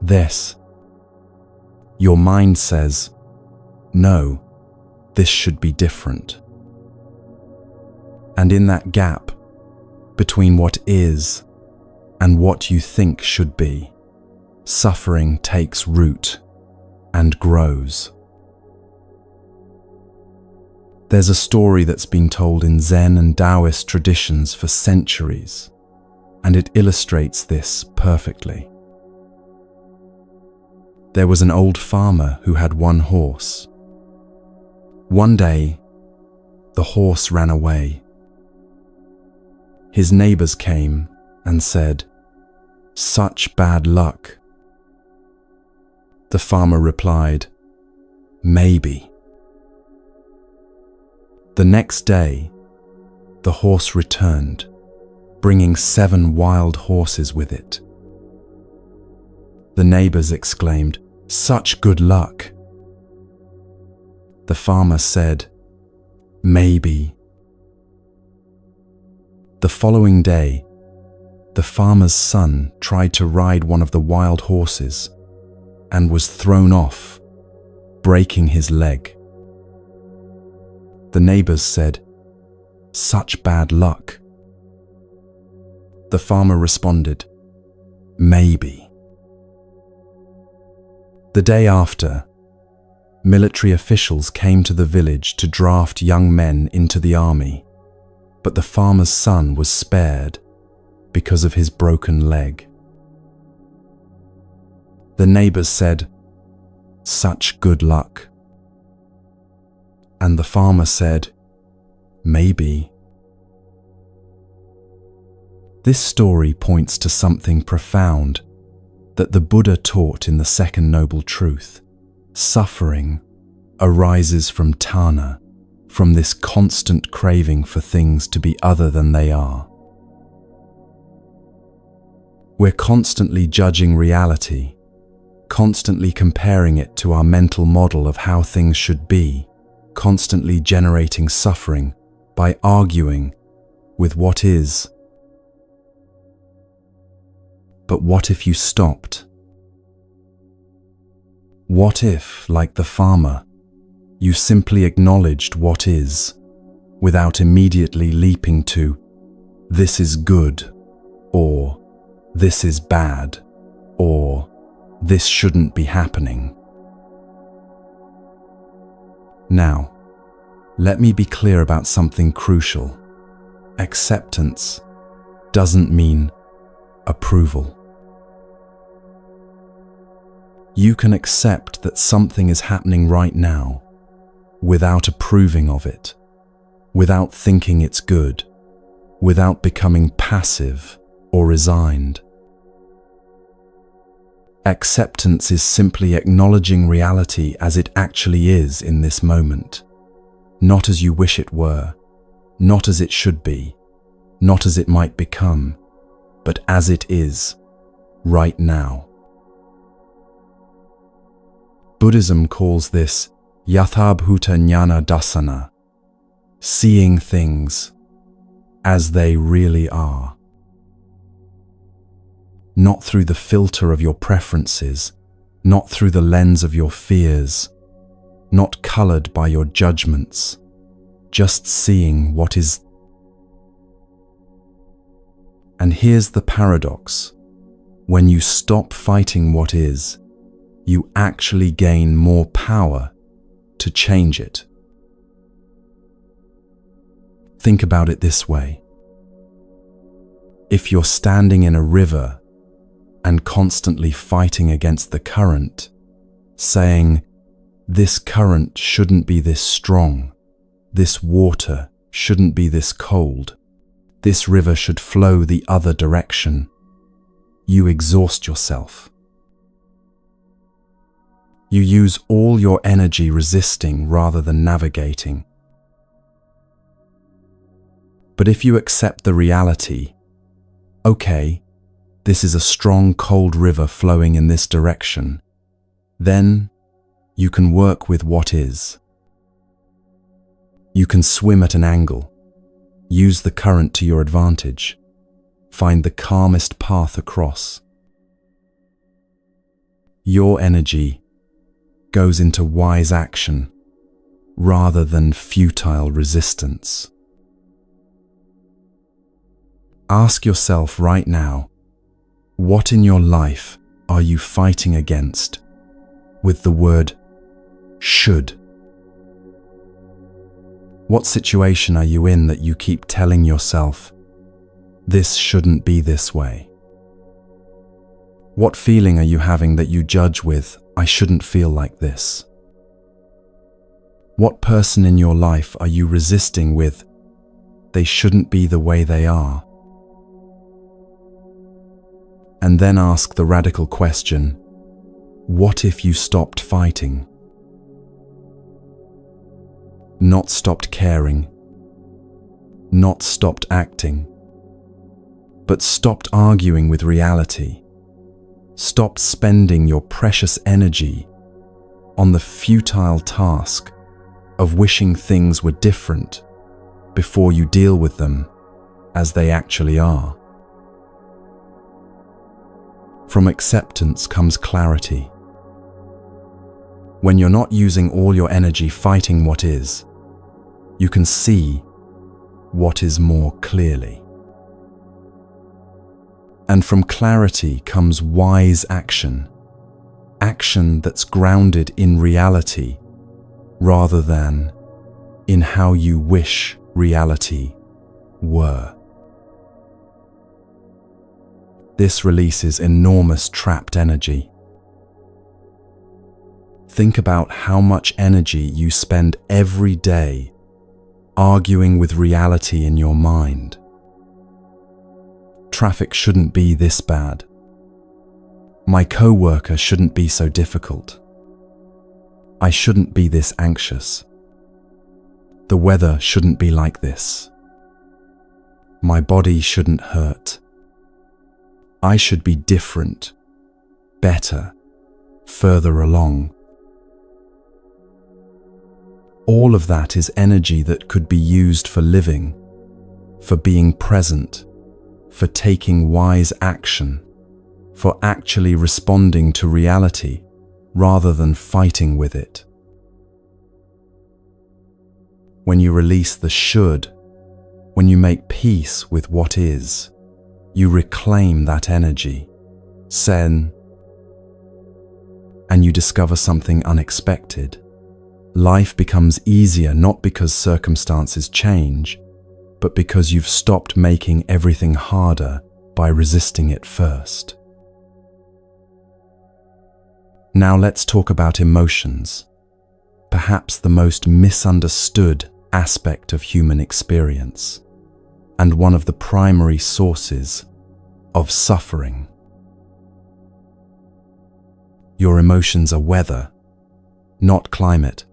This. Your mind says, no, this should be different. And in that gap between what is and what you think should be, suffering takes root and grows. There's a story that's been told in Zen and Taoist traditions for centuries, and it illustrates this perfectly. There was an old farmer who had one horse. One day, the horse ran away. His neighbors came and said, "Such bad luck." The farmer replied, "Maybe." The next day, the horse returned, bringing 7 wild horses with it. The neighbors exclaimed, "Such good luck." The farmer said, "Maybe." The following day, the farmer's son tried to ride one of the wild horses and was thrown off, breaking his leg. The neighbors said, "Such bad luck." The farmer responded, "Maybe." The day after, Military officials came to the village to draft young men into the army, but the farmer's son was spared because of his broken leg. The neighbors said, "Such good luck." And the farmer said, "Maybe." This story points to something profound that the Buddha taught in the Second Noble Truth. Suffering arises from tanha, from this constant craving for things to be other than they are. We're constantly judging reality, constantly comparing it to our mental model of how things should be, constantly generating suffering by arguing with what is. But what if you stopped? What if, like the farmer, you simply acknowledged what is, without immediately leaping to, "This is good," or "This is bad," or "This shouldn't be happening"? Now, let me be clear about something crucial. Acceptance doesn't mean approval. You can accept that something is happening right now without approving of it, without thinking it's good, without becoming passive or resigned. Acceptance is simply acknowledging reality as it actually is in this moment, not as you wish it were, not as it should be, not as it might become, but as it is, right now. Buddhism calls this Yathabhuta Jnana Dassana, seeing things as they really are. Not through the filter of your preferences, not through the lens of your fears, not colored by your judgments, just seeing what is. And here's the paradox. When you stop fighting what is, you actually gain more power to change it. Think about it this way. If you're standing in a river and constantly fighting against the current, saying, "This current shouldn't be this strong, this water shouldn't be this cold, this river should flow the other direction," you exhaust yourself. You use all your energy resisting rather than navigating. But if you accept the reality, okay, this is a strong cold river flowing in this direction, then you can work with what is. You can swim at an angle, use the current to your advantage, find the calmest path across. Your energy goes into wise action rather than futile resistance. Ask yourself right now, what in your life are you fighting against with the word should? What situation are you in that you keep telling yourself, this shouldn't be this way? What feeling are you having that you judge with, I shouldn't feel like this? What person in your life are you resisting with, they shouldn't be the way they are? And then ask the radical question, what if you stopped fighting? Not stopped caring, not stopped acting, but stopped arguing with reality. Stop spending your precious energy on the futile task of wishing things were different before you deal with them as they actually are. From acceptance comes clarity. When you're not using all your energy fighting what is, you can see what is more clearly. And from clarity comes wise action, action that's grounded in reality rather than in how you wish reality were. This releases enormous trapped energy. Think about how much energy you spend every day arguing with reality in your mind. Traffic shouldn't be this bad. My coworker shouldn't be so difficult. I shouldn't be this anxious. The weather shouldn't be like this. My body shouldn't hurt. I should be different, better, further along. All of that is energy that could be used for living, for being present, for taking wise action, for actually responding to reality rather than fighting with it. When you release the should, when you make peace with what is, you reclaim that energy, sen, and you discover something unexpected. Life becomes easier not because circumstances change, but because you've stopped making everything harder by resisting it first. Now let's talk about emotions, perhaps the most misunderstood aspect of human experience, and one of the primary sources of suffering. Your emotions are weather, not climate.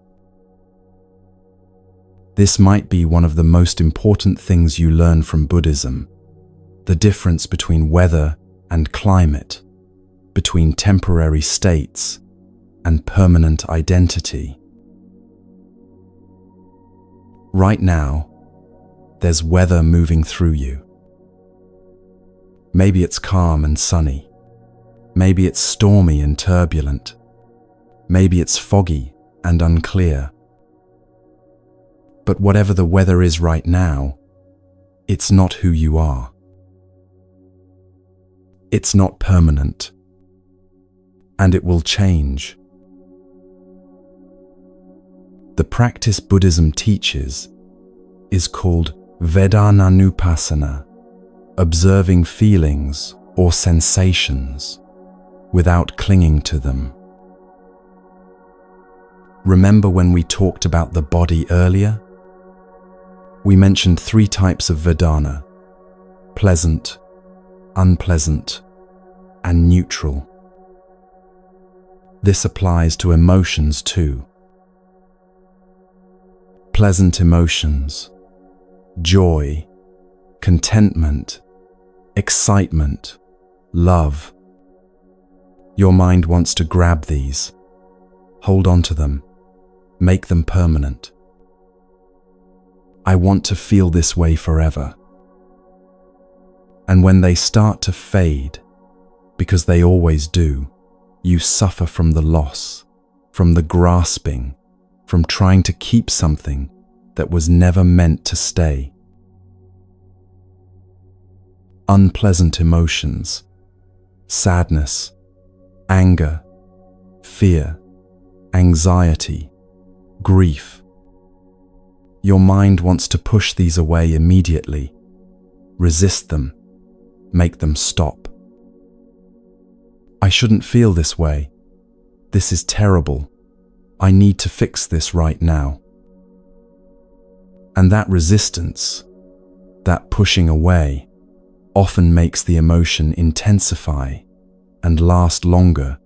This might be one of the most important things you learn from Buddhism, the difference between weather and climate, between temporary states and permanent identity. Right now, there's weather moving through you. Maybe it's calm and sunny. Maybe it's stormy and turbulent. Maybe it's foggy and unclear. But whatever the weather is right now, it's not who you are. It's not permanent. And it will change. The practice Buddhism teaches is called Vedananupassana, observing feelings or sensations without clinging to them. Remember when we talked about the body earlier? We mentioned 3 types of Vedana: pleasant, unpleasant, and neutral. This applies to emotions too. Pleasant emotions, joy, contentment, excitement, love. Your mind wants to grab these, hold on to them, make them permanent. I want to feel this way forever. And when they start to fade, because they always do, you suffer from the loss, from the grasping, from trying to keep something that was never meant to stay. Unpleasant emotions, sadness, anger, fear, anxiety, grief. Your mind wants to push these away immediately, resist them, make them stop. I shouldn't feel this way. This is terrible. I need to fix this right now. And that resistance, that pushing away, often makes the emotion intensify and last longer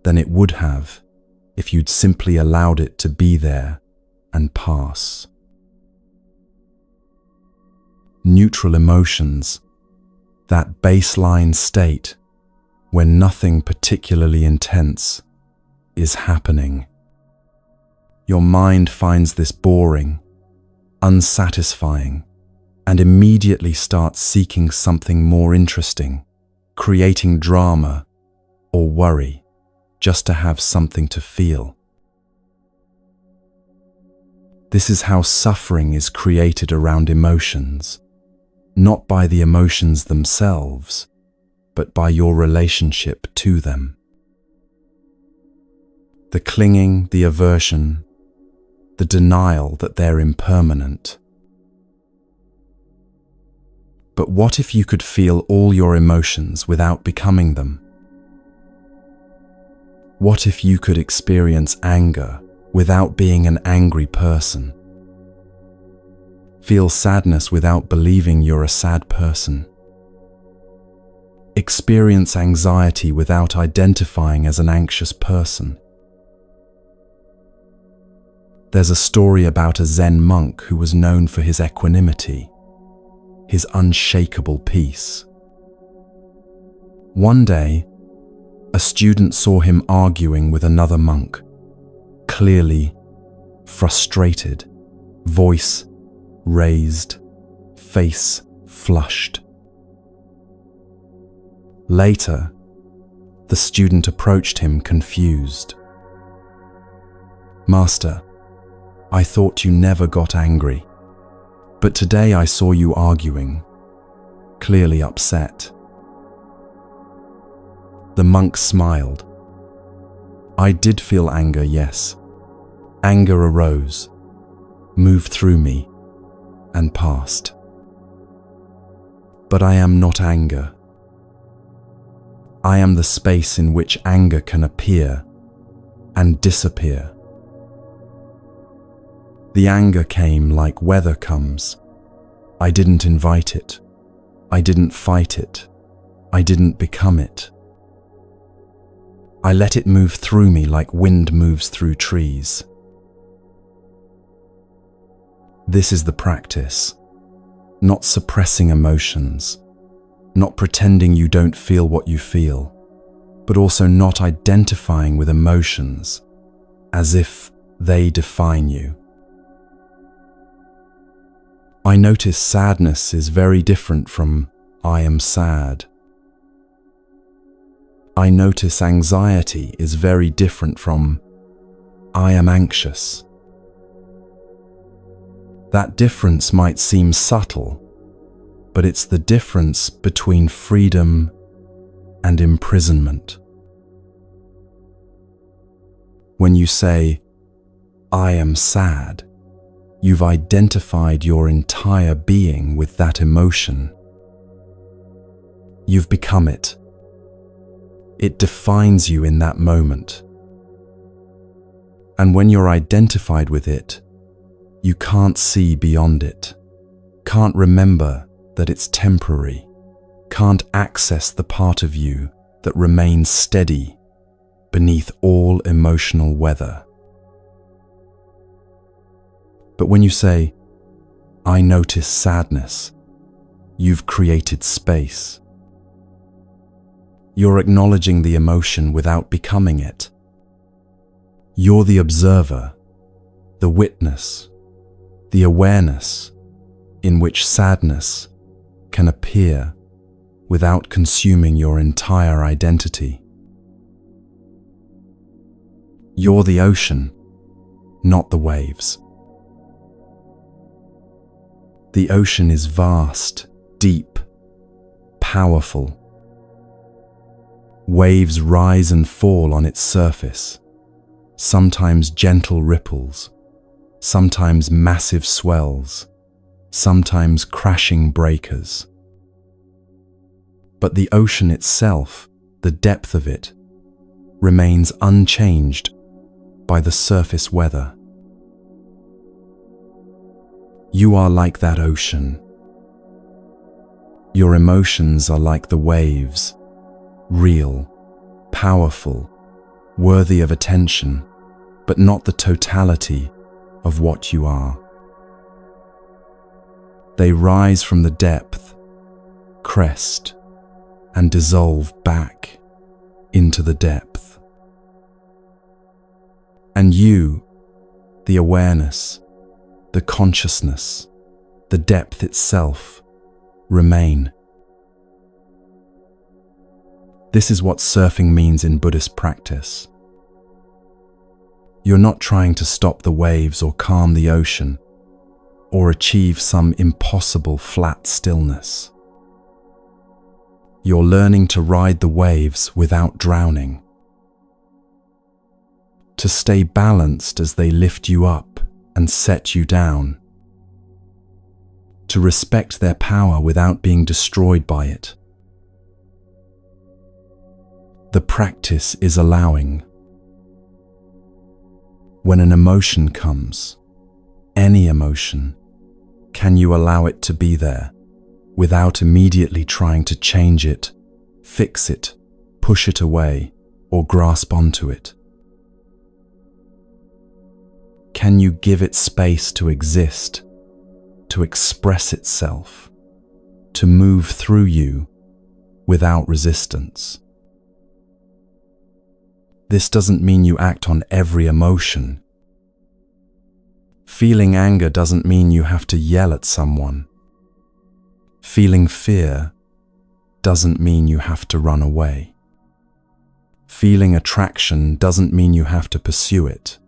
than it would have if you'd simply allowed it to be there and pass. Neutral emotions, that baseline state when nothing particularly intense is happening. Your mind finds this boring, unsatisfying, and immediately starts seeking something more interesting, creating drama or worry just to have something to feel. This is how suffering is created around emotions, not by the emotions themselves, but by your relationship to them. The clinging, the aversion, the denial that they're impermanent. But what if you could feel all your emotions without becoming them? What if you could experience anger without being an angry person? Feel sadness without believing you're a sad person? Experience anxiety without identifying as an anxious person? There's a story about a Zen monk who was known for his equanimity, his unshakable peace. One day, a student saw him arguing with another monk, clearly frustrated, voice raised, face flushed. Later, the student approached him confused. "Master, I thought you never got angry, but today I saw you arguing, clearly upset." The monk smiled. "I did feel anger, yes. Anger arose, moved through me, and passed. But I am not anger. I am the space in which anger can appear and disappear. The anger came like weather comes. I didn't invite it. I didn't fight it. I didn't become it. I let it move through me like wind moves through trees." This is the practice, not suppressing emotions, not pretending you don't feel what you feel, but also not identifying with emotions as if they define you. I notice sadness is very different from "I am sad." I notice anxiety is very different from "I am anxious." That difference might seem subtle, but it's the difference between freedom and imprisonment. When you say, "I am sad," you've identified your entire being with that emotion. You've become it. It defines you in that moment. And when you're identified with it, you can't see beyond it, can't remember that it's temporary, can't access the part of you that remains steady beneath all emotional weather. But when you say, "I notice sadness," you've created space. You're acknowledging the emotion without becoming it. You're the observer, the witness, the awareness in which sadness can appear without consuming your entire identity. You're the ocean, not the waves. The ocean is vast, deep, powerful. Waves rise and fall on its surface, sometimes gentle ripples, sometimes massive swells, sometimes crashing breakers. But the ocean itself, the depth of it, remains unchanged by the surface weather. You are like that ocean. Your emotions are like the waves, real, powerful, worthy of attention, but not the totality of what you are. They rise from the depth, crest, and dissolve back into the depth. And you, the awareness, the consciousness, the depth itself, remain. This is what surfing means in Buddhist practice. You're not trying to stop the waves or calm the ocean, or achieve some impossible flat stillness. You're learning to ride the waves without drowning, to stay balanced as they lift you up and set you down. To respect their power without being destroyed by it. The practice is allowing. When an emotion comes, any emotion, can you allow it to be there without immediately trying to change it, fix it, push it away, or grasp onto it? Can you give it space to exist, to express itself, to move through you without resistance? This doesn't mean you act on every emotion. Feeling anger doesn't mean you have to yell at someone. Feeling fear doesn't mean you have to run away. Feeling attraction doesn't mean you have to pursue it.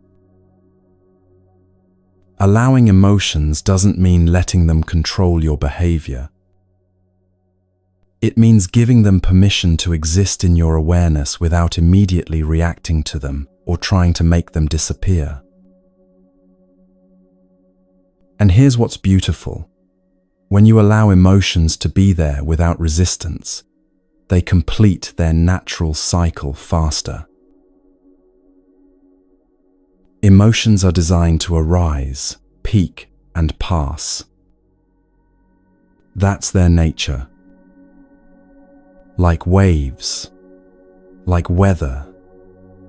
Allowing emotions doesn't mean letting them control your behavior. It means giving them permission to exist in your awareness without immediately reacting to them or trying to make them disappear. And here's what's beautiful. When you allow emotions to be there without resistance, they complete their natural cycle faster. Emotions are designed to arise, peak, and pass. That's their nature. Like waves, like weather,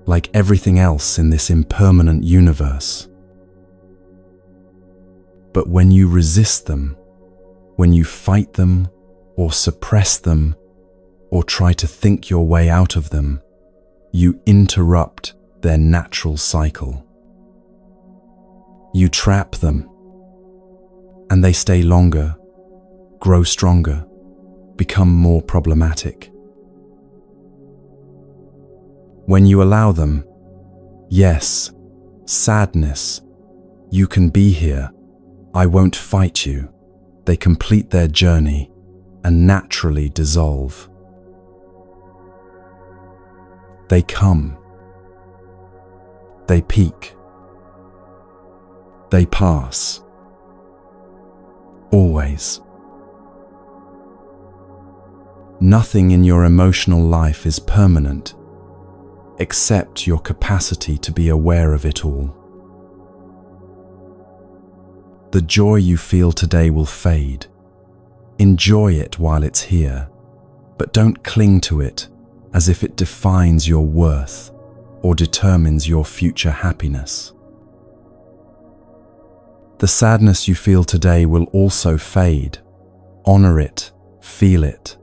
like everything else in this impermanent universe. But when you resist them, when you fight them, or suppress them, or try to think your way out of them, you interrupt their natural cycle. You trap them, and they stay longer, grow stronger, become more problematic. When you allow them, yes, sadness, you can be here, I won't fight you, they complete their journey and naturally dissolve. They come, they peak, they pass, always. Nothing in your emotional life is permanent, except your capacity to be aware of it all. The joy you feel today will fade. Enjoy it while it's here, but don't cling to it as if it defines your worth or determines your future happiness. The sadness you feel today will also fade. Honor it, feel it,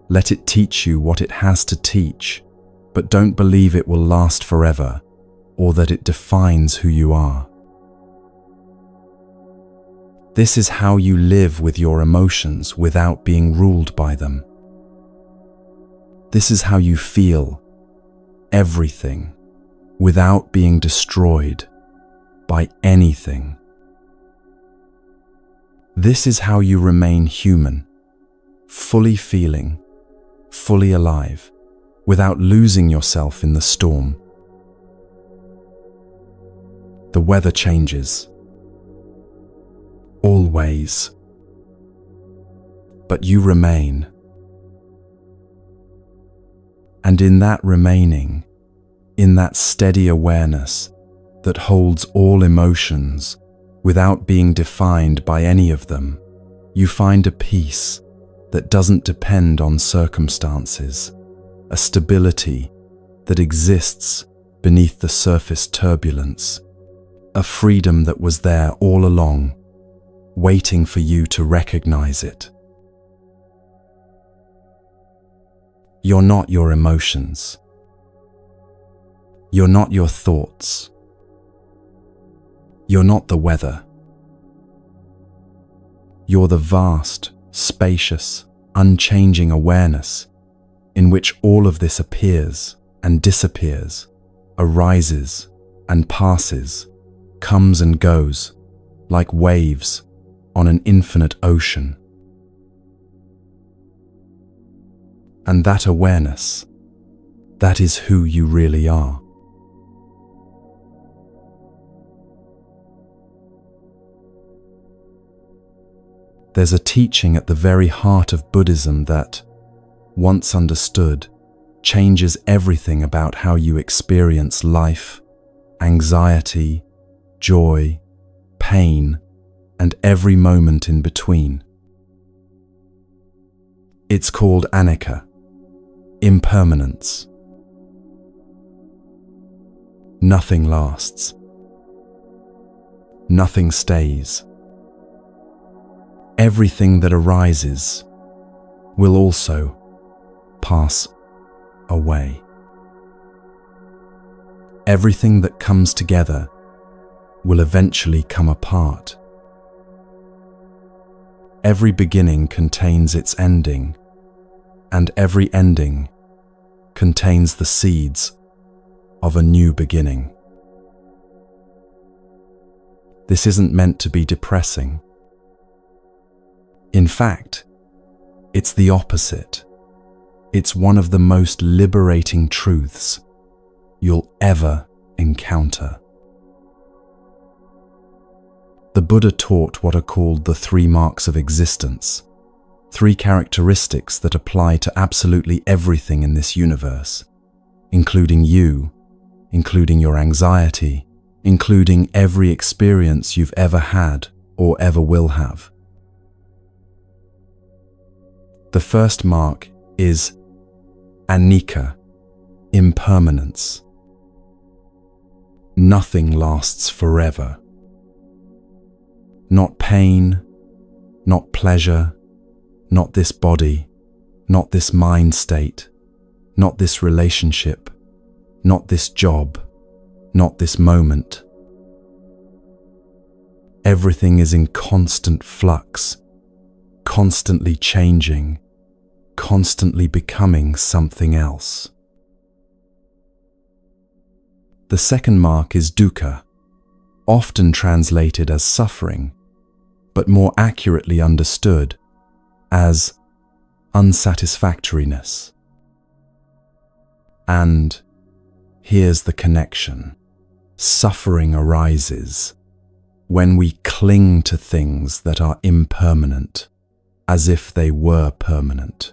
let it teach you what it has to teach, but don't believe it will last forever or that it defines who you are. This is how you live with your emotions without being ruled by them. This is how you feel everything without being destroyed by anything. This is how you remain human, fully feeling, fully alive, without losing yourself in the storm. The weather changes. Always. But you remain. And in that remaining, in that steady awareness that holds all emotions without being defined by any of them, you find a peace that doesn't depend on circumstances, a stability that exists beneath the surface turbulence, a freedom that was there all along, waiting for you to recognize it. You're not your emotions. You're not your thoughts. You're not the weather. You're the vast, spacious, unchanging awareness in which all of this appears and disappears, arises and passes, comes and goes, like waves on an infinite ocean. And that awareness, that is who you really are. There's a teaching at the very heart of Buddhism that, once understood, changes everything about how you experience life, anxiety, joy, pain, and every moment in between. It's called anicca, impermanence. Nothing lasts. Nothing stays. Everything that arises will also pass away. Everything that comes together will eventually come apart. Every beginning contains its ending, and every ending contains the seeds of a new beginning. This isn't meant to be depressing. In fact, it's the opposite. It's one of the most liberating truths you'll ever encounter. The Buddha taught what are called the 3 marks of existence, 3 characteristics that apply to absolutely everything in this universe, including you, including your anxiety, including every experience you've ever had or ever will have. The first mark is anicca, impermanence. Nothing lasts forever. Not pain, not pleasure, not this body, not this mind state, not this relationship, not this job, not this moment. Everything is in constant flux, constantly changing, constantly becoming something else. The second mark is dukkha, often translated as suffering, but more accurately understood as unsatisfactoriness. And here's the connection. Suffering arises when we cling to things that are impermanent, as if they were permanent.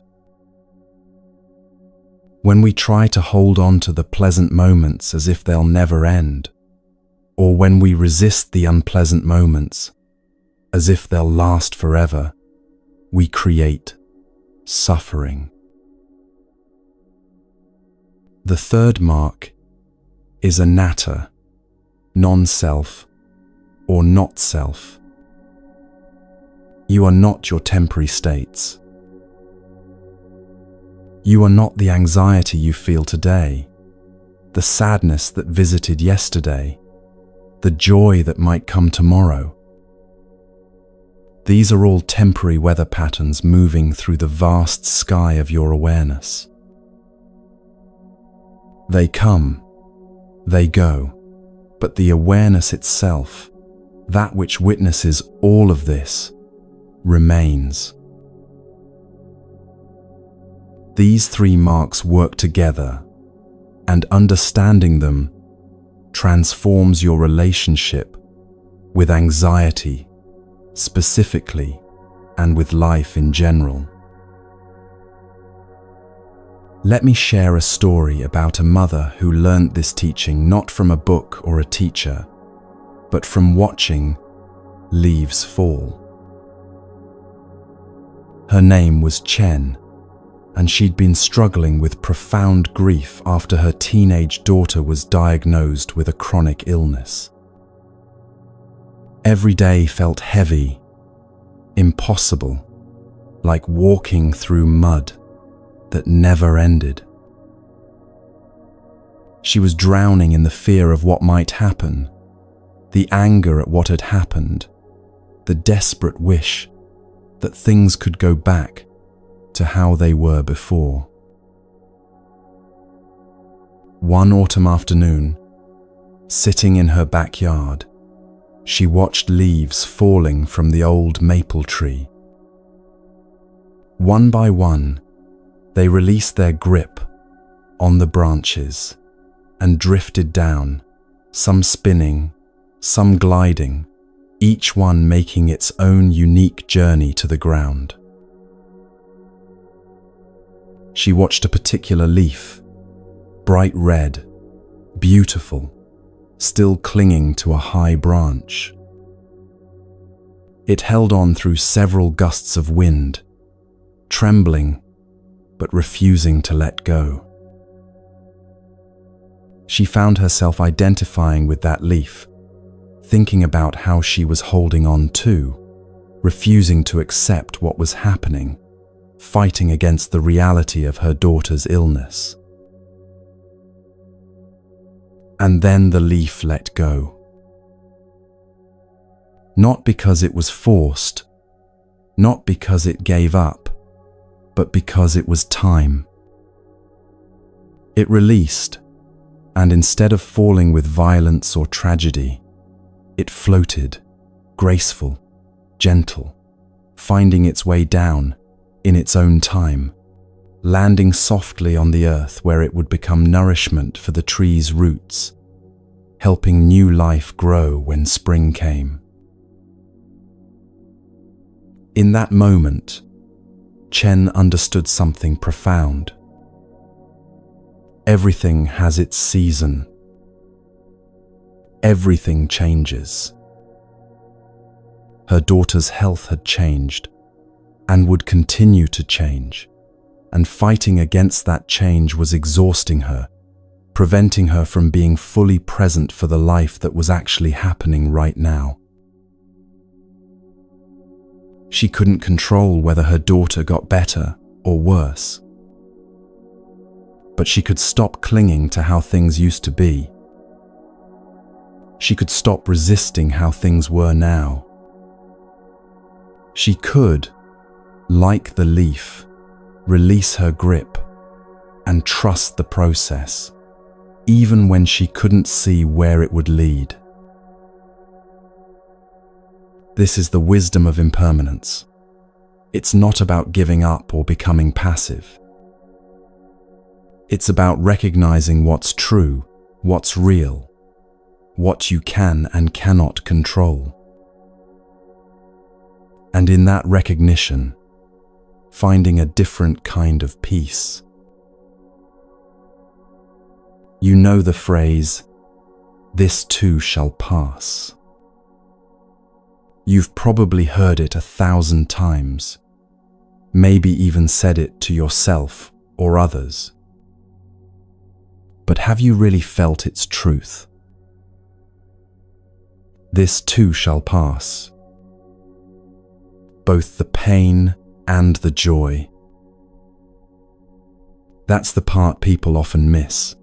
When we try to hold on to the pleasant moments as if they'll never end, or when we resist the unpleasant moments as if they'll last forever, we create suffering. The third mark is anatta, non-self or not self. You are not your temporary states. You are not the anxiety you feel today, the sadness that visited yesterday, the joy that might come tomorrow. These are all temporary weather patterns moving through the vast sky of your awareness. They come, they go, but the awareness itself, that which witnesses all of this, remains. These 3 marks work together, and understanding them transforms your relationship with anxiety specifically, and with life in general. Let me share a story about a mother who learned this teaching not from a book or a teacher, but from watching leaves fall. Her name was Chen, and she'd been struggling with profound grief after her teenage daughter was diagnosed with a chronic illness. Every day felt heavy, impossible, like walking through mud that never ended. She was drowning in the fear of what might happen, the anger at what had happened, the desperate wish that things could go back to how they were before. One autumn afternoon, sitting in her backyard, she watched leaves falling from the old maple tree. One by one, they released their grip on the branches and drifted down, some spinning, some gliding, each one making its own unique journey to the ground. She watched a particular leaf, bright red, beautiful, still clinging to a high branch. It held on through several gusts of wind, trembling but refusing to let go. She found herself identifying with that leaf, thinking about how she was holding on too, refusing to accept what was happening, fighting against the reality of her daughter's illness. And then the leaf let go. Not because it was forced, not because it gave up, but because it was time. It released, and instead of falling with violence or tragedy, it floated, graceful, gentle, finding its way down in its own time, landing softly on the earth where it would become nourishment for the tree's roots, helping new life grow when spring came. In that moment, Chen understood something profound. Everything has its season. Everything changes. Her daughter's health had changed and would continue to change, and fighting against that change was exhausting her, preventing her from being fully present for the life that was actually happening right now. She couldn't control whether her daughter got better or worse, but she could stop clinging to how things used to be. She could stop resisting how things were now. She could, like the leaf, release her grip and trust the process, even when she couldn't see where it would lead. This is the wisdom of impermanence. It's not about giving up or becoming passive. It's about recognizing what's true, what's real, what you can and cannot control. And in that recognition, finding a different kind of peace. You know the phrase, "This too shall pass." You've probably heard it 1,000 times, maybe even said it to yourself or others. But have you really felt its truth? This too shall pass. Both the pain and the joy. That's the part people often miss.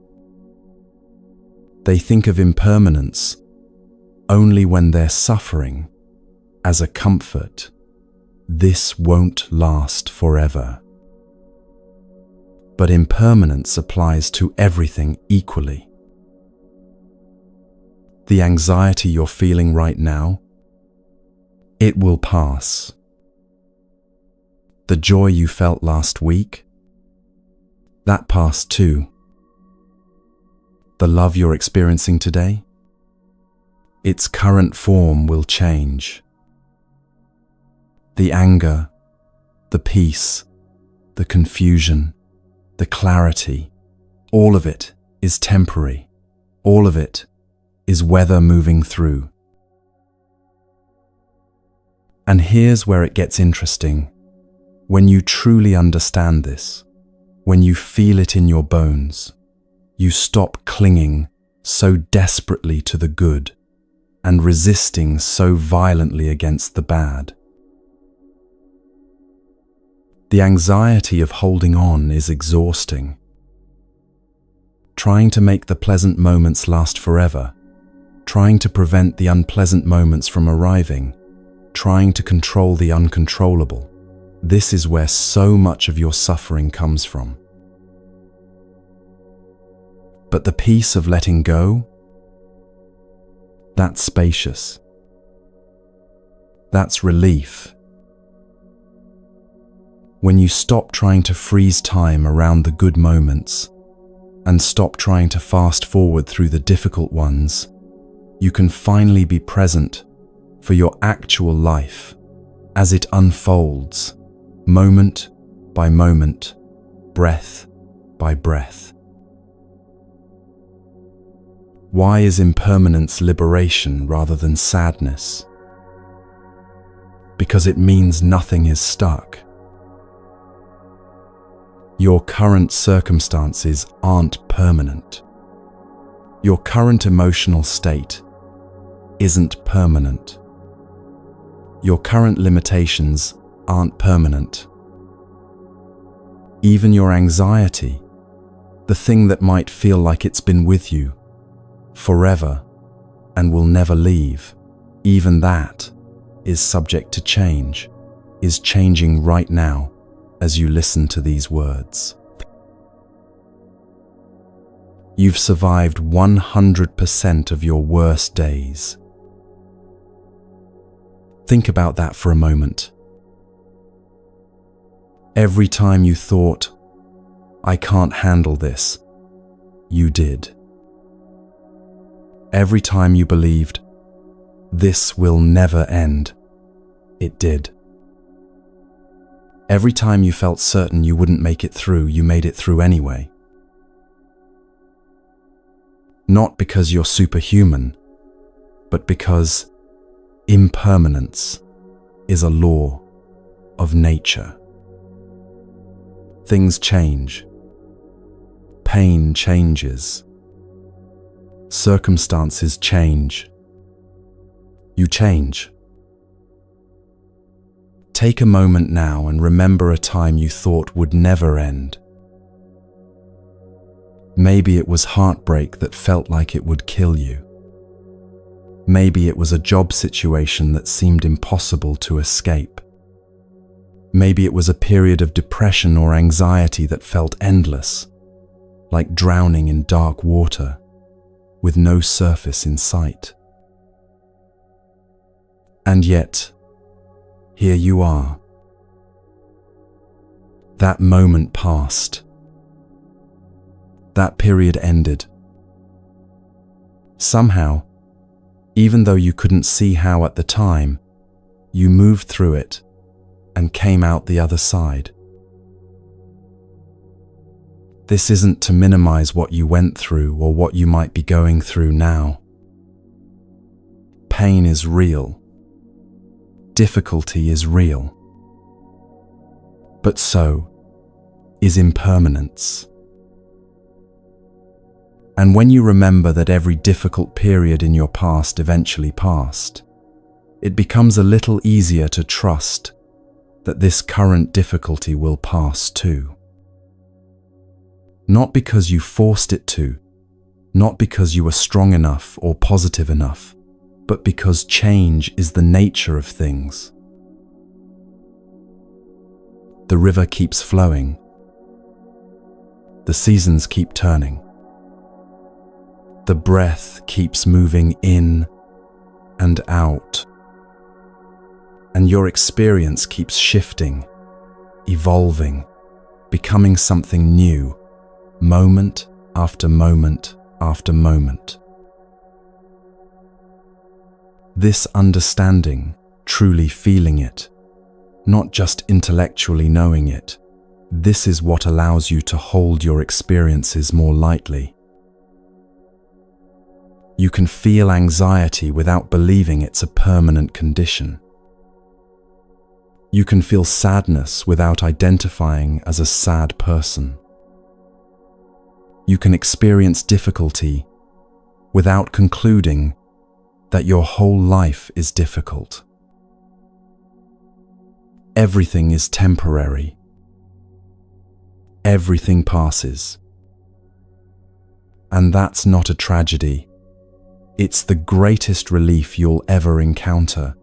They think of impermanence only when they're suffering, as a comfort. This won't last forever. But impermanence applies to everything equally. The anxiety you're feeling right now, it will pass. The joy you felt last week, that passed too. The love you're experiencing today, its current form will change. The anger, the peace, the confusion, the clarity, all of it is temporary. All of it is weather moving through. And here's where it gets interesting. When you truly understand this, when you feel it in your bones, you stop clinging so desperately to the good and resisting so violently against the bad. The anxiety of holding on is exhausting. Trying to make the pleasant moments last forever, trying to prevent the unpleasant moments from arriving, trying to control the uncontrollable. This is where so much of your suffering comes from. But the peace of letting go, that's spacious. That's relief. When you stop trying to freeze time around the good moments and stop trying to fast forward through the difficult ones, you can finally be present for your actual life as it unfolds, moment by moment, breath by breath. Why is impermanence liberation rather than sadness? Because it means nothing is stuck. Your current circumstances aren't permanent. Your current emotional state isn't permanent. Your current limitations aren't permanent. Even your anxiety, the thing that might feel like it's been with you forever and will never leave, even that is subject to change, is changing right now as you listen to these words. You've survived 100% of your worst days. Think about that for a moment. Every time you thought, "I can't handle this," you did. Every time you believed, "This will never end," it did. Every time you felt certain you wouldn't make it through, you made it through anyway. Not because you're superhuman, but because impermanence is a law of nature. Things change. Pain changes. Circumstances change. You change. Take a moment now and remember a time you thought would never end. Maybe it was heartbreak that felt like it would kill you. Maybe it was a job situation that seemed impossible to escape. Maybe it was a period of depression or anxiety that felt endless, like drowning in dark water with no surface in sight. And yet, here you are. That moment passed. That period ended. Somehow, even though you couldn't see how at the time, you moved through it and came out the other side. This isn't to minimize what you went through or what you might be going through now. Pain is real. Difficulty is real. But so is impermanence. And when you remember that every difficult period in your past eventually passed, it becomes a little easier to trust that this current difficulty will pass too. Not because you forced it to, not because you were strong enough or positive enough, but because change is the nature of things. The river keeps flowing. The seasons keep turning. The breath keeps moving in and out. And your experience keeps shifting, evolving, becoming something new, moment after moment after moment. This understanding, truly feeling it, not just intellectually knowing it, this is what allows you to hold your experiences more lightly. You can feel anxiety without believing it's a permanent condition. You can feel sadness without identifying as a sad person. You can experience difficulty without concluding that your whole life is difficult. Everything is temporary. Everything passes. And that's not a tragedy. It's the greatest relief you'll ever encounter.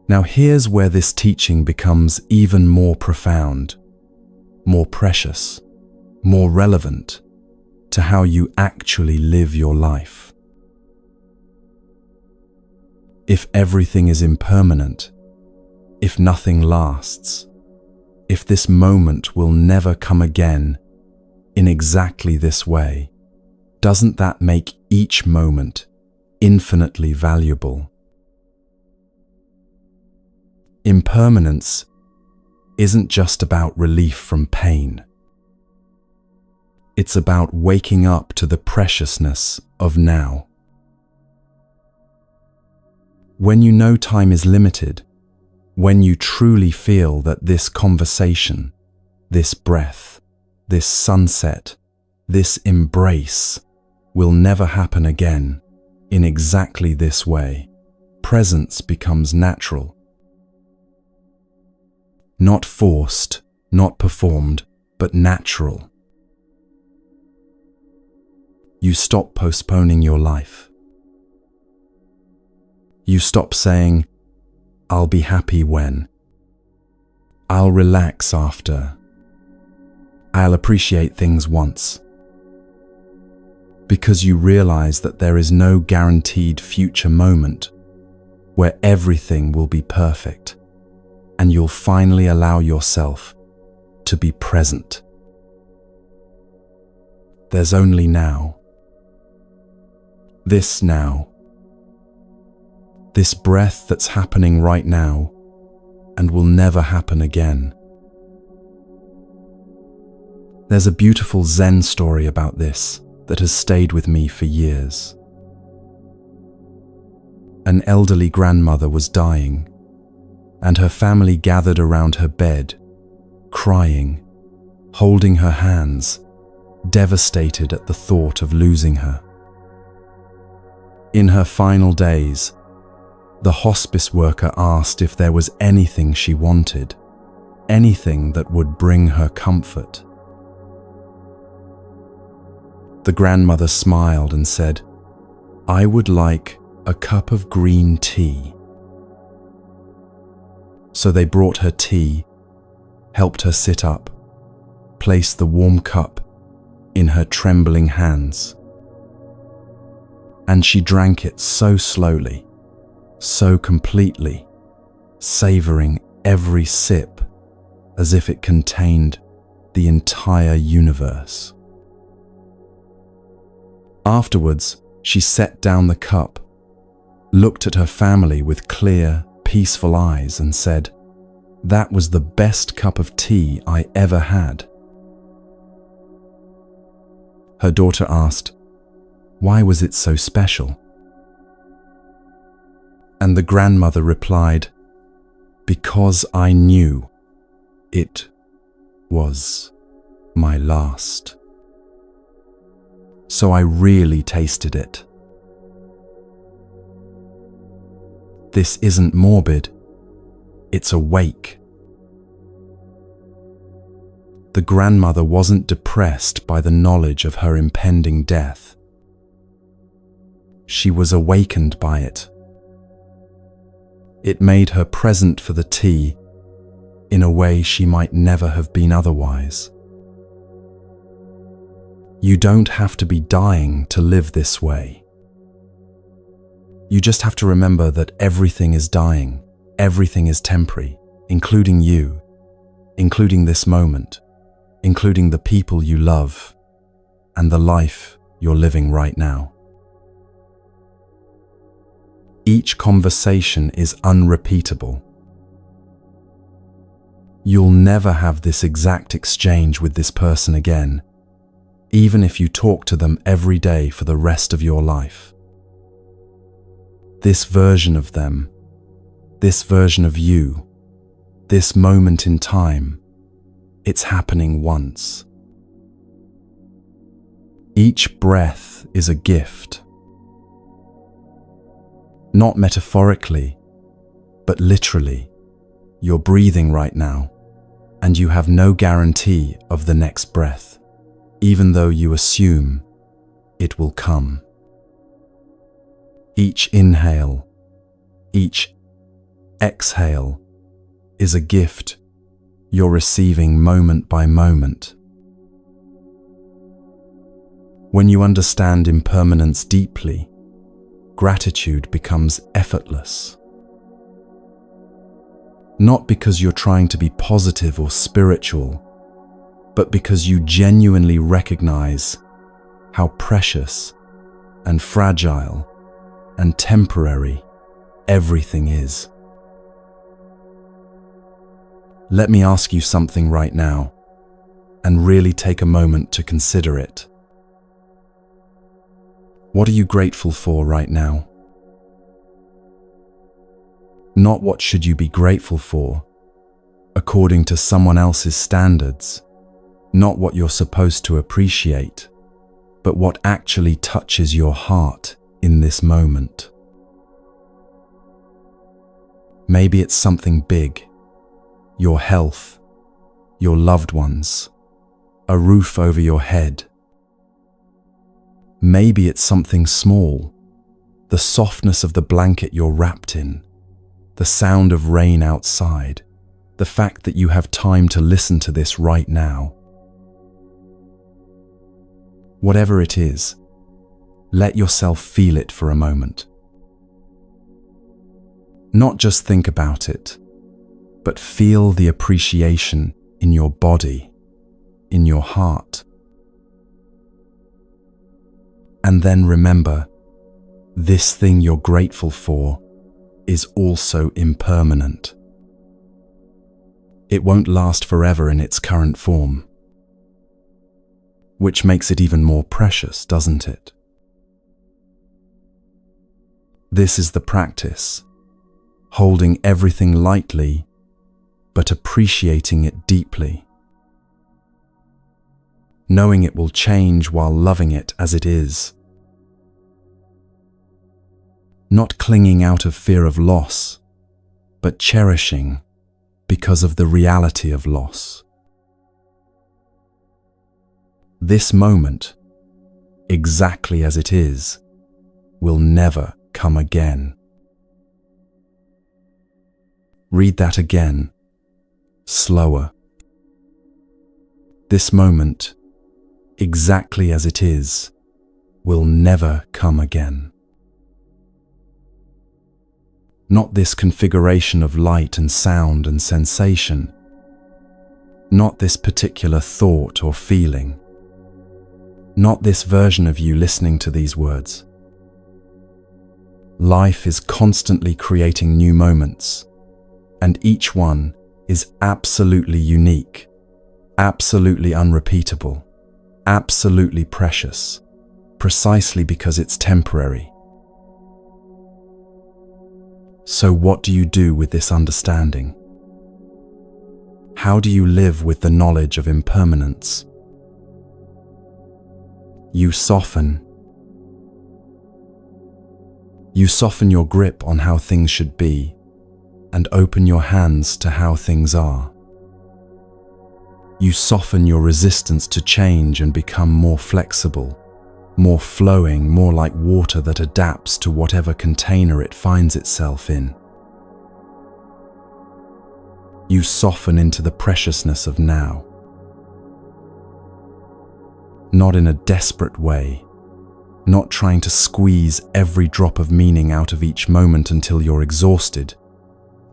Now here's where this teaching becomes even more profound, more precious, more relevant to how you actually live your life. If everything is impermanent, if nothing lasts, if this moment will never come again in exactly this way, doesn't that make each moment, infinitely valuable. Impermanence isn't just about relief from pain. It's about waking up to the preciousness of now. When you know time is limited, when you truly feel that this conversation, this breath, this sunset, this embrace will never happen again in exactly this way, presence becomes natural. Not forced, not performed, but natural. You stop postponing your life. You stop saying, "I'll be happy when," "I'll relax after," "I'll appreciate things once." Because you realize that there is no guaranteed future moment where everything will be perfect, and you'll finally allow yourself to be present. There's only now. This now. This breath that's happening right now and will never happen again. There's a beautiful Zen story about this that has stayed with me for years. An elderly grandmother was dying, and her family gathered around her bed, crying, holding her hands, devastated at the thought of losing her. In her final days, the hospice worker asked if there was anything she wanted, anything that would bring her comfort. The grandmother smiled and said, "I would like a cup of green tea." So they brought her tea, helped her sit up, placed the warm cup in her trembling hands. And she drank it so slowly, so completely, savoring every sip as if it contained the entire universe. Afterwards, she set down the cup, looked at her family with clear, peaceful eyes and said, "That was the best cup of tea I ever had." Her daughter asked, "Why was it so special?" And the grandmother replied, "Because I knew it was my last. So I really tasted it." This isn't morbid, it's awake. The grandmother wasn't depressed by the knowledge of her impending death. She was awakened by it. It made her present for the tea in a way she might never have been otherwise. You don't have to be dying to live this way. You just have to remember that everything is dying, everything is temporary, including you, including this moment, including the people you love, and the life you're living right now. Each conversation is unrepeatable. You'll never have this exact exchange with this person again, even if you talk to them every day for the rest of your life. This version of them, this version of you, this moment in time, it's happening once. Each breath is a gift. Not metaphorically, but literally. You're breathing right now, and you have no guarantee of the next breath, even though you assume it will come. Each inhale, each exhale is a gift you're receiving moment by moment. When you understand impermanence deeply, gratitude becomes effortless. Not because you're trying to be positive or spiritual, but because you genuinely recognize how precious and fragile and temporary everything is. Let me ask you something right now, and really take a moment to consider it. What are you grateful for right now? Not what should you be grateful for, according to someone else's standards, not what you're supposed to appreciate, but what actually touches your heart in this moment. Maybe it's something big, your health, your loved ones, a roof over your head. Maybe it's something small, the softness of the blanket you're wrapped in, the sound of rain outside, the fact that you have time to listen to this right now. Whatever it is, let yourself feel it for a moment. Not just think about it, but feel the appreciation in your body, in your heart. And then remember, this thing you're grateful for is also impermanent. It won't last forever in its current form, which makes it even more precious, doesn't it? This is the practice, holding everything lightly, but appreciating it deeply. Knowing it will change while loving it as it is. Not clinging out of fear of loss, but cherishing because of the reality of loss. This moment, exactly as it is, will never come again. Read that again, slower. This moment, exactly as it is, will never come again. Not this configuration of light and sound and sensation. Not this particular thought or feeling. Not this version of you listening to these words. Life is constantly creating new moments, and each one is absolutely unique, absolutely unrepeatable, absolutely precious, precisely because it's temporary. So what do you do with this understanding? How do you live with the knowledge of impermanence? You soften. You soften your grip on how things should be and open your hands to how things are. You soften your resistance to change and become more flexible, more flowing, more like water that adapts to whatever container it finds itself in. You soften into the preciousness of now. Not in a desperate way, not trying to squeeze every drop of meaning out of each moment until you're exhausted,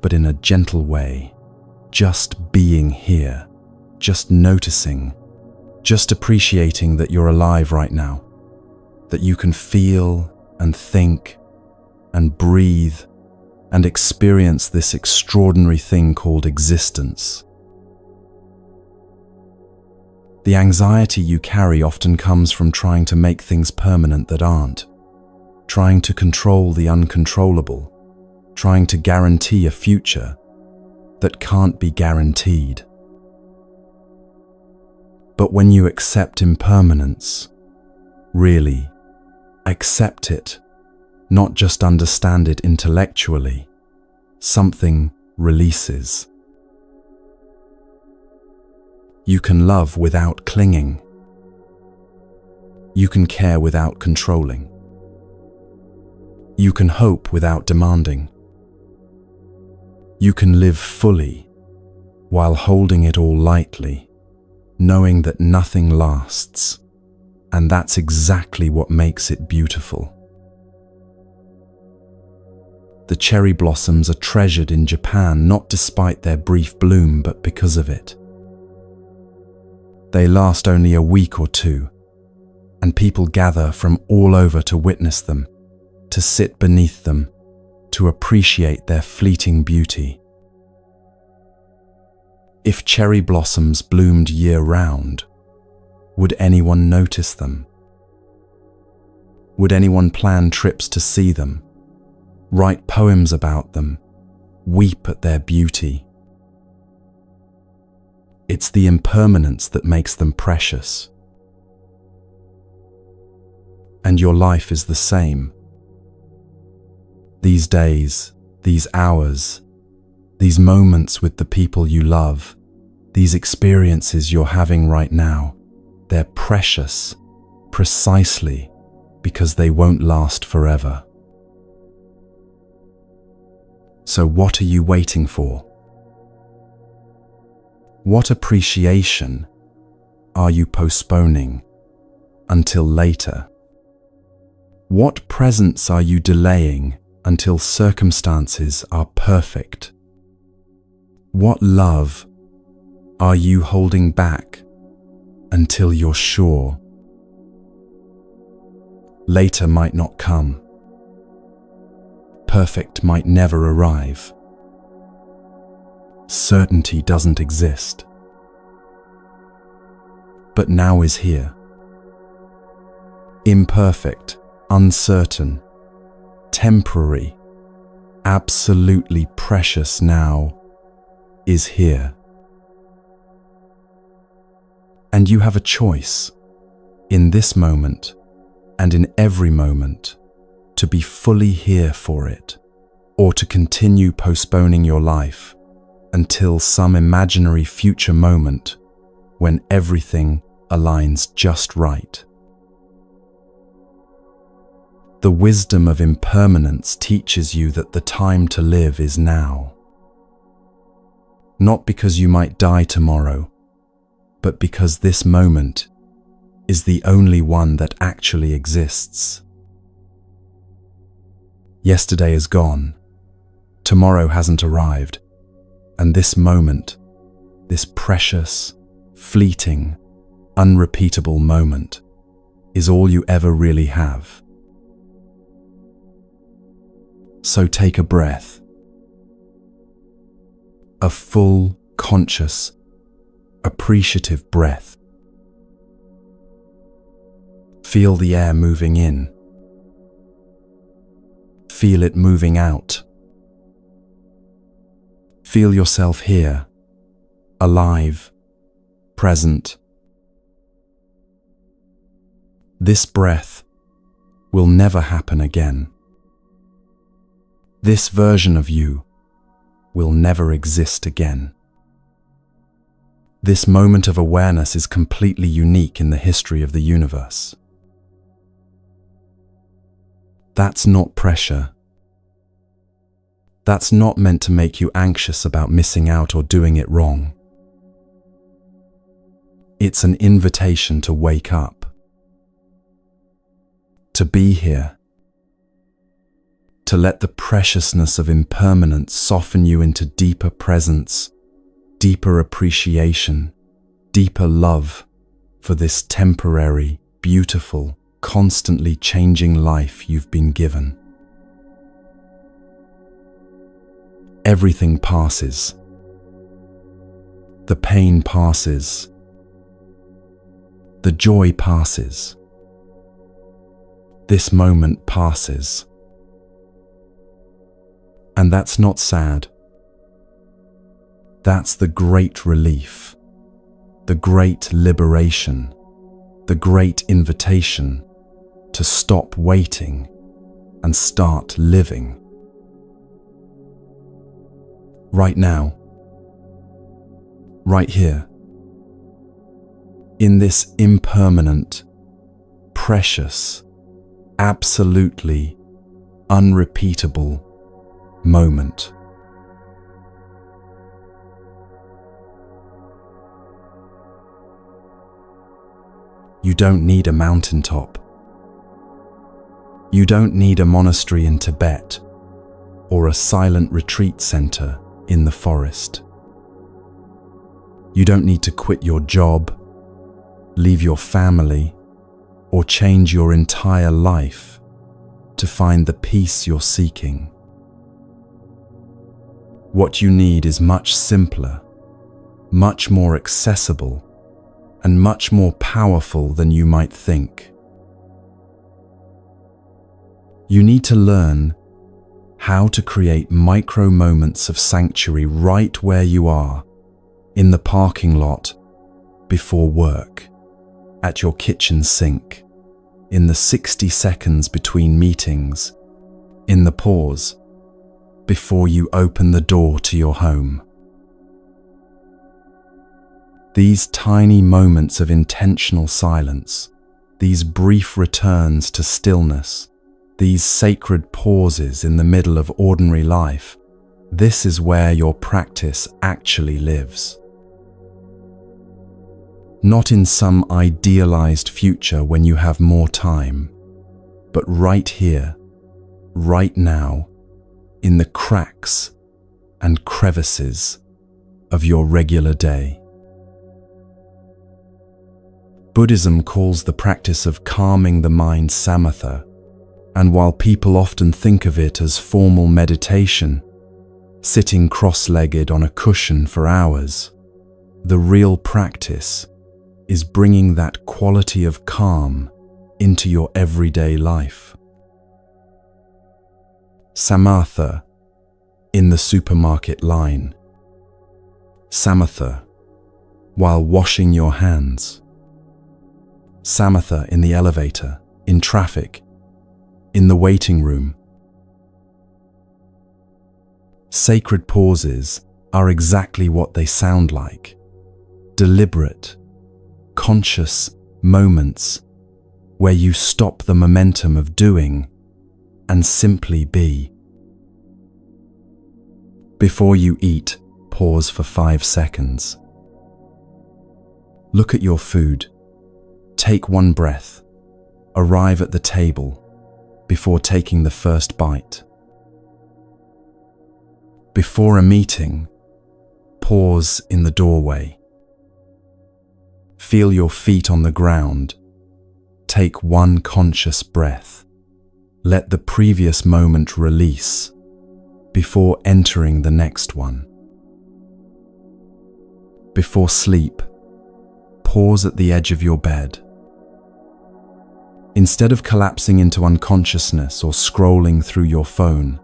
but in a gentle way, just being here, just noticing, just appreciating that you're alive right now, that you can feel and think and breathe and experience this extraordinary thing called existence. The anxiety you carry often comes from trying to make things permanent that aren't, trying to control the uncontrollable, trying to guarantee a future that can't be guaranteed. But when you accept impermanence, really accept it, not just understand it intellectually, something releases. You can love without clinging. You can care without controlling. You can hope without demanding. You can live fully while holding it all lightly, knowing that nothing lasts, and that's exactly what makes it beautiful. The cherry blossoms are treasured in Japan not despite their brief bloom, but because of it. They last only a week or two, and people gather from all over to witness them, to sit beneath them, to appreciate their fleeting beauty. If cherry blossoms bloomed year-round, would anyone notice them? Would anyone plan trips to see them, write poems about them, weep at their beauty? It's the impermanence that makes them precious. And your life is the same. These days, these hours, these moments with the people you love, these experiences you're having right now, they're precious precisely because they won't last forever. So what are you waiting for? What appreciation are you postponing until later? What presents are you delaying until circumstances are perfect? What love are you holding back until you're sure? Later might not come. Perfect might never arrive. Certainty doesn't exist. But now is here. Imperfect, uncertain, temporary, absolutely precious now is here. And you have a choice in this moment and in every moment to be fully here for it, or to continue postponing your life until some imaginary future moment when everything aligns just right. The wisdom of impermanence teaches you that the time to live is now. Not because you might die tomorrow, but because this moment is the only one that actually exists. Yesterday is gone, tomorrow hasn't arrived, and this moment, this precious, fleeting, unrepeatable moment, is all you ever really have. So take a breath. A full, conscious, appreciative breath. Feel the air moving in. Feel it moving out. Feel yourself here, alive, present. This breath will never happen again. This version of you will never exist again. This moment of awareness is completely unique in the history of the universe. That's not pressure. That's not meant to make you anxious about missing out or doing it wrong. It's an invitation to wake up, to be here, to let the preciousness of impermanence soften you into deeper presence, deeper appreciation, deeper love for this temporary, beautiful, constantly changing life you've been given. Everything passes. The pain passes. The joy passes. This moment passes. And that's not sad. That's the great relief, the great liberation, the great invitation to stop waiting and start living. Right now, right here, in this impermanent, precious, absolutely unrepeatable moment. You don't need a mountaintop. You don't need a monastery in Tibet or a silent retreat center in the forest. You don't need to quit your job, leave your family, or change your entire life to find the peace you're seeking. What you need is much simpler, much more accessible, and much more powerful than you might think. You need to learn how to create micro moments of sanctuary right where you are, in the parking lot, before work, at your kitchen sink, in the 60 seconds between meetings, in the pause before you open the door to your home. These tiny moments of intentional silence, these brief returns to stillness, these sacred pauses in the middle of ordinary life, this is where your practice actually lives. Not in some idealized future when you have more time, but right here, right now, in the cracks and crevices of your regular day. Buddhism calls the practice of calming the mind samatha, and while people often think of it as formal meditation, sitting cross-legged on a cushion for hours, the real practice is bringing that quality of calm into your everyday life. Samatha in the supermarket line. Samatha while washing your hands. Samatha in the elevator, in traffic, in the waiting room. Sacred pauses are exactly what they sound like. Deliberate, conscious moments where you stop the momentum of doing and simply be. Before you eat, pause for 5 seconds. Look at your food. Take one breath. Arrive at the table before taking the first bite. Before a meeting, pause in the doorway. Feel your feet on the ground. Take one conscious breath. Let the previous moment release before entering the next one. Before sleep, pause at the edge of your bed. Instead of collapsing into unconsciousness or scrolling through your phone,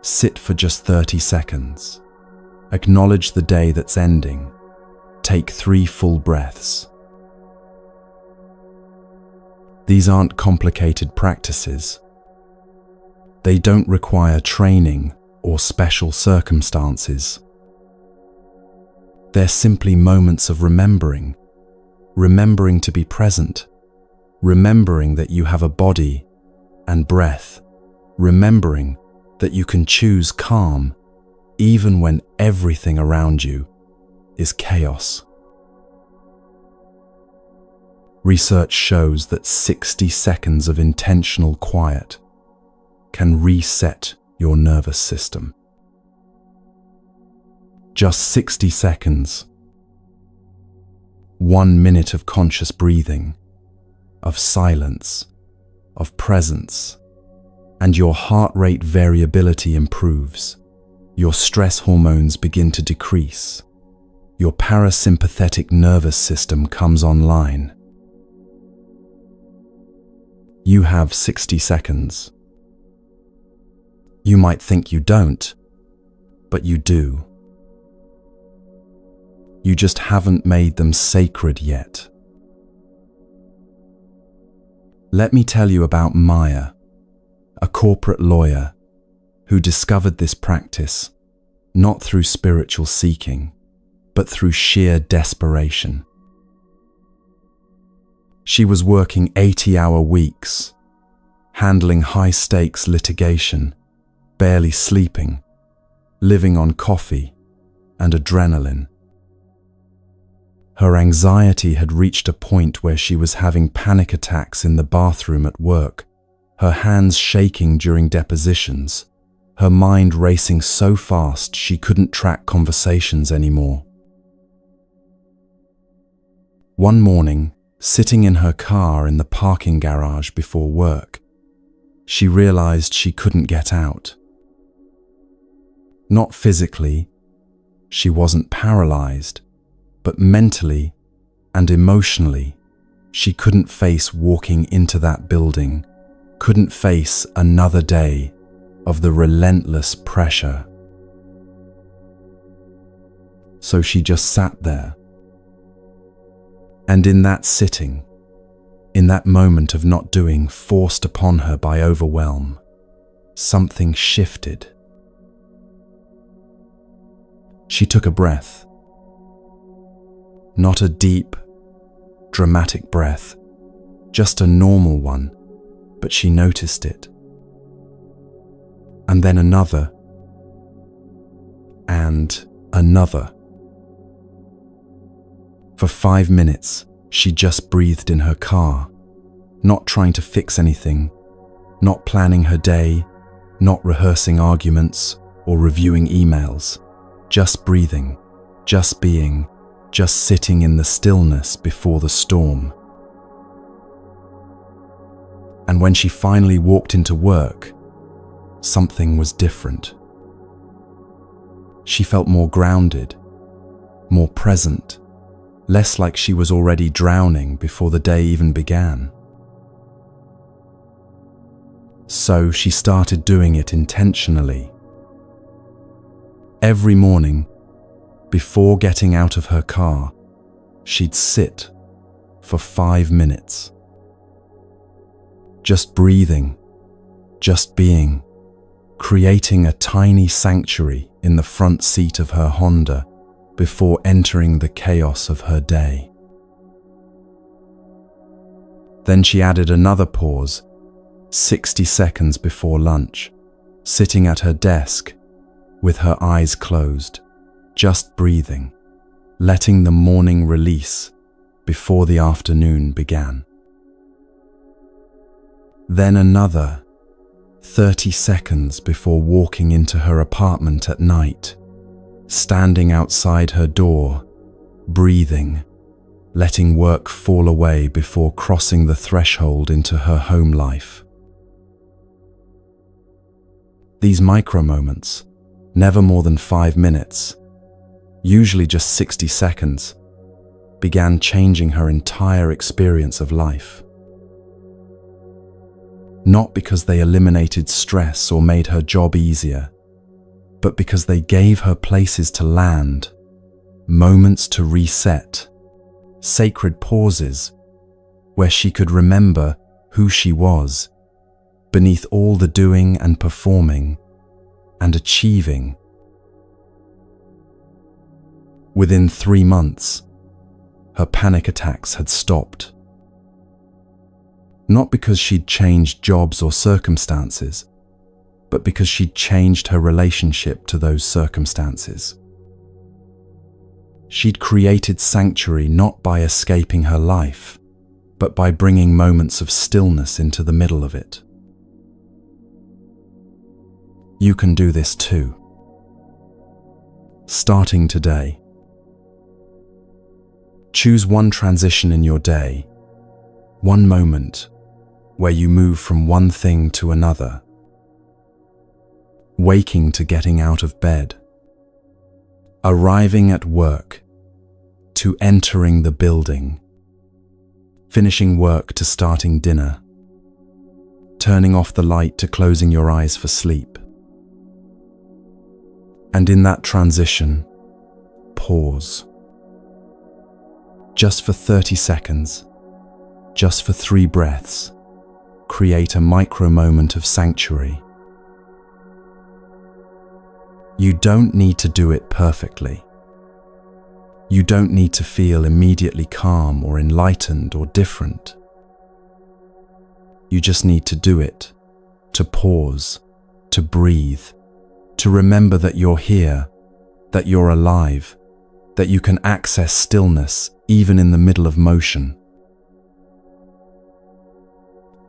sit for just 30 seconds. Acknowledge the day that's ending. Take 3 full breaths. These aren't complicated practices. They don't require training or special circumstances. They're simply moments of remembering to be present, remembering that you have a body and breath, remembering that you can choose calm even when everything around you is chaos. Research shows that 60 seconds of intentional quiet can reset your nervous system. Just 60 seconds. 1 minute of conscious breathing, of silence, of presence, and your heart rate variability improves. Your stress hormones begin to decrease. Your parasympathetic nervous system comes online. You have 60 seconds. You might think you don't, but you do. You just haven't made them sacred yet. Let me tell you about Maya, a corporate lawyer who discovered this practice not through spiritual seeking, but through sheer desperation. She was working 80-hour weeks, handling high-stakes litigation, barely sleeping, living on coffee and adrenaline. Her anxiety had reached a point where she was having panic attacks in the bathroom at work, her hands shaking during depositions, her mind racing so fast she couldn't track conversations anymore. One morning, sitting in her car in the parking garage before work, she realized she couldn't get out. Not physically, she wasn't paralyzed, but mentally and emotionally, she couldn't face walking into that building, couldn't face another day of the relentless pressure. So she just sat there. And in that sitting, in that moment of not doing forced upon her by overwhelm, something shifted. She took a breath. Not a deep, dramatic breath, just a normal one, but she noticed it. And then another, and another. For 5 minutes, she just breathed in her car, not trying to fix anything, not planning her day, not rehearsing arguments or reviewing emails, just breathing, just being, just sitting in the stillness before the storm. And when she finally walked into work, something was different. She felt more grounded, more present, less like she was already drowning before the day even began. So she started doing it intentionally. Every morning, before getting out of her car, she'd sit for 5 minutes. Just breathing, just being, creating a tiny sanctuary in the front seat of her Honda before entering the chaos of her day. Then she added another pause, 60 seconds before lunch, sitting at her desk with her eyes closed, just breathing, letting the morning release before the afternoon began. Then another 30 seconds before walking into her apartment at night, standing outside her door, breathing, letting work fall away before crossing the threshold into her home life. These micro moments, never more than 5 minutes, usually just 60 seconds, began changing her entire experience of life. Not because they eliminated stress or made her job easier, but because they gave her places to land, moments to reset, sacred pauses where she could remember who she was beneath all the doing and performing and achieving. Within 3 months, her panic attacks had stopped. Not because she'd changed jobs or circumstances, but because she'd changed her relationship to those circumstances. She'd created sanctuary not by escaping her life, but by bringing moments of stillness into the middle of it. You can do this too. Starting today. Choose one transition in your day, one moment where you move from one thing to another. Waking to getting out of bed, arriving at work to entering the building, finishing work to starting dinner, turning off the light to closing your eyes for sleep. And in that transition, pause. Just for 30 seconds, just for 3 breaths, create a micro moment of sanctuary. You don't need to do it perfectly. You don't need to feel immediately calm or enlightened or different. You just need to do it, to pause, to breathe, to remember that you're here, that you're alive, that you can access stillness even in the middle of motion.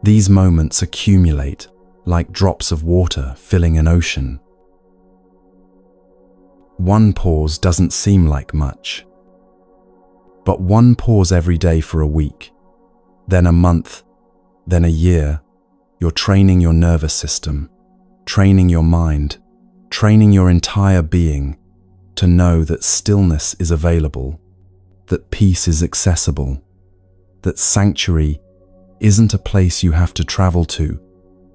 These moments accumulate like drops of water filling an ocean. One pause doesn't seem like much, but one pause every day for a week, then a month, then a year, You're training your nervous system, training your mind, training your entire being to know that stillness is available, that peace is accessible, that sanctuary isn't a place you have to travel to,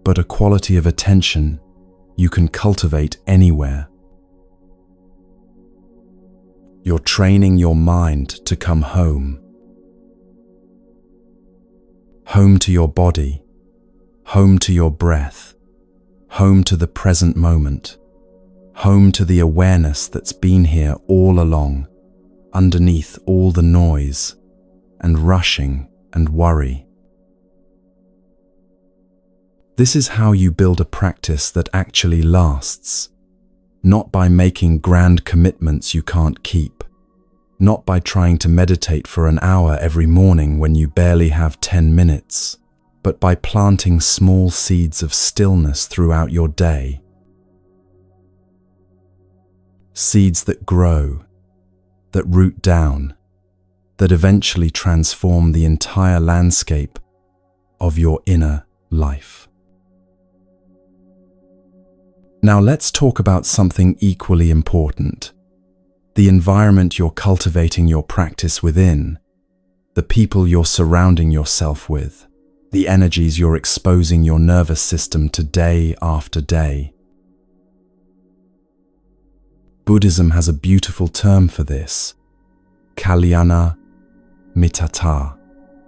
but a quality of attention you can cultivate anywhere. You're training your mind to come home. Home to your body, home to your breath, home to the present moment, home to the awareness that's been here all along, underneath all the noise and rushing and worry. This is how you build a practice that actually lasts, not by making grand commitments you can't keep, not by trying to meditate for an hour every morning when you barely have 10 minutes, but by planting small seeds of stillness throughout your day. Seeds that grow, that root down, that eventually transform the entire landscape of your inner life. Now let's talk about something equally important: the environment you're cultivating your practice within, the people you're surrounding yourself with, the energies you're exposing your nervous system to day after day. Buddhism has a beautiful term for this, Kalyana Mitta,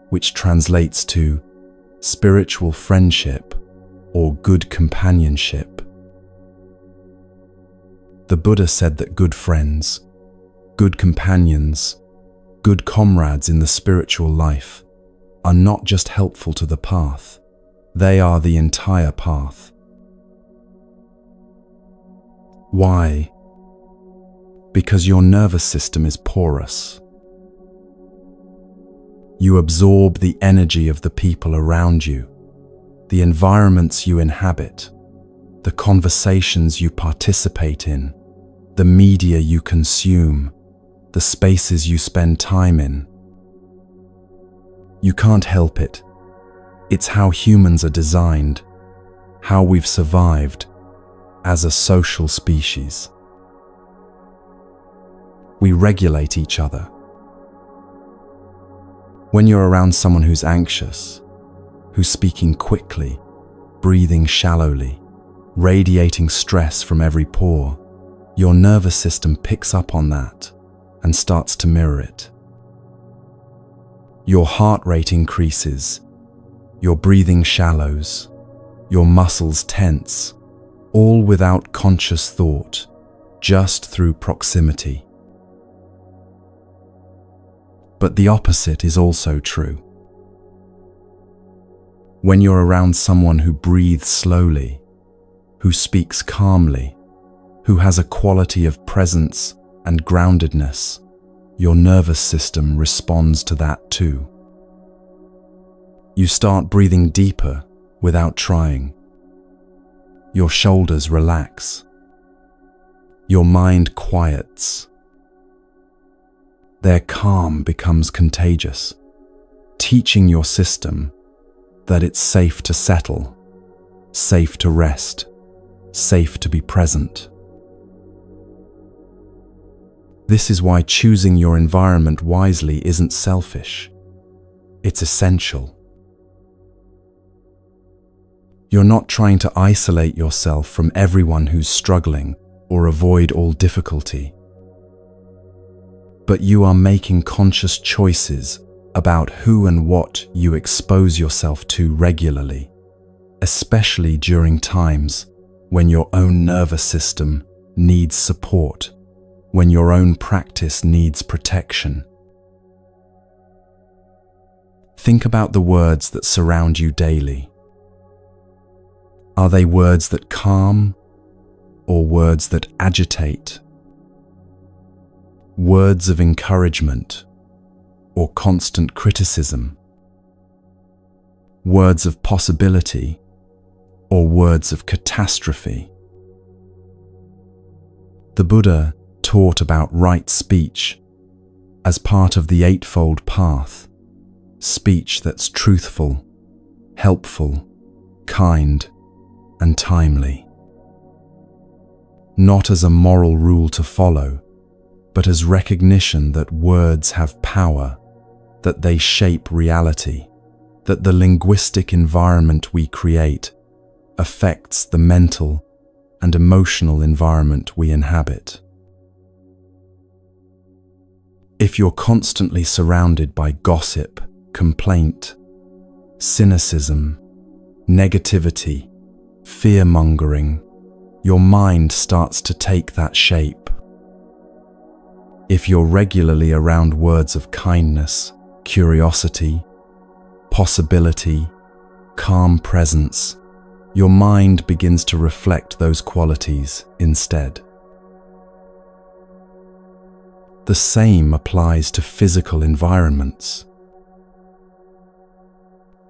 which translates to spiritual friendship or good companionship. The Buddha said that good friends, good companions, good comrades in the spiritual life are not just helpful to the path, they are the entire path. Why? Because your nervous system is porous. You absorb the energy of the people around you, the environments you inhabit, the conversations you participate in, the media you consume, the spaces you spend time in. You can't help it. It's how humans are designed, how we've survived as a social species. We regulate each other. When you're around someone who's anxious, who's speaking quickly, breathing shallowly, radiating stress from every pore, your nervous system picks up on that and starts to mirror it. Your heart rate increases, your breathing shallows, your muscles tense, all without conscious thought, just through proximity. But the opposite is also true. When you're around someone who breathes slowly, who speaks calmly, who has a quality of presence and groundedness, your nervous system responds to that too. You start breathing deeper without trying. Your shoulders relax. Your mind quiets. Their calm becomes contagious, teaching your system that it's safe to settle, safe to rest, safe to be present. This is why choosing your environment wisely isn't selfish. It's essential. You're not trying to isolate yourself from everyone who's struggling or avoid all difficulty. But you are making conscious choices about who and what you expose yourself to regularly, especially during times when your own nervous system needs support, when your own practice needs protection. Think about the words that surround you daily. Are they words that calm or words that agitate? Words of encouragement or constant criticism? Words of possibility or words of catastrophe? The Buddha taught about right speech as part of the Eightfold Path, speech that's truthful, helpful, kind, and timely. Not as a moral rule to follow, but as recognition that words have power, that they shape reality, that the linguistic environment we create affects the mental and emotional environment we inhabit. If you're constantly surrounded by gossip, complaint, cynicism, negativity, fear-mongering, your mind starts to take that shape. If you're regularly around words of kindness, curiosity, possibility, calm presence, your mind begins to reflect those qualities instead. The same applies to physical environments.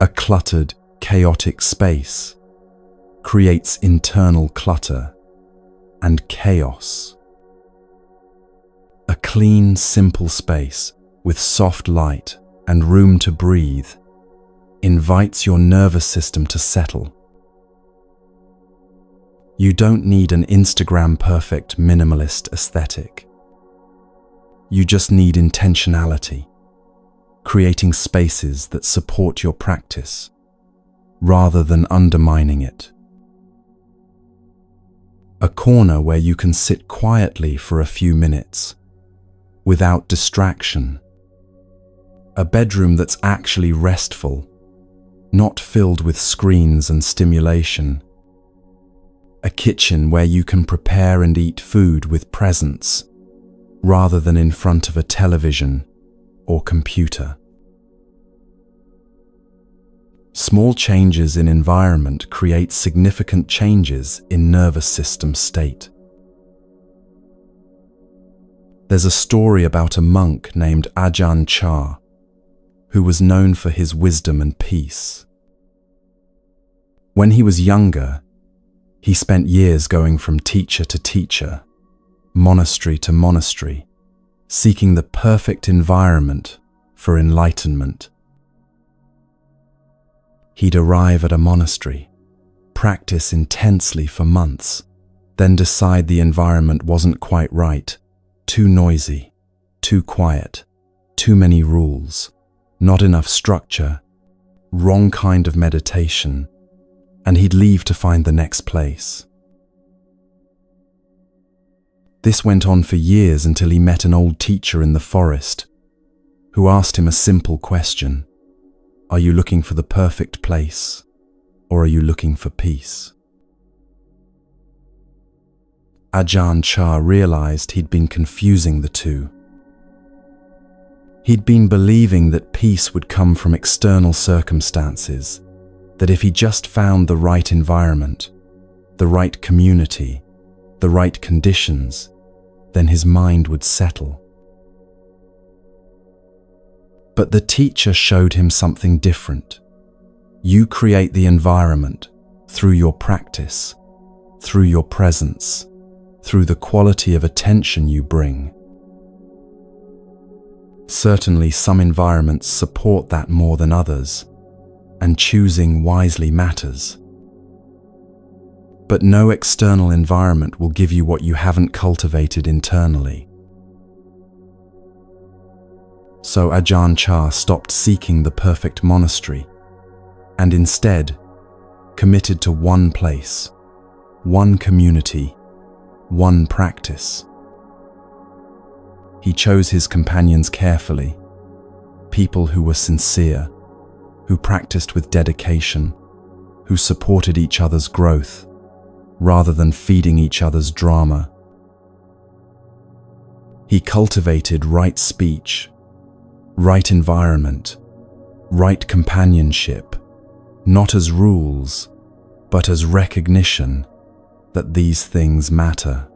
A cluttered, chaotic space creates internal clutter and chaos. A clean, simple space with soft light and room to breathe invites your nervous system to settle. You don't need an Instagram-perfect minimalist aesthetic. You just need intentionality, creating spaces that support your practice rather than undermining it. A corner where you can sit quietly for a few minutes, without distraction. A bedroom that's actually restful, not filled with screens and stimulation. A kitchen where you can prepare and eat food with presence, rather than in front of a television or computer. Small changes in environment create significant changes in nervous system state. There's a story about a monk named Ajahn Chah, who was known for his wisdom and peace. When he was younger, he spent years going from teacher to teacher, monastery to monastery, seeking the perfect environment for enlightenment. He'd arrive at a monastery, practice intensely for months, then decide the environment wasn't quite right, too noisy, too quiet, too many rules, not enough structure, wrong kind of meditation, and he'd leave to find the next place. This went on for years until he met an old teacher in the forest who asked him a simple question: are you looking for the perfect place, or are you looking for peace? Ajahn Chah realized he'd been confusing the two. He'd been believing that peace would come from external circumstances, that if he just found the right environment, the right community, the right conditions, then his mind would settle. But the teacher showed him something different. You create the environment through your practice, through your presence, through the quality of attention you bring. Certainly, some environments support that more than others, and choosing wisely matters. But no external environment will give you what you haven't cultivated internally. So Ajahn Chah stopped seeking the perfect monastery and instead committed to one place, one community, one practice. He chose his companions carefully, people who were sincere, who practiced with dedication, who supported each other's growth, rather than feeding each other's drama. He cultivated right speech, right environment, right companionship, not as rules, but as recognition that these things matter.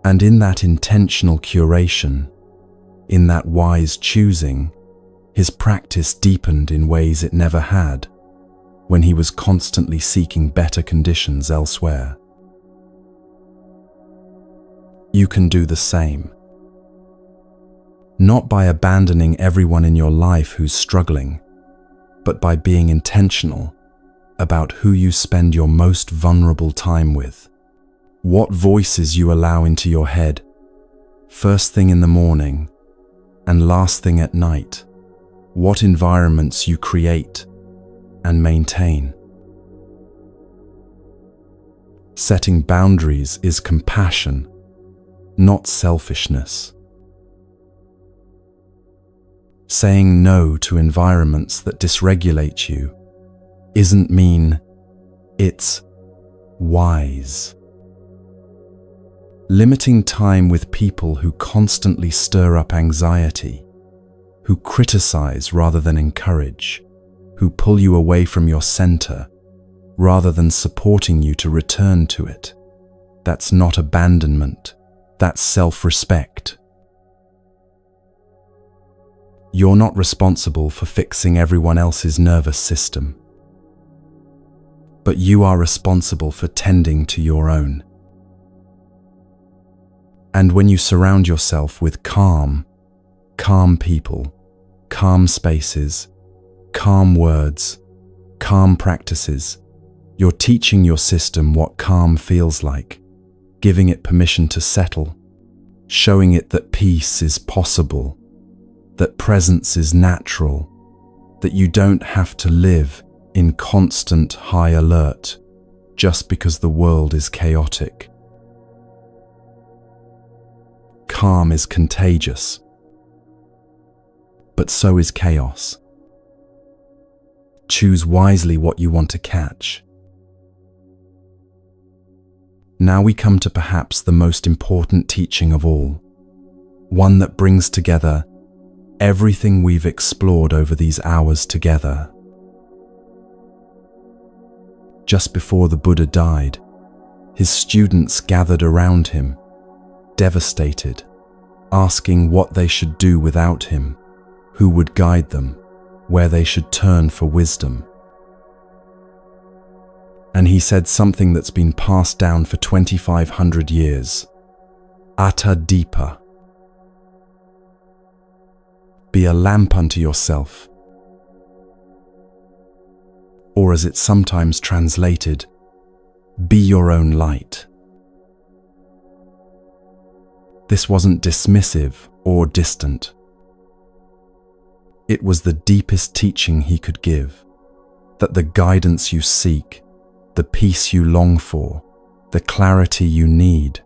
And in that intentional curation, in that wise choosing, his practice deepened in ways it never had, when he was constantly seeking better conditions elsewhere. You can do the same. Not by abandoning everyone in your life who's struggling, but by being intentional about who you spend your most vulnerable time with. What voices you allow into your head, first thing in the morning and last thing at night. What environments you create and maintain. Setting boundaries is compassion, not selfishness. Saying no to environments that dysregulate you isn't mean, it's wise. Limiting time with people who constantly stir up anxiety, who criticize rather than encourage, who pull you away from your center rather than supporting you to return to it. That's not abandonment, that's self-respect. You're not responsible for fixing everyone else's nervous system, but you are responsible for tending to your own. And when you surround yourself with calm people, calm spaces, calm words, calm practices, you're teaching your system what calm feels like, giving it permission to settle, showing it that peace is possible, that presence is natural, that you don't have to live in constant high alert just because the world is chaotic. Calm is contagious, but so is chaos. Choose wisely what you want to catch. Now we come to perhaps the most important teaching of all, one that brings together everything we've explored over these hours together. Just before the Buddha died, his students gathered around him, devastated, asking what they should do without him, who would guide them, where they should turn for wisdom. And he said something that's been passed down for 2,500 years. Atta Deepa. Be a lamp unto yourself. Or as it's sometimes translated, be your own light. This wasn't dismissive or distant. It was the deepest teaching he could give, that the guidance you seek, the peace you long for, the clarity you need,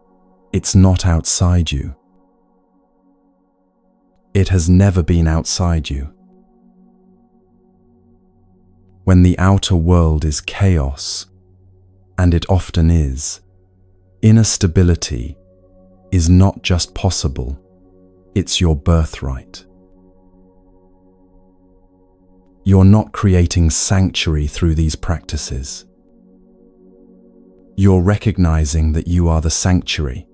it's not outside you. It has never been outside you. When the outer world is chaos, and it often is, inner stability is not just possible, it's your birthright. You're not creating sanctuary through these practices. You're recognizing that you are the sanctuary.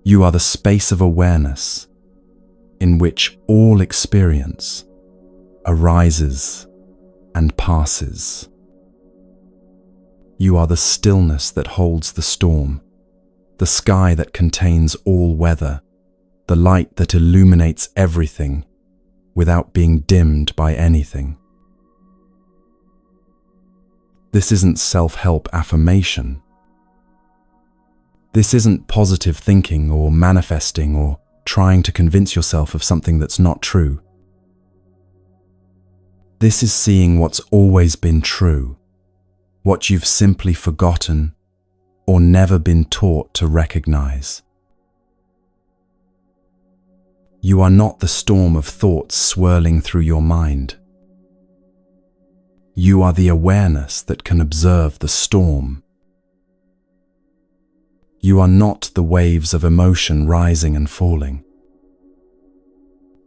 You are the space of awareness in which all experience arises and passes. You are the stillness that holds the storm, the sky that contains all weather, the light that illuminates everything without being dimmed by anything. This isn't self-help affirmation. This isn't positive thinking or manifesting or trying to convince yourself of something that's not true. This is seeing what's always been true, what you've simply forgotten or never been taught to recognize. You are not the storm of thoughts swirling through your mind. You are the awareness that can observe the storm. You are not the waves of emotion rising and falling.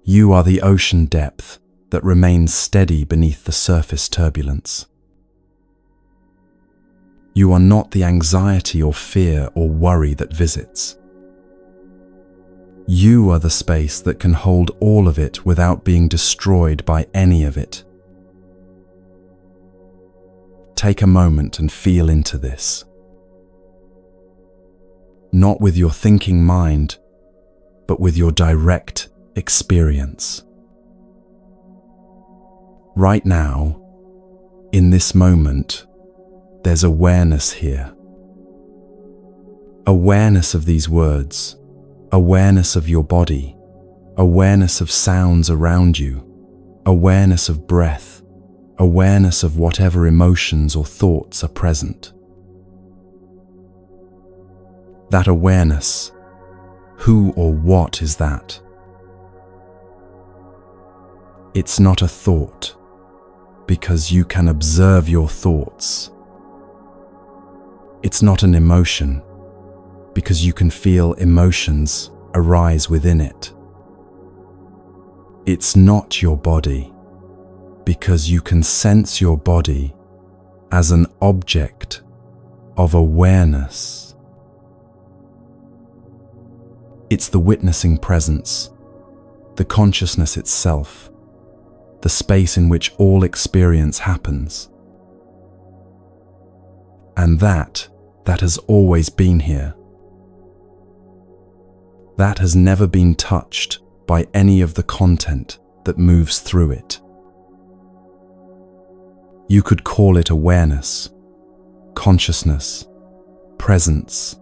You are the ocean depth that remains steady beneath the surface turbulence. You are not the anxiety or fear or worry that visits. You are the space that can hold all of it without being destroyed by any of it. Take a moment and feel into this. Not with your thinking mind, but with your direct experience. Right now, in this moment, there's awareness here. Awareness of these words, awareness of your body, awareness of sounds around you, awareness of breath, awareness of whatever emotions or thoughts are present. That awareness, who or what is that? It's not a thought, because you can observe your thoughts. It's not an emotion, because you can feel emotions arise within it. It's not your body, because you can sense your body as an object of awareness. It's the witnessing presence, the consciousness itself, the space in which all experience happens. And that has always been here. That has never been touched by any of the content that moves through it. You could call it awareness, consciousness, presence,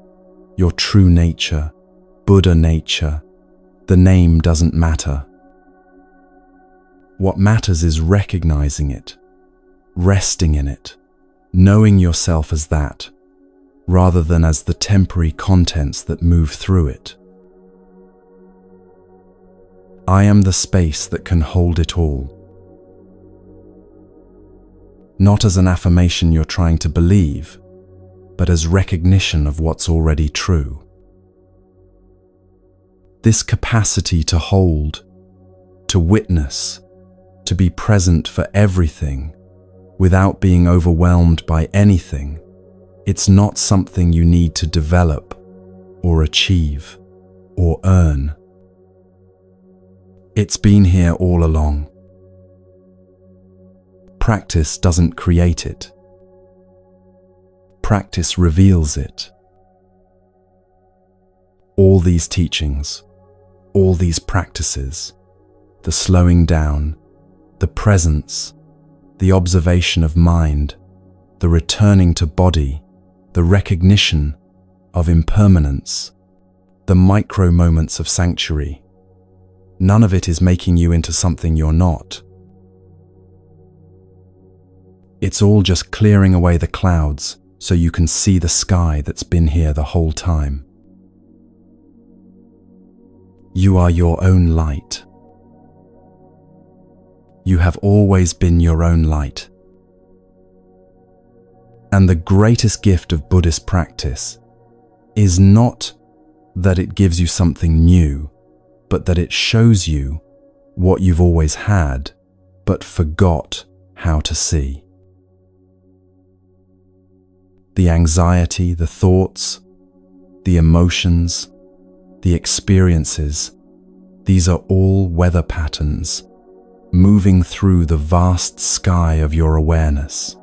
your true nature, Buddha nature. The name doesn't matter. What matters is recognizing it, resting in it, knowing yourself as that, rather than as the temporary contents that move through it. I am the space that can hold it all. Not as an affirmation you're trying to believe, but as recognition of what's already true. This capacity to hold, to witness, to be present for everything, without being overwhelmed by anything, it's not something you need to develop, or achieve, or earn. It's been here all along. Practice doesn't create it. Practice reveals it. All these teachings, all these practices, the slowing down, the presence, the observation of mind, the returning to body, the recognition of impermanence, the micro moments of sanctuary. None of it is making you into something you're not. It's all just clearing away the clouds so you can see the sky that's been here the whole time. You are your own light. You have always been your own light. And the greatest gift of Buddhist practice is not that it gives you something new, but that it shows you what you've always had, but forgot how to see. The anxiety, the thoughts, the emotions, the experiences, these are all weather patterns moving through the vast sky of your awareness.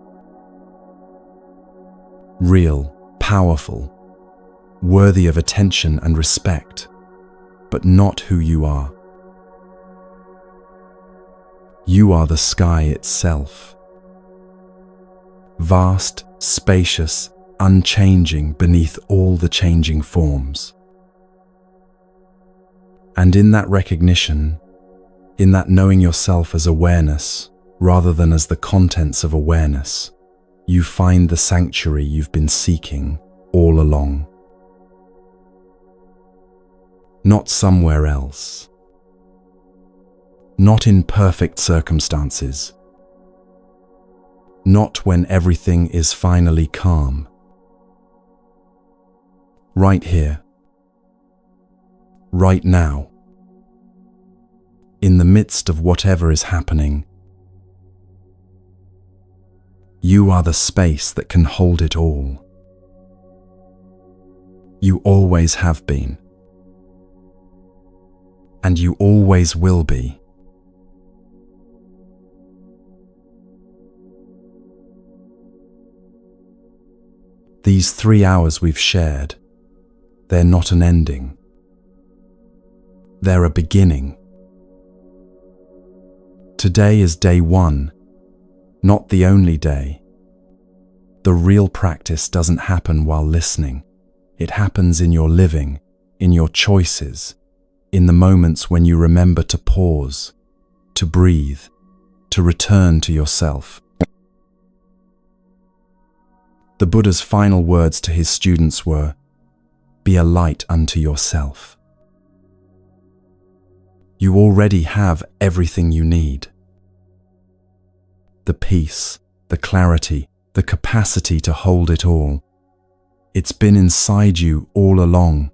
Real, powerful, worthy of attention and respect, but not who you are. You are the sky itself. Vast, spacious, unchanging beneath all the changing forms. And in that recognition, in that knowing yourself as awareness rather than as the contents of awareness, you find the sanctuary you've been seeking all along. Not somewhere else. Not in perfect circumstances. Not when everything is finally calm. Right here. Right now. In the midst of whatever is happening. You are the space that can hold it all. You always have been. And you always will be. These 3 hours we've shared, they're not an ending. They're a beginning. Today is day 1 not the only day. The real practice doesn't happen while listening. It happens in your living, in your choices, in the moments when you remember to pause, to breathe, to return to yourself. The Buddha's final words to his students were, "Be a light unto yourself." You already have everything you need. The peace, the clarity, the capacity to hold it all. It's been inside you all along.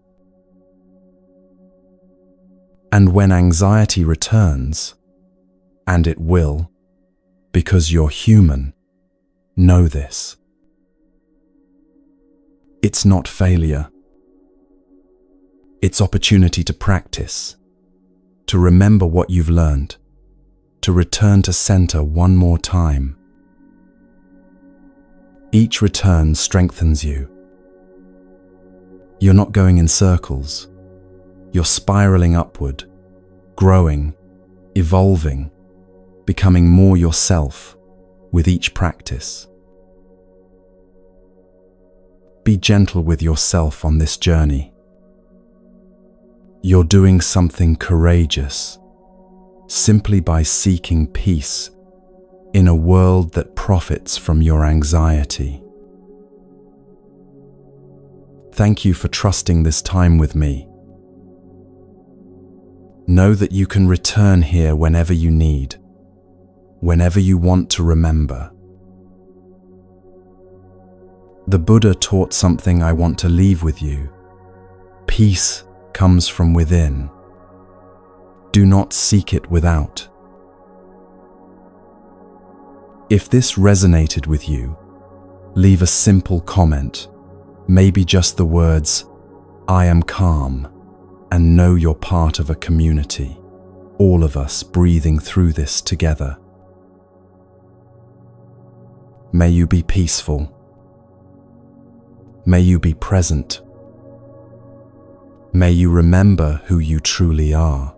And when anxiety returns, and it will, because you're human, know this. It's not failure. It's opportunity to practice, to remember what you've learned, to return to center one more time. Each return strengthens you. You're not going in circles. You're spiraling upward, growing, evolving, becoming more yourself with each practice. Be gentle with yourself on this journey. You're doing something courageous simply by seeking peace in a world that profits from your anxiety. Thank you for trusting this time with me. Know that you can return here whenever you need, whenever you want to remember. The Buddha taught something I want to leave with you. Peace comes from within. Do not seek it without. If this resonated with you, leave a simple comment, maybe just the words, "I am calm," and know you're part of a community, all of us breathing through this together. May you be peaceful. May you be present. May you remember who you truly are.